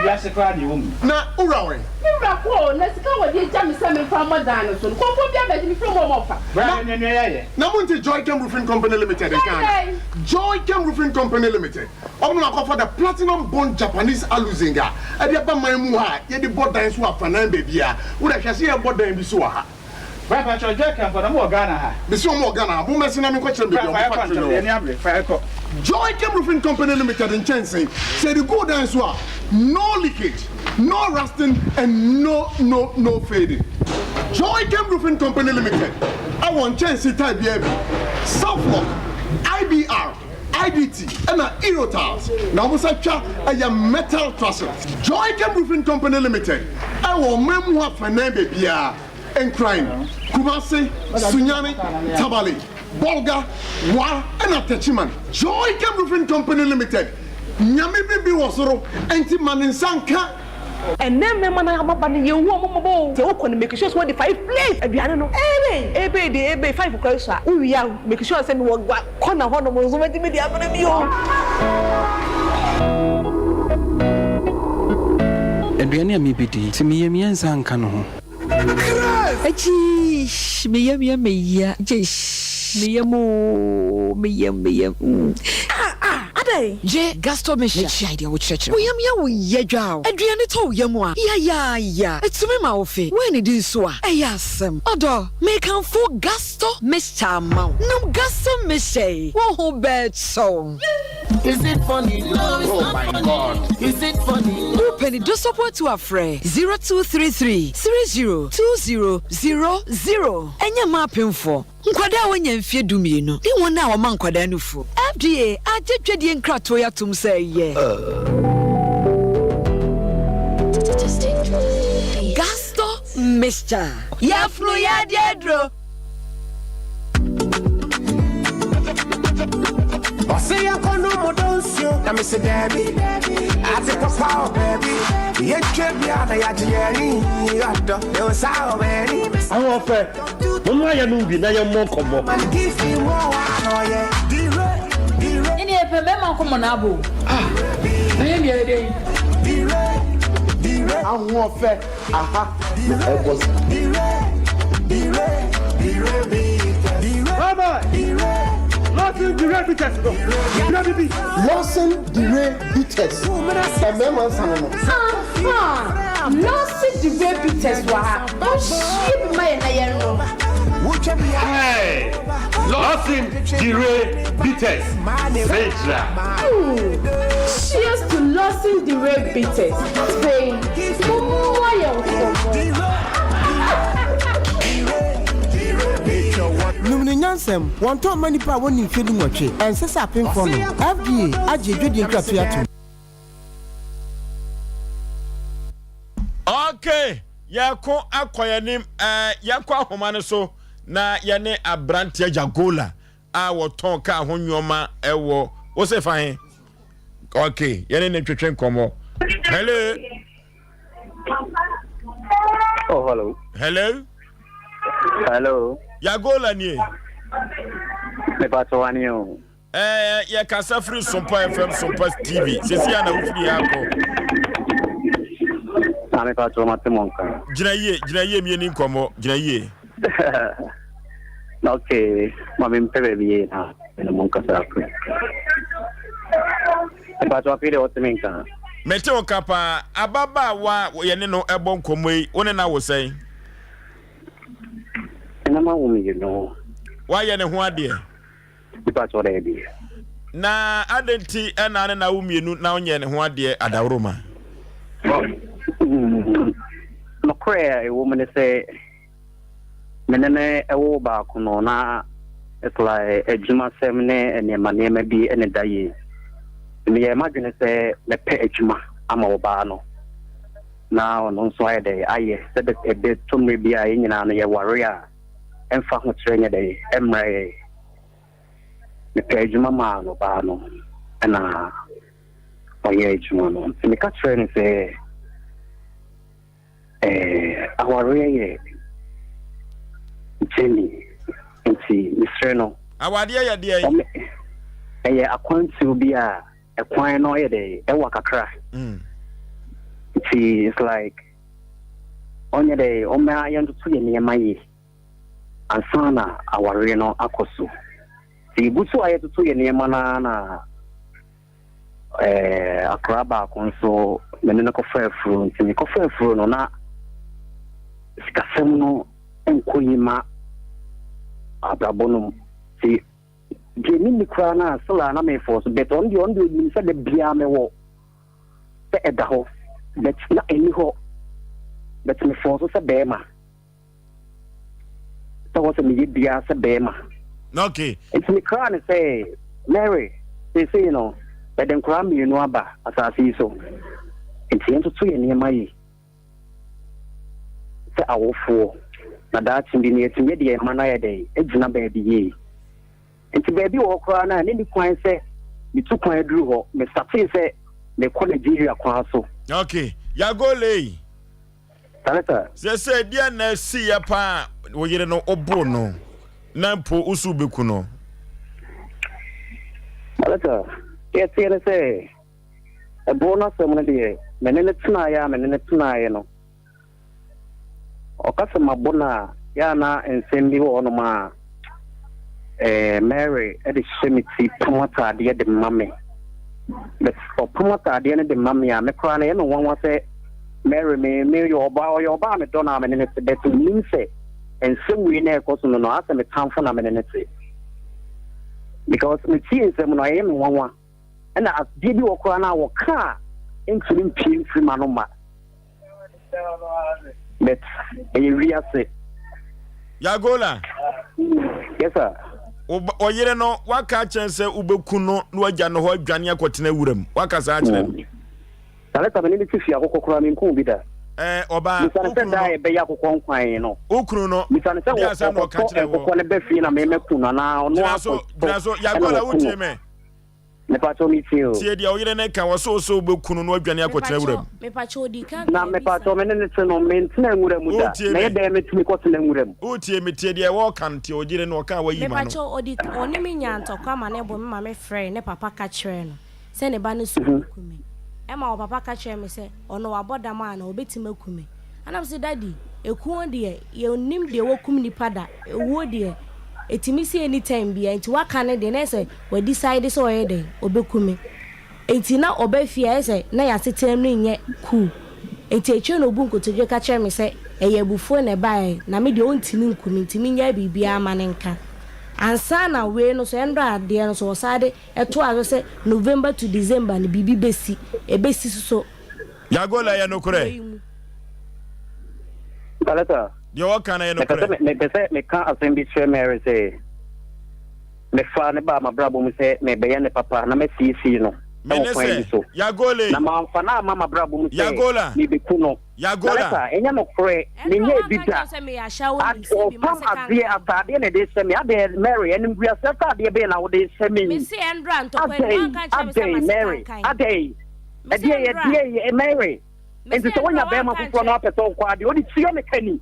ya se kra ni wom na urawe ura ko na sika wo di ja me se me fa modan no so ko bia be mi from mo fa bra ne ye na munti Joy Chem Roofing Company Limited kan Joy Chem Roofing Company Limited omo na for the platinum bond Japanese aluzinga e de ba man mu ha ye de bodan so afanan ba bia wo da hwese ye bodan bi so ha Papa Joy Chem for mo Ghana ha be so mo Ghana mo mesina me ko kire be Joy Chem Roofing Company Limited in Chensing say the go down so no leakage no rusting and no fading. Joy Chem Roofing Company Limited I want Chensing type BB Southlock IBR IDT and Aerotiles. Now we say a metal trusses. Joy Chem Roofing Company Limited I want memoir for name bia and crime Kumasi Sunyani Tabali Bolga Wa and Atachiman. Joy Chem Roofing Company Limited Nyame bibi wasoro enti maninsanka and then me man am ba ne yewu omomo te wo kon make sure so the 5 plates aduane no ebe 5 o'clock so we are make sure say me wo corner ho no mo zo me di abana bi o aduane mi bidi ti mi yemi nsanka no ho achi me ya Je gasto me share idea with church. We am ya dwaw. Aduane to yam a. Ya. Etumi ma wo fe. When it is so a. Eyasem. Odo, make am for gasto Mr. Mau. No gasto me say. Wo ho bet so. Is it funny? No, it's not funny. God. Is it funny? Do penny do support to a friend 0233 302000. Enya ma pemfo. Nkwada wonya mfie dumienu. Ni wona wo man nkwada nufu. FDA agedwedie nkrato ya tum say ye. Gasto Mr. Ya flu ya diedro. Osei akono modonsio na me se baby ate papa baby ye twebia na ya jeri ado e o sa o baby awon fe mo ma ya nu bi na ye mo komo man give me more no ye dire ini e pe me man komo na abo na ye mi ede dire awon fe aha e go dire baba Losing the red bitters. Losing the red bitters. Losing the red bitters. Hey, losing the red bitters. Cheers to losing the red bitters. Spain. Numini nyansem won to manipa woni mfedu nwotwe ensesa penfo no FDA agedwedi nkratu ato. Okay, yako akoyanim yako ahoma ne so na yene abrante jagola a woton ka ahonwoma ewo wo se fahin. Okay, yene ne twetwe nkomo. Hello. Oh, hello. Hello. Hello. Yagola ni. Me pato wani o. Ya kasa free Sompa FM Sompa TV. Sesi ana ufiri yako. Me pato matemonka. Jina ye mi ni nkomo, jina ye. Okay, mami mpebe biye na monka sa ko. Me pato apire otemenka. Mete okapa ababa wa yene no ebo nkomo yi, woni na wo sei. Na umi you know. Why yene ho ade? Because already. Na adenti na na umi nu na onye ne ho ade adawroma. No prayer a woman say menene ewo ba kuno na it's like a juma semne and manema bi and dayi. Me imagine say me pe ejuma ama oba no. Now no so ade aye said a bit to me bi aye nyina no ye warrior. Emfa ho trenya dey emre me page mama no ba no na oye ejuma no me ka trenya say aware ye jeni nti misreno awade ye dey akwantu bi a ekwan no ye dey ewa kakra nti it's like onye dey o me ayentu to ye ne mayi ansana aware no akoso ti butu ayetutu ye ne na akraba konso menene ko fefru nti ko fefru no na sikasem no enkoyima abrabonum ti geni mikra na sala na me force bet on the ni se de bia me wo te edaho bet na eni ho bet me force se bema so what me bia se bema. Okay. It's me cry and say, Mary, they say, you know, but then cram you know about as I see so. It's into 2 near my say I will for now that's in the near to me the manner day, it's not baby ye. It's baby or cry and any point say, you took my drew, Mr. T say, they call it Nigeria Council. Okay. Yagole. Say, dear, na see ya pa. We yere no obo no na mpo usu beku no alata yes yere say e bona semne de menene tuna ya no o kasa mabona ya na ensembi wo no ma Mary e de shemiti pomata de mame but o pomata de de mame ya me kra na ye no won say Mary me your ba me dona menene de to nim say and some we never cause no ask me time for na menene because me see them no am one and as did you okra na wo ka into pin free manoma but e ria say Yagola Yes sir. Oyere no waka chense ubeku no na wagya no ho adwane akotena wuram. Waka sa akire. Taleta beni tifi akokokora mi nku bi da. Oba misane se da e be ya kokon kwan no ukru no misane se wo ka kire wo kokon be fi na me kuna na ono aso yagola wutie me me pacho mi tio tie dia oyire ne ka wo so be kunu no adwane akotena wuram me pacho di kan na me pacho me ne se no me ntena wuram da na ye da me tumi ko tena wuram utie me tie dia wo kan tie oyire no ka wa yi ma no me pacho odi oni me nyanto kwa ma ne bo me ma me frɛ ne papa ka kire no se ne ba ne su kumi Emma o papa ka kire me se ono waboda ma na obetima kume anam se daddy ekuo de ye onim de wokum nipa da ewo de etimi se anytime bia nti waka ne de na se we decide so ye de obekume enti na obafia se na ya setem no nye ku enti eche no bu nkotoje ka kire me se eye bufuo ne bae na me de ontimi nkumi ntimi nya bibia ama ne nka ansa na we no so endo ade no so sade eto aso se November to December ni bibi besi ebesi so yagola ya no kure Balata yo wakana ya no kure me pese me kan Asem Mpe Nipa say me fa ne ba ma brabo mu se me be ya ne papa na me si no menese yagole na ma fa na mama brabo mu se yagola ni be kuno yagola enya no kure me nye bida o pam adie atade ne de se me ade Mary en ngua se atade be na wo de se me me se endra ntokwe kan cha me Mary ade ye Mary enti so wonya be ma fufu na apeto kwa ade o di tio me kani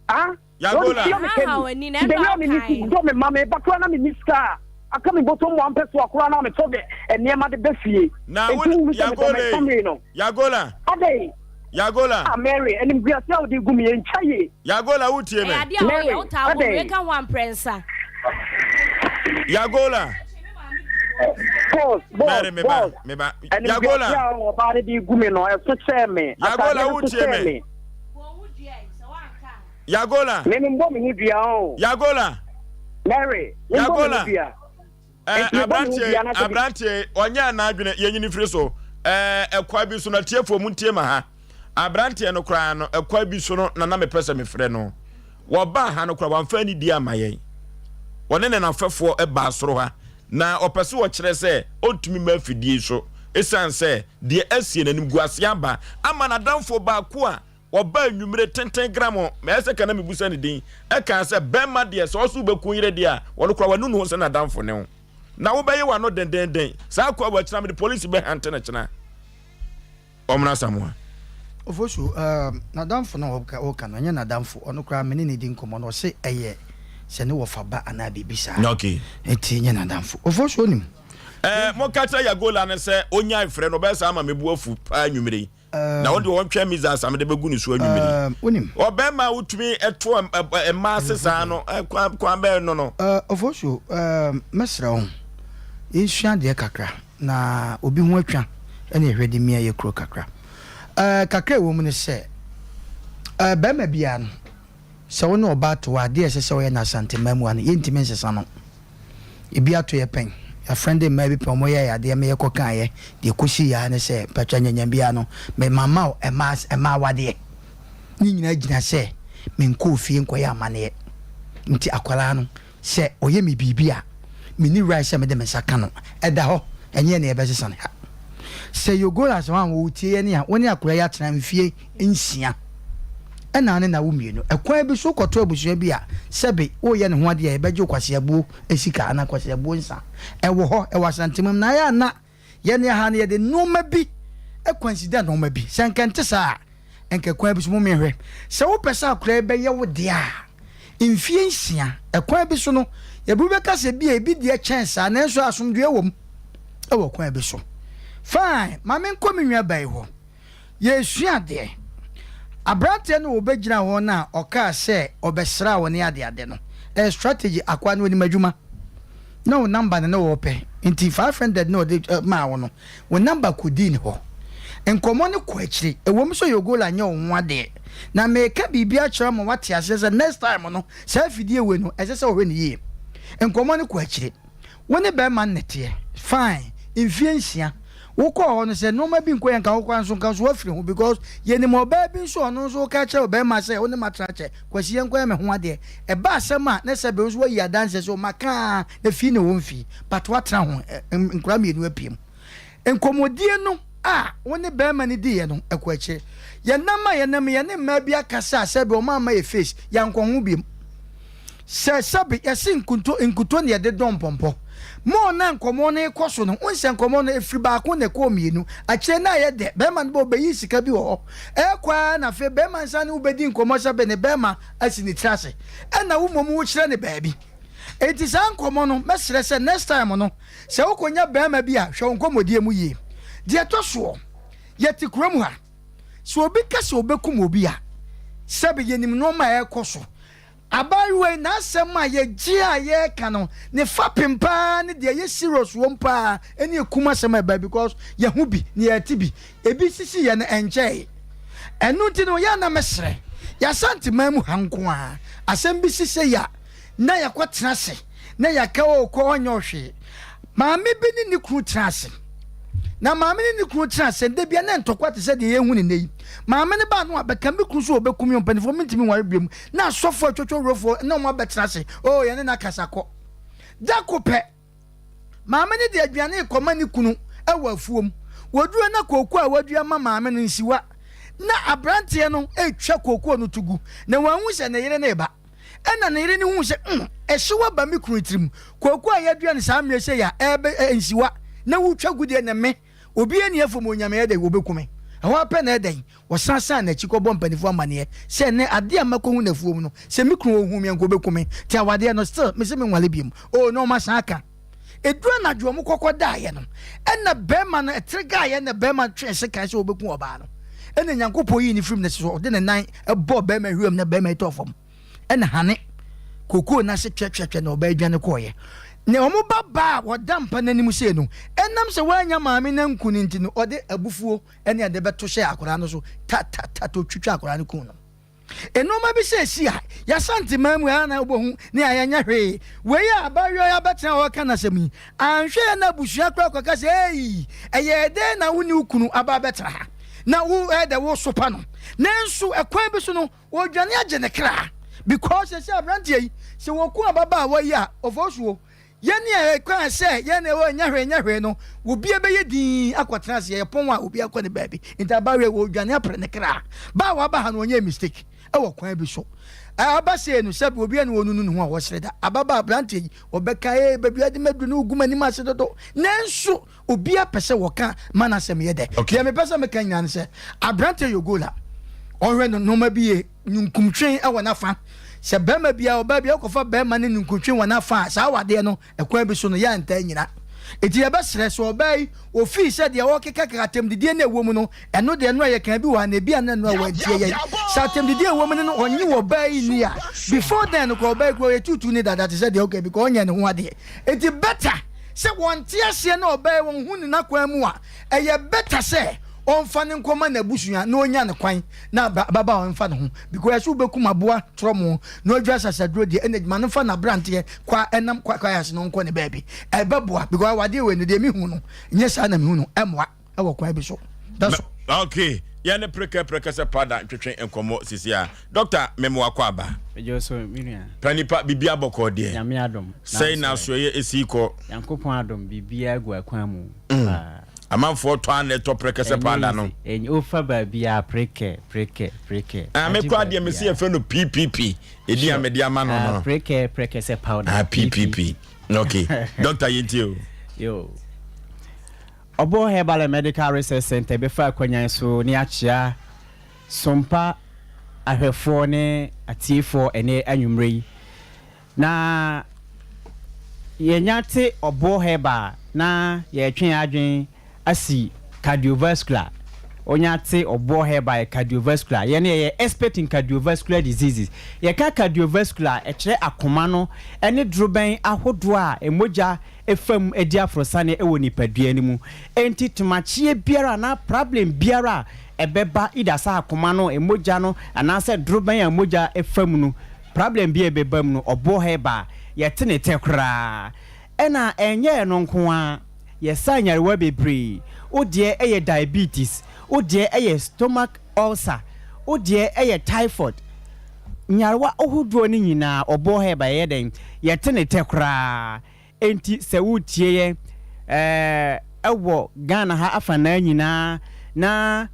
ah yagola ha wani na ndo me ndo me mama e bakwa na me niska aka me boto mo ampeso akora na me tobe enema de befie na yagola ade yagola Mary and ngua se o di gumi en chaye yagola utie me ade o ya uta wo me kan wan prensa yagola boss meba yagola o ba de gumi no e so che me yagola utie me yagola me mbo me hidua o yagola Mary yagola abrantie onya na adwene yenyini firi so ekwa bi so na tiefo mu tie ma ha abrantie no kra no ekwa bi so no na me pese me frɛ no wo ba ha no kra wamfa ni di amaye wone ne na fefo eba soro ha na opese wo kyerɛ sɛ ontumi ma afidie so esan sɛ de asie nanim guase aba ama na danfo ba ko a oba nwumre 10 gram me ese kana me busa ne din e kan sɛ bema de sɛ osu beku yire de a wono kra wanu no sɛ na danfo ne ho na wo bɛyɛ wano den saa kwa wa kyina me police be hante na kyina omna samwa ofosu na danfo na wo ka no nya na danfo ono kra me ne din komo no se eye se ne wo fa ba ana bibisa okay enti nya na danfo ofosu onim mo kata yagola ne se onya ifre no be sa ama mebu afu pa nwumre na wode won twa miza sam de begu ni so nwumre onim obema utumi eto ema sesa no kwa be no ofosu mesra wo yesua de kakra na obi ho atwa ene hwede mia ye kro kakra kakra wo mu ne se bema bia no se wo no oba to ade ese se wo ye na santemamu an yentime nsesa no ebi ato ye pen a friend in maybe promo ya de me ko kan ye de koshi ya ne se patwa nyanya bia no me mama e ma wade ni nyina gina se me nko fie nko ya amane nti akwala no se oye me bibia me ni right se me de me saka no eda ho enye ne ebe sesa ne ha se yogola so an wo tie ne a woni akura ya tena mfie nsia ena ne na wo mienu ekwan bi so koto abusua bi a sebe wo ye ne ho ade e beje kwase abuo esika ana kwase abuo nsa ewo ho e wasantemam na ya na ye ne ha ne ye de noma bi e consider noma bi senkente sa enke kwan bi so mo mehwe se wo pesa akura be ye wo de a mfie nsia ekwan bi so no ye bu be ka se bi e bi de chance na enso asomdwe wom e wo kwan bi so fine mame nkomi nwa bai ho ye sua de abrante no obegina ho na oka se obesra wo ne ade no strategy akwa no ni madwuma no number no wo pe nti 500 no de ma wo no wo number kudin ho enkomo ne ko akiri ewom so yogola nya wo ade na meka bibia kira mo wate ase next time no sa fidie we no ese se wo hwe ne yi enkomo ne ko akiri wo ne be man nete fine mfie nsia wokɔ hɔ no sɛ noma bi nkɔ yɛn ka wokɔ nso nka so wafiri ho because yɛni mo ba bi nso ɔno nso ka kyerɛ obɛma sɛ wo ne matrakyɛ kwasi yɛn kɔ yɛ me ho adeɛ ɛba asɛm a ne sɛ be nso wayi adanse so maka na fi ne wɔn fi but watra ho nkura mienu apiem nkomodie no a wo ne bɛma ne di yɛ no ɛkɔ akyire yɛne mma bi akasa sɛ be o ma ma yɛ face yɛnkɔ ho biem sɛ sabi yɛse nkuto ne yɛde dɔn pɔmpɔ mo na nkomo no ekɔ so no unse nkomo no efiri baako na ekɔ mienu akyire na yɛ de bɛma no bɛyi sika bi wɔ ekwa na fe bɛma nsa ne ubedi nkomo sɛ be ne bɛma asi ne trase ɛna wo mom wo kyerɛ ne baabi enti sa nkomo no mɛsrɛ sɛ next time no sɛ wokonya bɛma bi a hwɛ nkomodie mu yie de ɛtɔ so yɛte kurom ha so obi ka sɛ obekum obi a sɛ be yenim no ma ɛkɔ so abayiwe na asɛm a yɛgye a yɛka no ne fa pempa ne deɛ yɛ serious wɔm paa ɛne ekuma asɛm a ɛba because yɛho bi ne yɛte bi ebi sisi yɛ no ɛnkyɛe ɛno nti no yɛ na mɛsrɛ yɛasante man mu hanko a asɛm bi sisi yɛ na yɛkɔ tena se na yɛka wɔ kɔ ɔnyɛ ɔhwee maame bi ne kuru tena ase na maame ne kuru tena se de bia na ntɔkwa te sɛ deɛ yɛhu ne nei maame ne ba no abɛka me kuru so obɛkum yɔn panifo mentimi ware biam na asɔfo atwotwo rofo na ɔmo abɛtena se o yɛne na kasakɔ da kopɛ maame ne de aduane kɔma ne kunu ɛwɔ afuom woduro na kooko a wadua ma maame no nsiwa na abranteɛ no etwa kooko no tugu na wanhu sɛ ne yere ne ba ɛna ne yere ne hu sɛ ɛhyewa ba me kuru tirim kooko a yadua ne saa mmere sɛ ya ɛbɛ nsiwa na wutwa gudie ne me obi ani afom onyame yɛ de wobɛkume ɛhɔ apɛ na ɛdɛn wɔsansan na akyi kɔbɔ mpanifo amaneɛ sɛ ne ade a makɔhu na afuom no sɛ me kunu ohum yɛn kɔbɛkume ti awadeɛ no still me sɛ me nwale biem o no ma sanka edura na dwo mo kɔkɔ daayɛ no ɛna bɛma no ɛtere gaayɛ na bɛma twe se kan sɛ obɛku ɔbaa no ɛna nyankopɔ yi ne film na so ɔde ne nan ɛbɔ bɛma hwam na bɛma ɛtɔ fam ɛna hane kokoo na se twɛtwɛtwɛ na ɔbaa adwane kɔɔyɛ ne omo baba wodam pananim se no enam se wanya maame na nkuni nti no ode abufuo ene ade beto hye akora no so ta to twitwa akora no kun no enoma bi se si a ya sante mamu ha na obohu ne ayanya hwe we ya abayo ya betra o kana semi anhwe na busua kra kwaka se ei eye de na woni ukunu aba betra ha na wo ede wo sopa no nenso ekwan bi so no wo dwane agye ne kra because se abrantie yi se wo ku ababa wa yi a ofosuo yene ekwan sɛ yene wo nyahwe no obi ebeye din akwatena se yepon a obi akɔ ne baabi ntabawe wo dwane apre ne kra ba wa ba ha no onye mistake ɛwɔ kwan bi so aba se no sɛ obi ene wonu no ho a wɔsreda ababa brante obɛka baabi ade madu no uguma ni ma se dodo nanso obi apɛsɛ wɔka mana sɛm yɛ dɛ ya me pɛsɛ me kan nyane sɛ abrante yogola ɔhwɛ no noma bi ye nkumtwen ɛwɔ nafa sɛ bɛma bia ɔba bia kɔfa bɛma ne nkotwe wana fa saa wade no ɛkwan bi so no ya nta nyina eti yɛbɛsrɛ so ɔba yi ofi sɛ deɛ wɔkeka katem didie na ɛwɔ mu no ɛno deɛ no yɛ kan bi wɔ na bia na no wɔntie yɛ sɛ atem didie ɛwɔ mu no ɔnye wɔ ba yi ni a before then ko ɔba yi ko yɛ tutu ne dada te sɛ deɛ okay because ɔnyɛ ne ho ade eti better sɛ wɔnte aseɛ na ɔba yi wɔn hu ne nakwan mu a ɛyɛ better sɛ onfa ne nkoma na busua na onya ne kwan na baba onfa ne ho because so bekum aboa tromo na odwa sasadro de enedma no fa na brante kwa enam kwa yas no nko ne baabi ebeboa because wade we ne de mi hu no nye sa na mi hu no emoa ewo kwa bi so that's okay ya ne preka se pada twetwe enkomo sisia doctor memo akwa aba ejoso minia panipa bibia boko de nyame adom sei na so ye esiko yankopon adom bibia agu akwan mu amanfo to an to preke se pada no ofa ba bia preke me kwa de me se e fe no ppp edi amede ama no no preke se powder ppp okay doctor yintio yo Obo Herbal Medical Research Center be fa kwanyan so ni achia Sompa ahwefo ne atifo ene anwumre na yenyate Obo Herbal na ye twen adwen asi cardiovascular onyate Obo Herbal cardiovascular ye ne ye expert in cardiovascular diseases ye ka cardiovascular e kire akoma no ene droben ahodo a emoja efam edi afrosane ewo nipadua ni mu enti tumachie biara na problem biara ebeba idasa akoma no emoja no anase droben emoja efam no problem bi ebeba mu no Obo Herbal ye tene tekra ena enye no nko a ye sanyare wa bebre o de eye diabetes o de eye stomach ulcer o de eye typhoid nyarwa ohudo ni nyina obo he ba ye den ye tene tekra enti se wutie ye ewo Ghana ha afana nyina na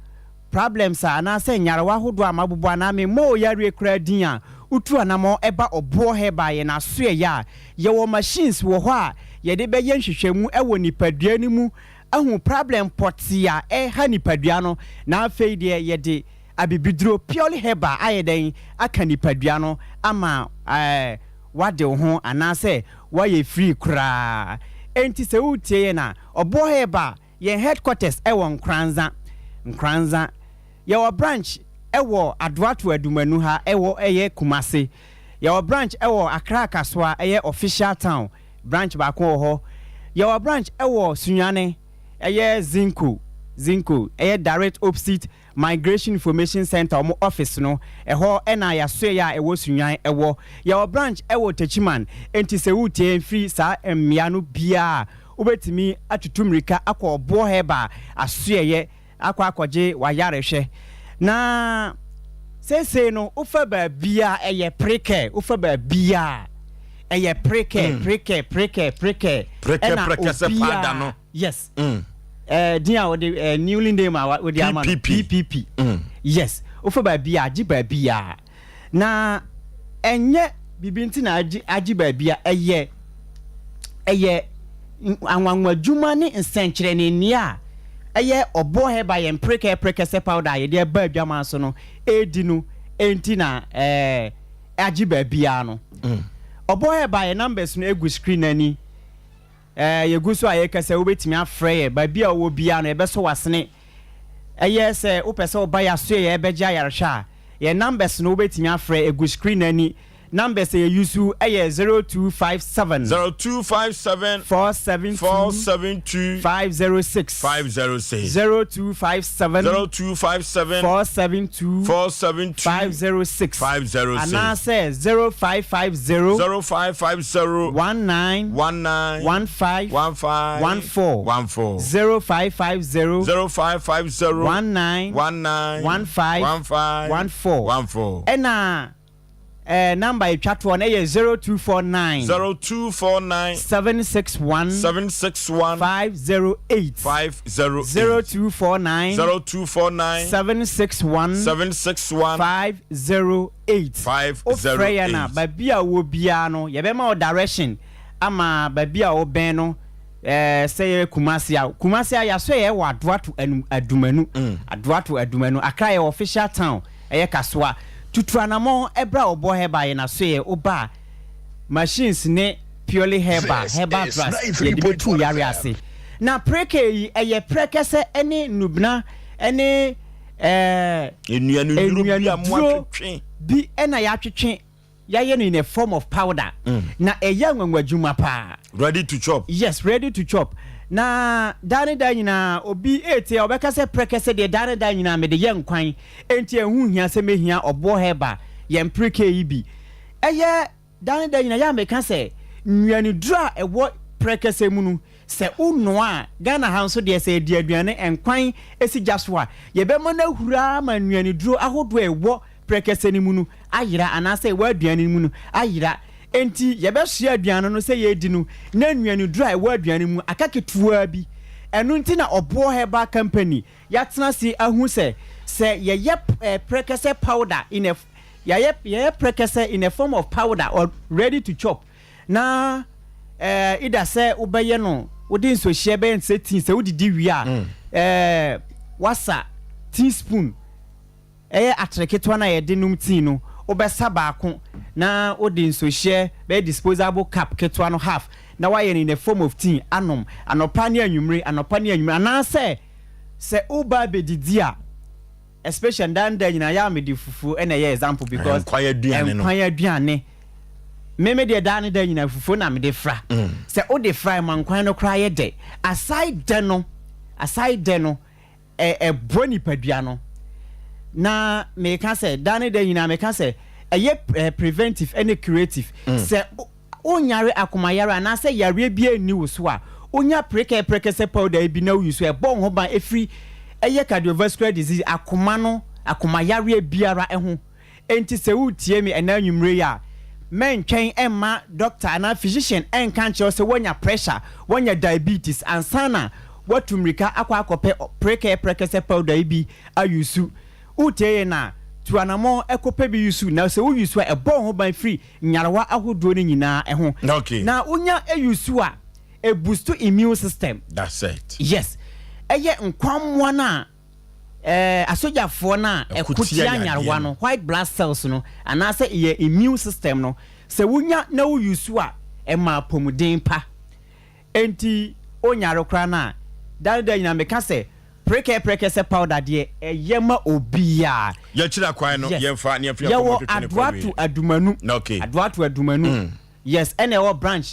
problems ana se nyarwa hodo amabubu na me mo yare kra din a utu anamo eba obo he ba ye na so ya ye wo machines wo ho a ye de be ye nhwehwemu ewo nipadua ni mu ahu problem potia ha nipadua no na afei de ye de abibidro purely heba ayeden aka nipadua no ama wade ho anase waye free kra enti se utie na obo heba ye headquarters ewo nkranza your branch ewo adwatu adumanu ha ewo eye Kumase your branch ewo Accra Kaswa eye official town branch ba ko ho your branch ewo Sunyane eye Zinco eye direct opposite Migration Information Center omo office no eho ena ya so ya ewo Sunyan ewo your branch ewo Techiman enti se wutie free sa mmia no bia obetimi atutumrika akọ obo heba asoye akwaje wayarehwe na sese no ufa ba bia eye preke ufa ba bia eye preke se pada no yes dia o de newly name o de ama PPP yes ufa ba bia agi ba bia na enye bibinti na agi ba bia eye anwanwa djuma ne nsenkyere ne nia eye obo he ba ye preke se powder ye de ba adwama so no edi no enti na agi ba bia no obo he ba ye numbers no egu screen ani ye gu so aye kase obetimi afre ye ba bia wo bia no e be so wasene eye se opese oba ya so ye be gya yaresha ye numbers no obetimi afre egu screen ani numbers ye use aye 0257 472 506 0257 472 506 and says 0550 19 15 0550 19 15 and number chat one 0249 761 508 0249 761 508 Ofreya na babia wo bia no ye be ma direction ama babia wo ben no say Kumase ya so ye wa adwatu Accra ye official town eye Kaswa tutuanamo ebra obo heba ye na so ye oba machines ne purely heba grass ye de betu yare ase na preke yi eye preke se ene nubna ene enuanu bi ena ya twetwe ya ye no in a form of powder na eya nwanwadwuma pa ready to chop yes ready to chop na dane da nyina obi ete obeka se preke se de dane da nyina me de ye nkwan enti ehu hia se mehia obo heba ye preke yi bi eye dane da nyina ya meka se nnuani dura ewo preke se munu se unoa Ghana hanso de se de aduane enkwan esi jaswa ye be mo na hura ma nnuani duro ahodo ewo preke se ni munu ayira anase ewo aduane ni munu ayira enti ye be hia aduane no se ye di no na nnuani dura ewo aduane mu akaketua bi enu nti na obo heba company ya tena si ahu se ye prekese powder in a ye prekese in a form of powder or ready to chop na ida se ubeye no wodi so hie be nse tin se wodi di wi a wasa teaspoon atreketwa na ye de num tin no obesa baako na wodi so hie be disposable cup ketwa no half na why in a form of tea anom anopa ne anwumre ana se uba be didia especially dan da nyina ya me di fufu na ye example because kwaya aduane meme de dan da nyina fufu na me de fra se o de fry man kwan no kra ye de aside de no boni padua no na me ka se dan da nyina me ka se preventive and curative se onyare akomayare na se yare bia ni wo so a onya preke se powder bi na use e bon ho ban efri eye cardiovascular disease akoma yare biara eho enti se wutie mi ena nwumre ya men twen emma doctor na physician en kan che se wonya pressure wonya diabetes ansana watumrika akwakope preke se powder bi ayusu utie na tuanamo ekope bi yusu na se uyusu e bon ho ban free nyarewa ahodo ni nyina eho na unya eyusu a boost immune system. That's it. Yes. Eye nkwamwa na asojafo na ekutia nyarewa no white blood cells no anase ye immune system no se wunya na uyusu a ma pomuden pa enti onyare kra na dalda nyina meka se preke se powder de yema obia ya chira kwan no yemfa ne afia ko adwatu adumanu okay adwatu adumanu yes ene wo branch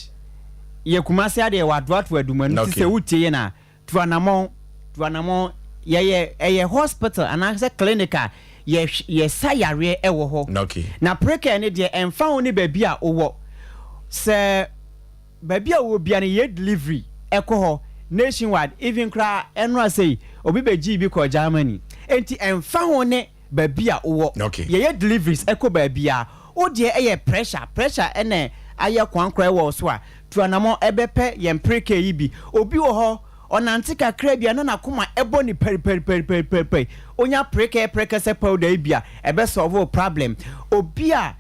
ye kumase ade wa adwatu adumanu se wutie na tuanamo ye hospital anase clinical ye sayare ewo ho okay na preke ne de emfa oni baby a owo se baby a wo bia ne ye delivery eko ho nationwide even cry enra say obi beji bi ko Germany enti emfa ho ne baby a owo ye deliveries eko baby a o de eye pressure ene aye kwankra wo so a tuanamo ebepe ye mpreke yi bi obi wo ho onante kakra bia na nakoma ebo ni peri onya preke se powder bia ebe solve problem obi a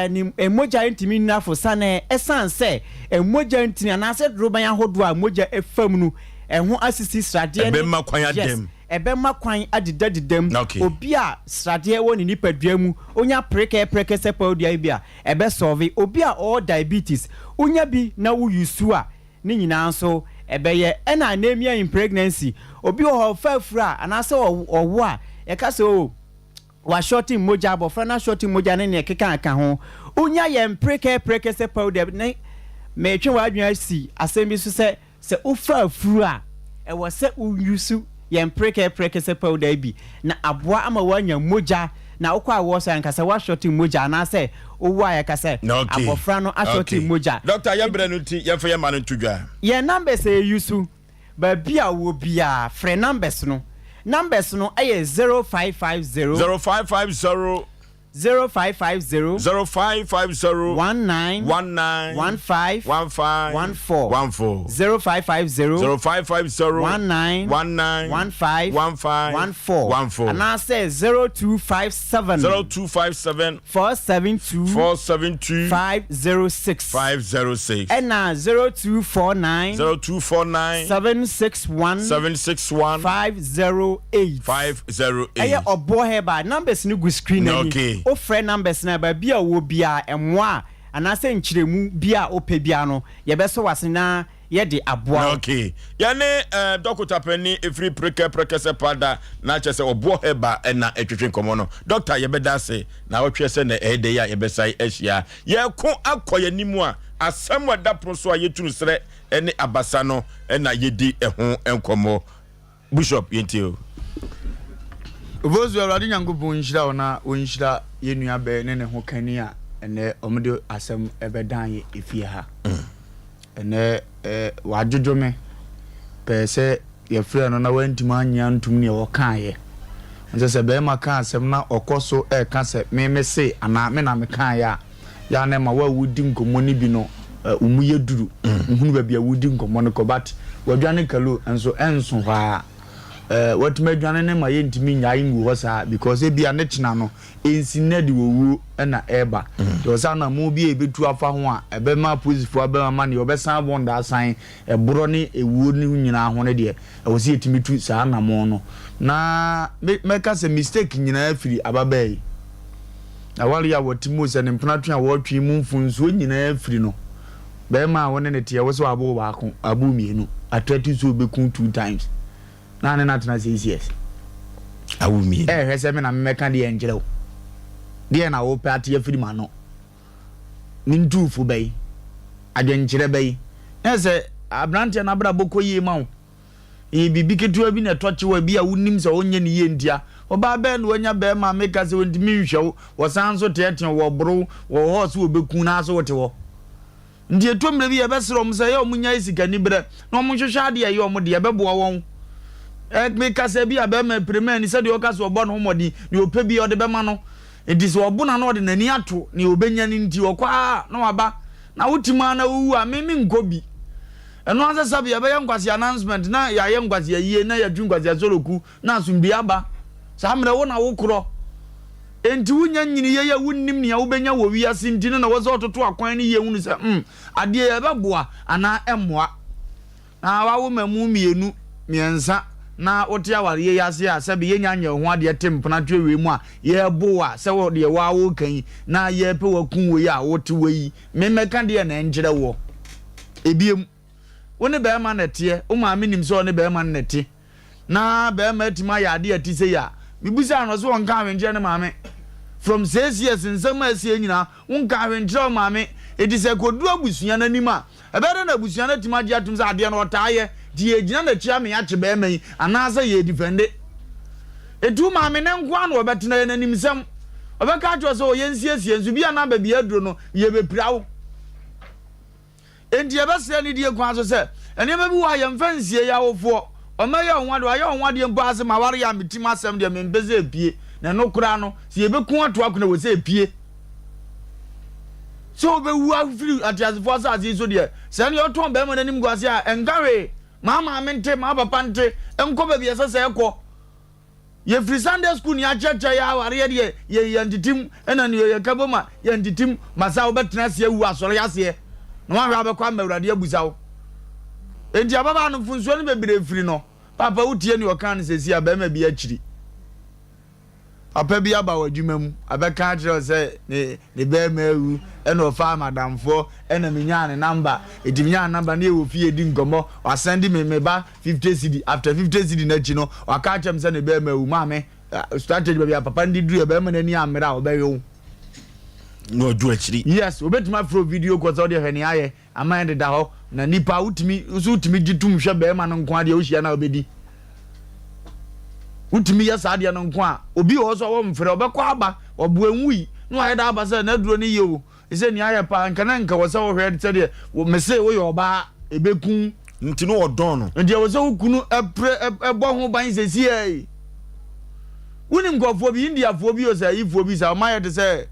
ni emoja ntimi nafo sane esanse emoja ntini anase droban ahodo a emoja efam nu eho asisi srade ebe makwan adem ebe makwan adidadidem obi a srade woni nipadua mu onya preke se powder bia ebe solve obi a all diabetes onya bi na wo yusu a ni nyina so ebeye ena anemia in pregnancy obi ho fafura anase owo a ekase o wa shorting moja abofra na shorting moja ne ne keka aka ho unya ye preke se powder ne me twe wa adwan si asem bi so se ufra furu a e wo se uyusu ye preke se powder bi na aboa ama wanya moja na ukwa wo so ankasa wa shorting moja na se owo a yakase abofra no a shorting moja doctor ya bre no ti ye fa ye ma no tudwa ye number say yusu ba bia wo bia free numbers no aye 0550 0550 0550 0550 19 15 14 0550 19 15 and I say 0257 472 506 and now 0249 761 508 aye obohe ba numbers ni go screen okay o friend numbers na ba bia wo bia enwa anase nchiremu bia opebia no ye beso wasena ye de aboa okay ya ne doctor pani every preke se pada na chese obo heba na etwetwe komo no doctor ye beda se na otwe se na ede ya ye besai ahia ye ko akoye nimu a asem wada proso a yetunu sere ene abasa no na yedi eho enkomo bishop yentio Vozu awrade nyankopon nhyira ona onhyira yenua be ne ho kani a ene omde asem ebedan ye efie ha ene wadjojo me pese ye frɛ no na wantima anya ntum ne wo kan ye nse se be ma kan asem na okoso ka se me se ana me na me kan ya ya na ma wa wudi nkomo ni bi no umuye duru nhunu ba bia wudi nkomo no ko but wadwane kalu enso ha what made dwane ne ma ye ntimi nyaai ngu ho sa because e bia ne china no ensinna di wowu na eba so sa na mo bia ebetu afa ho a ebe ma posifo aba ma ne obesan bonda asan eboro ne ewu ne nyina ho ne de e wo se etimi tu sa na mo no na meka se mistake nyina afiri ababai na wale ya wotimo se ne mpnatu a wotwe mu mfunso nyina afiri no be ma wone ne tie wo so abo ba ko abu mienu atatu so obekun 2 times na ne natena 6 years awumi hwese me na mmeka de enjere wo de na wo pate afiri ma no nintufu bai adwenkyere bai ese abrante na bra boko yi ma wo e bibi ketua bi na toche wa bi a wonim se onye ne ye ntia oba be no onya be ma meka se wontimi nhwe wo san so tete wo bro wo ho so obekun na so wote wo ndi etomre bi yebesro mse ye omunya isika ni bre na omunhwehwe ade ye omu de yebeboa won me kasa bi abema premier ni se de okasa obo no homodi ni opa bi ode bema no enti se obuna na ode nani ato ni obenya ni nti okwa na waba na wutima na wu a memi nkobi eno anse sabi yebeye nkwasi announcement na ya ye nkwasi yie na ya dwu nkwasi azoroku na asumbi aba sa mre wo na wokro enti wunya nyini ye wunnim ne ya wobenya wo wiase nti na wo zo toto akwan ne ye hunu se ade ye beboa ana emoa na wa wo mamu mienu miensa na wote aware ye yase a se be ye nya ho ade tempna twe mu a ye boa se wo de wa wo kan na ye pe wa kun wo ya wote wei memeka de na ngire wo ebiem woni be ma na te o ma minim so ne be ma na te na be ma tima ya ade ati se ya bibusa no so won ka wenje ne maame from 6 years in some asie nyina won ka wenje maame it is a kodu abusuya na nima ebere na abusuya na tima ji atum se ade na otaaye di egina na chia me ya che be man anasa ye defende etu maame ne nko na obetena ye nanim sem obeka cho so ye nsiesie nsu bia na ba bia duro no ye bepirawo endi ebese ni die kwa so se ene ba bi wa ye mfansie ya wofo Oma ya onwade wa ya onwade mpo ase ma ware ya mitima asem de membeze epie na no kura no se yebeku ato akona wo se epie so be wu afiri atiasefo asa ase so de se ne oton be mo nanim gwase a engawe mama mente ma papa nte enko ba bi ese se ekọ ye free Sunday school ni acheche ya ware ye ye ntitim ena ne ye kaboma ye ntitim masa wo betena se wu asore ya se na wa hwa be kwa mawurade abusawo enti ababa no funsuo ne bebere free no papa utie ni okan sesi abema bi akiri apa bi aba wadwuma mu abeka akire se ne bema ewu ena ofa madamfo ena minya ne number ediminya number na ewo fie di ngomo wasend me ba 50 cedi after 50 cedi na chi no waka achem se ne bema ewu maame strategy ba papa ndi duru bema na ni amira obeyo no do akiri yes obetuma fro video ko so de hwene aye amande da ho na nipa utimi gitum hwe bema no nko ade ohia na obedi utimi ya saade no nko a obi ho so wo mfere obekọ aba obo enwi no aye da aba se na duro ni ye o ise ni aye pa nka wo se wo hwe de de wo mese wo yo ba ebekun nti no odon no ndi wo se wo kunu ebo ho ban sesi ai woni ngofo bi india fo bi o se ifo bi sa ma ye de se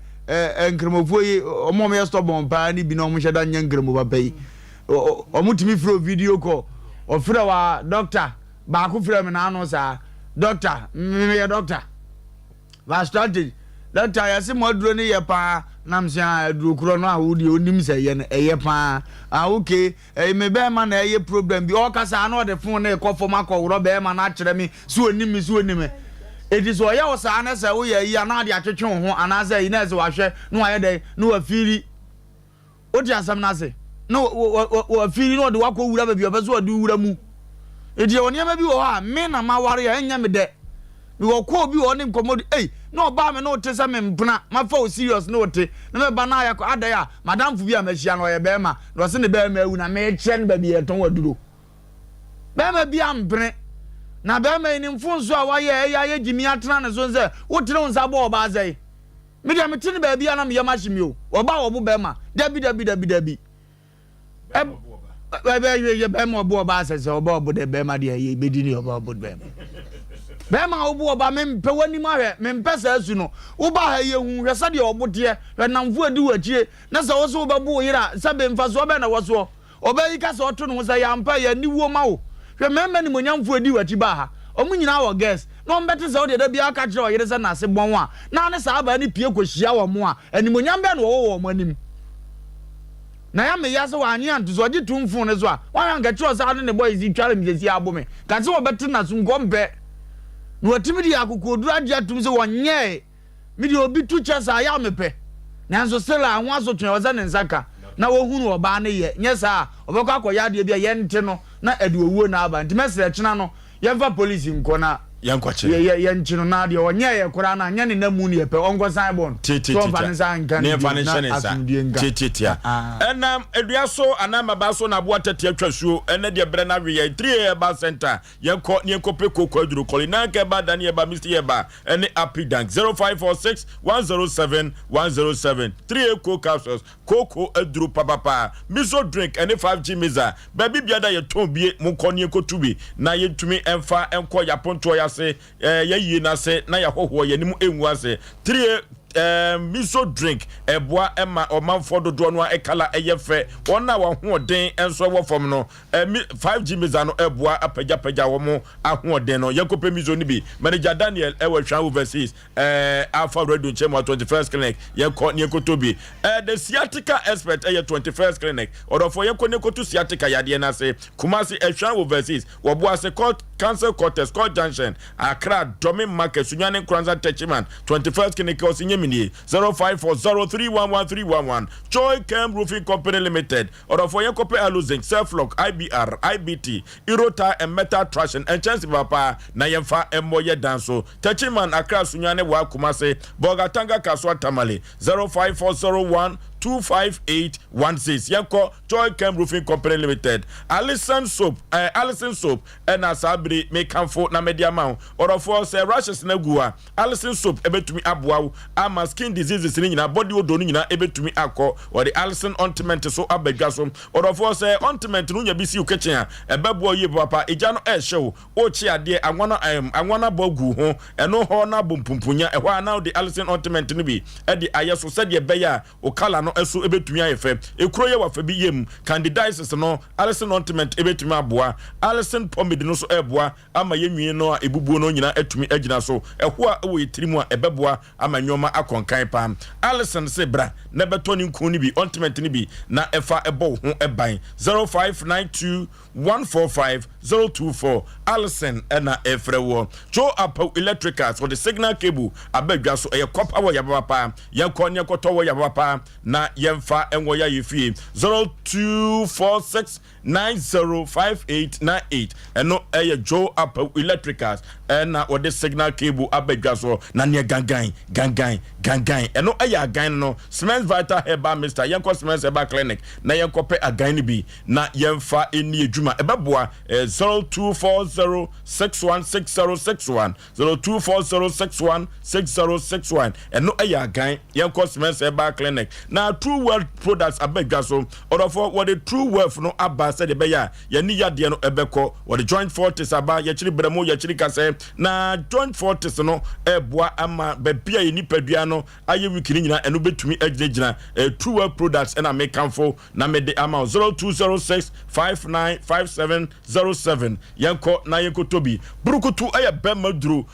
enkremofo yi omo me stop on pa ni bi no mo hweda nya nkremo ba pai omutimi fro video call ofra wa doctor ba ko fra me na anu sa doctor me ya doctor va started doctor ya se moduro ni ye pa na msia duro kro no a wodi onim se ye eye pa okay me be ma na eye problem bi o kasa na de fon na ekofo makọ be ma na kire me so onim it is o ya o sa na se wo ye yi na de atwetwe ho ana se yi na se wa hwe no aye de no wa firi o di asam na se no wo firi no de wakọ wura ba bi obeso ode wura mu edi oni ama bi wo ha me na ma ware ya enya me de bi wo ko bi wo ne nkomodi no ba me no te se me mpuna ma fa o serious no te na me ba na ya ko ada ya madam fu bi a machia no ye be ma no se ne be ma ewu na me kire ne ba bi eton waduro be ma bi ampre na be ma ni mfunso a wa ye gimi atena ne so nse wo tere unsa bo ba azai me dia me tene ba bi ana me ya machimi o oba wo bo be ma dabi ye be mo bo ba se oba bo de be ma de ye bedi ni oba bo be ma obo oba me mpe wani ma hwe me mpe sa asu no wo ba ha ye hu hwe sa de obo de hwe namfo adi wachie na sa wo so ba bo yira sa be mfa so be na wo so oba yi ka so to no sa ya mpa ya ni wo ma wo hwe memma ni monyamfo adi wachi ba ha omu nyina wo guest no mbete sa wo de da bia ka kire wo yire sa na se bon wa na ne sa ba ni pie ko hia wo mo a ani monyam be no wo mo anim na ya me ya se wa anya ntu so gi tumfo ne so a wa nga kire sa ne boys di tware mi sesi abo me ka se wo bete na so ngombe no atimi di akokoduru agi atum se wonye mi di obi tu chesa ya mepe nanso sela ho asotwe waza ne nsaka na wo hunu oba ne ye nye sa obekọ akoya de bia ye nte no na ede owuo na aba nti mesere chena no ye mfa police nko na yankwache ye nchino na de onye ye kura na nya ne namu ne pe ongo san bon so vanessa ngan ne vanessa titia enam eduaso anama baso na bo atete atwasuo ene de bre na we 3 ba center yenko ne kope koko aduru kolina ke ba dani e ba mr ye ba ene happy dank 0546 107 107 3 coco capsules coco aduru papa miso drink ene 5G miza baby biada ye ton bie mo konye kotubi na yetumi emfa enko yaponto ya se ye na se na ya hoho ye nimu enwu ase 3 miso drink eboa ema omanfo dodo no ekala eyefe wona wa hoden enso wo fom no 5G miza no eboa apagya wo mo ahoden no yakope miso ni bi manager Daniel ewa twan overseas Alpha Radio Chemo 21st clinic yakọ ne kotobi the sciatica expert 21st clinic odofo yakọ ne kotu sciatica yade na se Kumasi twan overseas wo bo ase cancer cortex called junction Accra domin market sunyane kranza techiman 21st clinic osinye mini 0540311311 Joy Cam Roofing Company Limited odofo yakope aluzing self-lock IBR IBT Irota and metal traction and chance papa na yemfa emoye danso techiman Accra sunyane wa Kumasi Bogatanga Kaswa Tamale 05401 25816 yanko Joy Cam Roofing Company Limited Allison soap and asabri make comfort na media mount or for say rashes na gua Allison soap ebetumi aboa ama skin diseases ni nyina body odor ni nyina ebetumi akọ or the Allison ointment so abedwasom or for say ointment no nya bisi uketchen a ebebo ye papa eja no e show o chi ade anwana bogu ho eno ho na bompumpunya ehwa na the Allison ointment ni bi e de ayeso se de beya o kala no eso ebetumi ayefe ekuro ye wafa bi yem candidiasis no Allison ointment ebetumi aboa Allison pomade no so eboa ama yenwie no a ebubuo no nyina atumi agina so ehwo a wo yetirimu a ebeboa ama nyoma akonkan pam Allison se bra na beto ni nku ni bi ointment ni bi na efa ebo ho eban 0592145024 Allison na efrewo Joe Apple Electricals for the signal cable abadwa so e copper wo yababa pa yankonya koto wo yababa pa na yemfa enwo ya yefie 0246905898 eno eye Joe Apple Electricals na or the signal cable abadwa so na ne gangan eno eye agan no Cement Vital Herbal Mr. Yanko Cement Herbal Clinic na yankope agan ni bi na yemfa eni adwuma ebeboa 0240616061 0240616061 eno eye agan yanko Cement Herbal Clinic na True World Products abegwa so orofo what the True Wealth no aba se de beya ye ni yade no ebeko what the Joint Fortis aba ye chiri bremo ye chiri kase na Joint Fortis no eboa ama bebia ye nipadua no aye wikini nyina eno betumi agina True World Products and make camfo na mede ama 0206595707 yanko na yanko tobi brukutu aye bemadru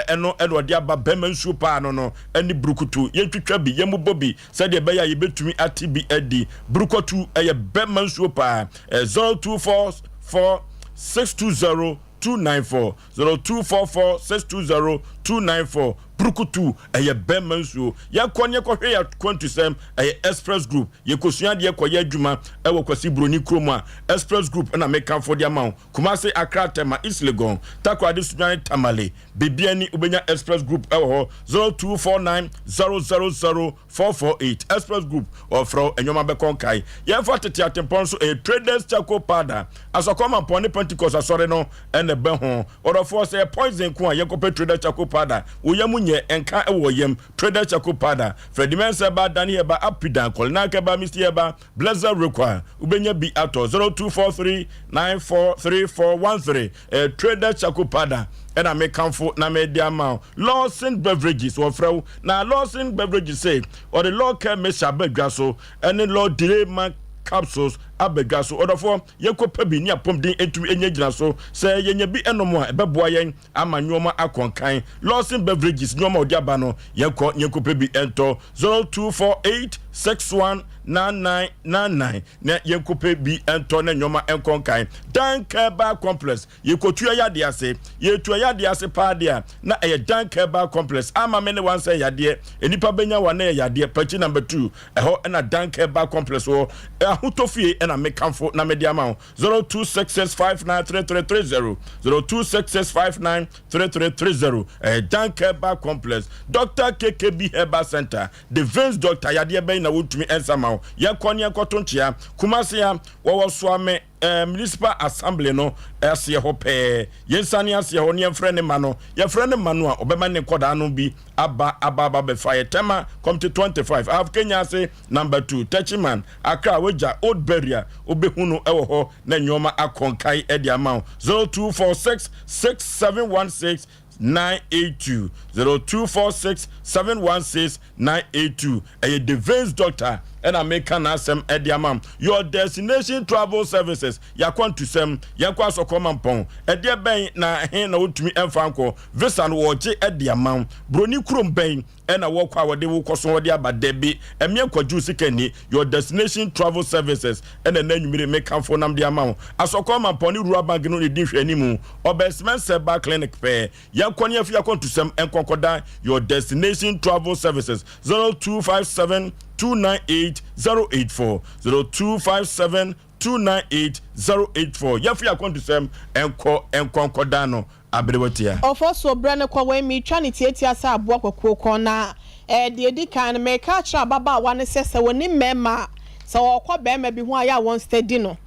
eno de aba bemansu pa no eni brukutu yentwitwa bi yemubobi se de beya ye betumi atibi adi brukutu aye bemansu pa 0244620294 0244620294 brukutu eye bemansuo ya konye kohwe ya kwantusem eye Express Group ye kosua de koye adwuma ewo kwasi broni kromo a Express Group na make for the amount Kumasi Accra Tema East Legon takwa de sunan Tamale bebiani ubenya Express Group ewo ho 0249000448 Express Group ofro enyoma be konkai ye for tete atempon so a traders chako pada asokoma pon Pentecost asore no ene be ho orofo say poison ku a ye kope traders chako pada woyamu enka ewo yem trader chakopada Fredimen Seba Dani Eba Apidan Kolina Keba Mr. Eba Blazer Require Ubenya Bi Ato 0243943413 trader chakopada and I make comfort na media amount Lawson Beverages or fro na Lawson Beverages say or the law can miss abegwaso and the law delay man capsules abegaso odofo yekopa bi ni apomden etu enyegina so se yenye bi enomo a ebeboa yen amanyoma akonkan Lawson Beverages nyoma odiaba no yekopa bi ento 024861 9999 na yenkope bi ento na nyoma enkonkan Dankeba complex yekotua yade ase yetua yade ase pa dia na Dankeba complex ama me ne wan say yade enipa benya wana yade pachi number 2 eho na Dankeba complex wo ahutofie na mekamfo na media ma 0266593330 0266593330 Dankeba complex Dr. KKB Herbal Center the Vince Doctor yade ben na wotumi ensama ya konya kotonchia kumase ya wo soame municipal assembly no asiye hope yensani asiye ho ne frene mano ye frene mano a obema ne koda no bi aba be fire tema come to 25 I have Kenya say number 2 Techiman Accra Weja Old Barrier obehunu ewo ho na nyoma akonkai e dia ma 0246 6716 982 0246 716 982 the Vince Doctor and I make an Asem Ediamam your destination travel services yakwan to sem yakwa so come pon e de ben na hen na wotumi emfanko visa no woje Ediamam broni krom ben e na wo kwa wode wo koso wode abadebi emye kwaju sikani your destination travel services and na nwumire make am for nam de amam asokoma pon ni ruwa bank no di hwanimu obesmen seba clinic pe yakwan yafi yakwan to sem enkokoda your destination travel services 0257 298-084 0257-298-084 yafi akon to sem enko dano abrewatia Oforisuo brane kwa we mi twa ne tietia sa aboa kwakwo kon na de edi kan me ka kira baba wa ne sese woni mema se okwa bema bi ho aya won steady no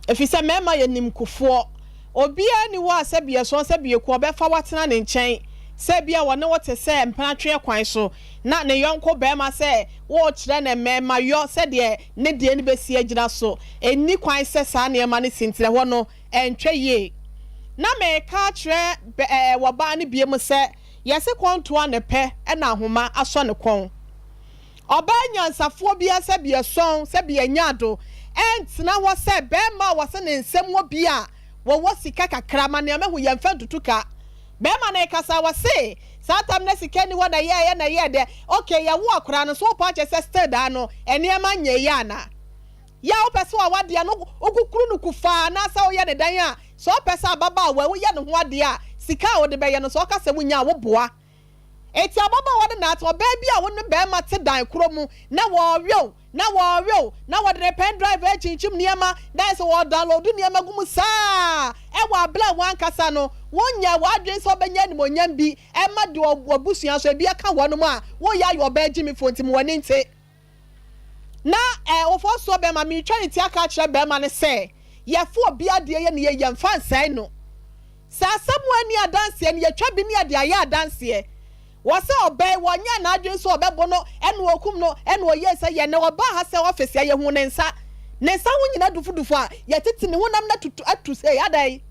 efise mema ye nimkufo obia ni wa asebie so asebie ku obefa watena ne nchen sebia wona wote se mpanatwe kwan so na ne yonko bema se wo kire ne mema yo se de ne de ni besi agina so eni kwan se sa ne ma ne sintire ho no entwe ye na me ka kire woba ne biem se yese kwanto ne pe na homa aso ne kon oba nyansafo bia se bia son se bia nyado entina wo se bema wo se ne nsem wo bia wo sika kakra ma ne mahu yemfa tutuka bema na kasa wa se satam na sika ni wona ye na ye de okay ya wo akra no so pa che se stead ano eniema nye ya na ya opese wa wade no okukuru no kufa na sa wo ye ne dan a so opese ababa wa wo ye ne ho ade a sika wo de be ye no so ka se wunya wo boa eti ababa wo de na to baby a wo ne bema te dan kromu na wo wio na wo de pen drive e chinchim niema na so wo download niema gumu sa e wa bla wan kasa no wonya wadwen so benya ni monyam bi e ma de obusua so bia ka wono mu a wo ya yo ba gimi fonti mu woni nte na Oforisuo be ma mi twa ne ti aka kire be ma ne se ye fo bia de ye ne ye yemfa nsai no sa samu ani adanse ne ye twa bi ne ade aye adanse wase obey wonya na adwen so obebo no eno okum no eno oye se ye ne oba ha se office ye hu ne nsa wunyina dufu a ye tete ne honam na tutu atu se yadai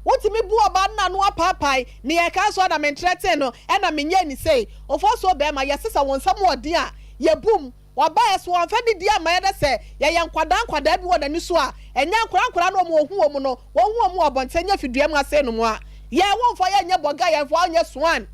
wotimi bu oba na no apapai ne ye ka so na mentrete no ena menye ni sei Oforisuo be ma ye sesa won sam odi a ye bum oba ye so won fa di dia ma ye de se ye nkwada bi woda ni so a enya nkora no mo hu wo no wo hu mo obontenye fidua mu ase no mo a ye won fa ye nye boga ye fa onye swan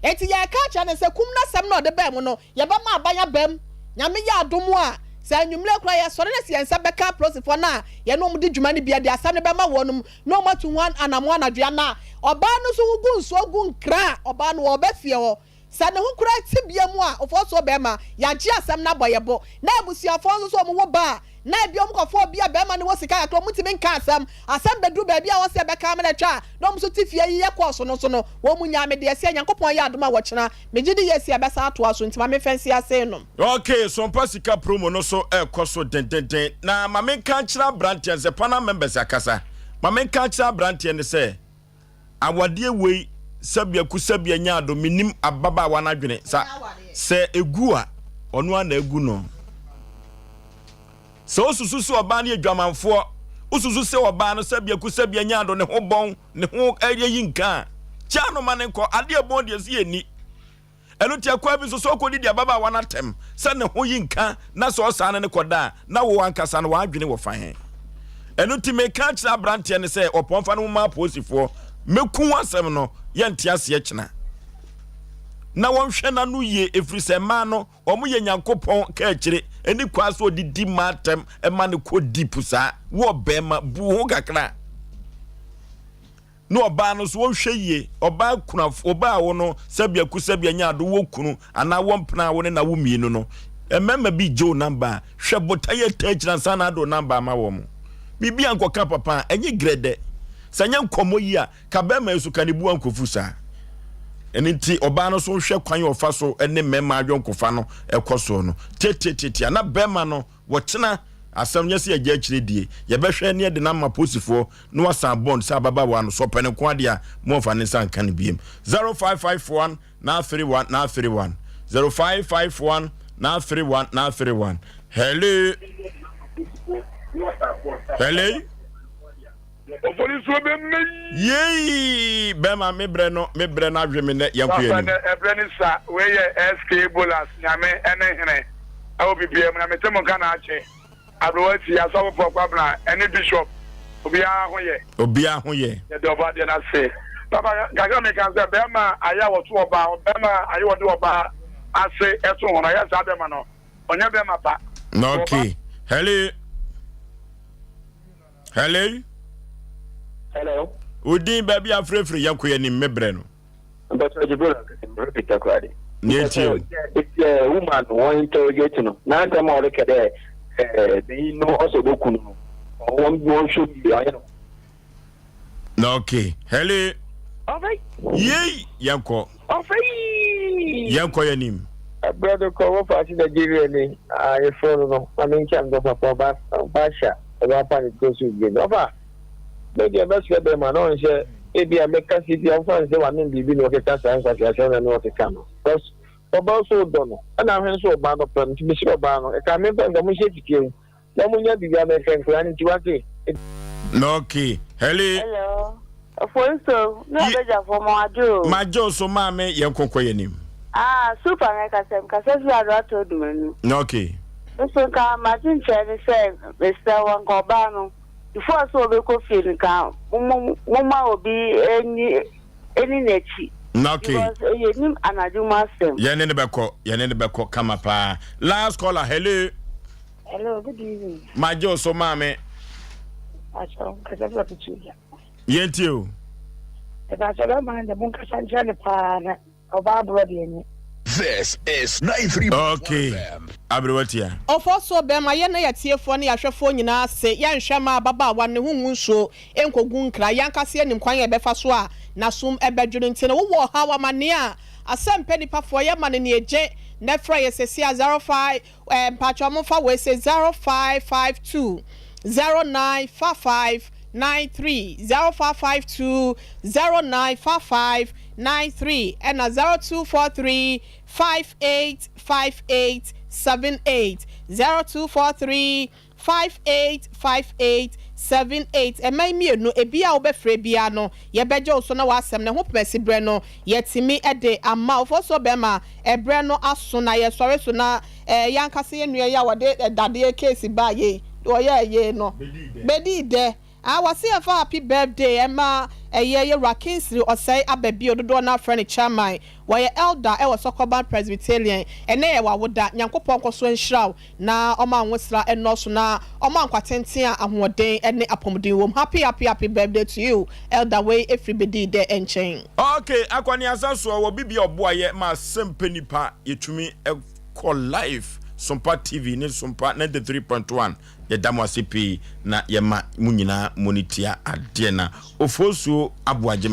eti ya ka cha ne se kum na sam na de ba mu no ye ba ma abanya bam nyame ya adomu a se anwumle kura ye sore ne se yensa beka prosifo na ye no mu di dwuma ne bia de asam ne ba ma wonum no matu wan anamo anadua na oba no so gu nso gu nkra oba no oba fie ho sa ne ho kura tibia mu a Oforisuo be ma ya ji asam na boyebo na ebusuafo nso so mo wo ba na ebi omkofo bia be ma ne wo sika ya to mutimi nka asam bedu ba bia wo se beka ma na twa no mso tifie ye koso no so no wo mu nya me de ase Nyankopon ya adoma wo chena megidi yesi abesa ato aso ntima me fancy ase no okay Sompa sika promo no so koso den na ma me kan kira branch ze pana members akasa ma me kan kira branch ne se awade wei sabia ku sabia nya do minim ababa wa na dwene sa se egu a ono ana egu no so sususu oba na adwamanfo ususu se oba no sabia ku sabia nya do ne ho bon ne ho ayeyi nka cha no ma ne nko ade bon de se yeni eno tia kwa bi so ko di ababa wa na tem se ne ho yi nka na so sa ne koda na wo ankasa no wa adwene wo fan eno ti me ka kira brantie ne se oponfa no ma posifo meku asem no ye ntia se kina na wonhwe na no ye efrise ma no omo ye nyankopon ka akire eni kwaso odidi matem ema ne ko deep sa wo bema bu ho kakra no oba no so wonhwe ye oba kuna oba wo no sabia ku sabia nya do wo kunu ana wo mpena wo ne na wo mienu no emema bi jo number hwe botaye tagina sana do number ma wo mo bibi ankoka papa enye grade sanya nkomo yi a ka bema esu kanibu ankofu sa enti oba no so hwe kwan ofa so ene mema adwonkofa no ekoso no tete na bema no wo kyena asem nyese agya akire die ye behwe ne de na ma posifo no wasa bond sa baba wa no so pene ko ade a mo fa ne san kan biem 0551 na 31 0551 na 31 hello Oforisuo bemme yei bema mebre no adweme ne yankoye ni ebre ni sa we ye SK Bolas nyame ene hene awo bibiem na metemo kana ache abrowati ya so for kwabna ene bishop obia ho ye ye do ba de na se papa gaga me kan se bema aya wo to oba bema ayi wo de oba ase eto hono ya sa bema no onye bema pa okay hello Udin baby afrefre yankoye ni mebre no. But Jibola repeat akwadi. Yes you. It's a woman one interrogate no. Na time o reke there they know also boku no. One should be I know. Okay. Hello. Okay. Yey yanko. Okay. Yankoye nim. Brother ko fa ti Nigeria ni I follow no. I mean can go for Basha. Oba ni go so again. Oba maybe I'm not sure them and say maybe I make a city of France they want to be no okay can say and no okay can because about so done and I'm so bad up to be sure bad no can me the mo shey tike na mo nya biga me kan plan ti wate okay hello Oforisuo no beja for majo so ma me yen konkoye nim super na kasem ado to dumanu okay so ka martin chen say Mr. Wankobano before so be ko feel ka mama obi eni nechi okay because yenim anaduma sem yene ne beko kama pa last caller hello good evening majo so mame acho kasabla pichuya yentio kasabla manda bunka sanjane pa na oba brother eni. This is 93. Okay. Abrewatia. Ofoso be ma ye na yatiefo ne yahwefo nyina se ya nhwe ma baba wa ne hunwu nso enkogu nkra yankase anim kwan ye befa so a nasum ebedwuru ntine wo ha wa mane a Asem Mpe Nipa fo ye mane ne eje na fra ye sesi a 05 mpacho mo fa we se 0552 0955 93 0552 095593 and 0243 585878 0243 585878 e mai mienu ebia obefre bia no ye beje so na wasem ne ho pesi bre no yetimi ede ama ofoso bema ebre no aso na ye sore so na yankase ye nua ya wode dade case ba ye oye no bedi de wasi efa happy birthday Emma ye Rakinsri Osei Aboagye Ododo na friend chairman we elder e was Sokoban Presbyterian ene ye wawoda nyankopon koso nhiraw na oma nwosra enoso na oma nkwatenten a ahoden ene apomden wom happy birthday to you elder way everybody there enchen okay akwani asaso wo bibia oboaye ma Asem Mpe Nipa yetumi call live Sompa TV ne Sompa 93.1 ye damo ACP na ye ma munyina monitia ade na Oforisuo Aboagye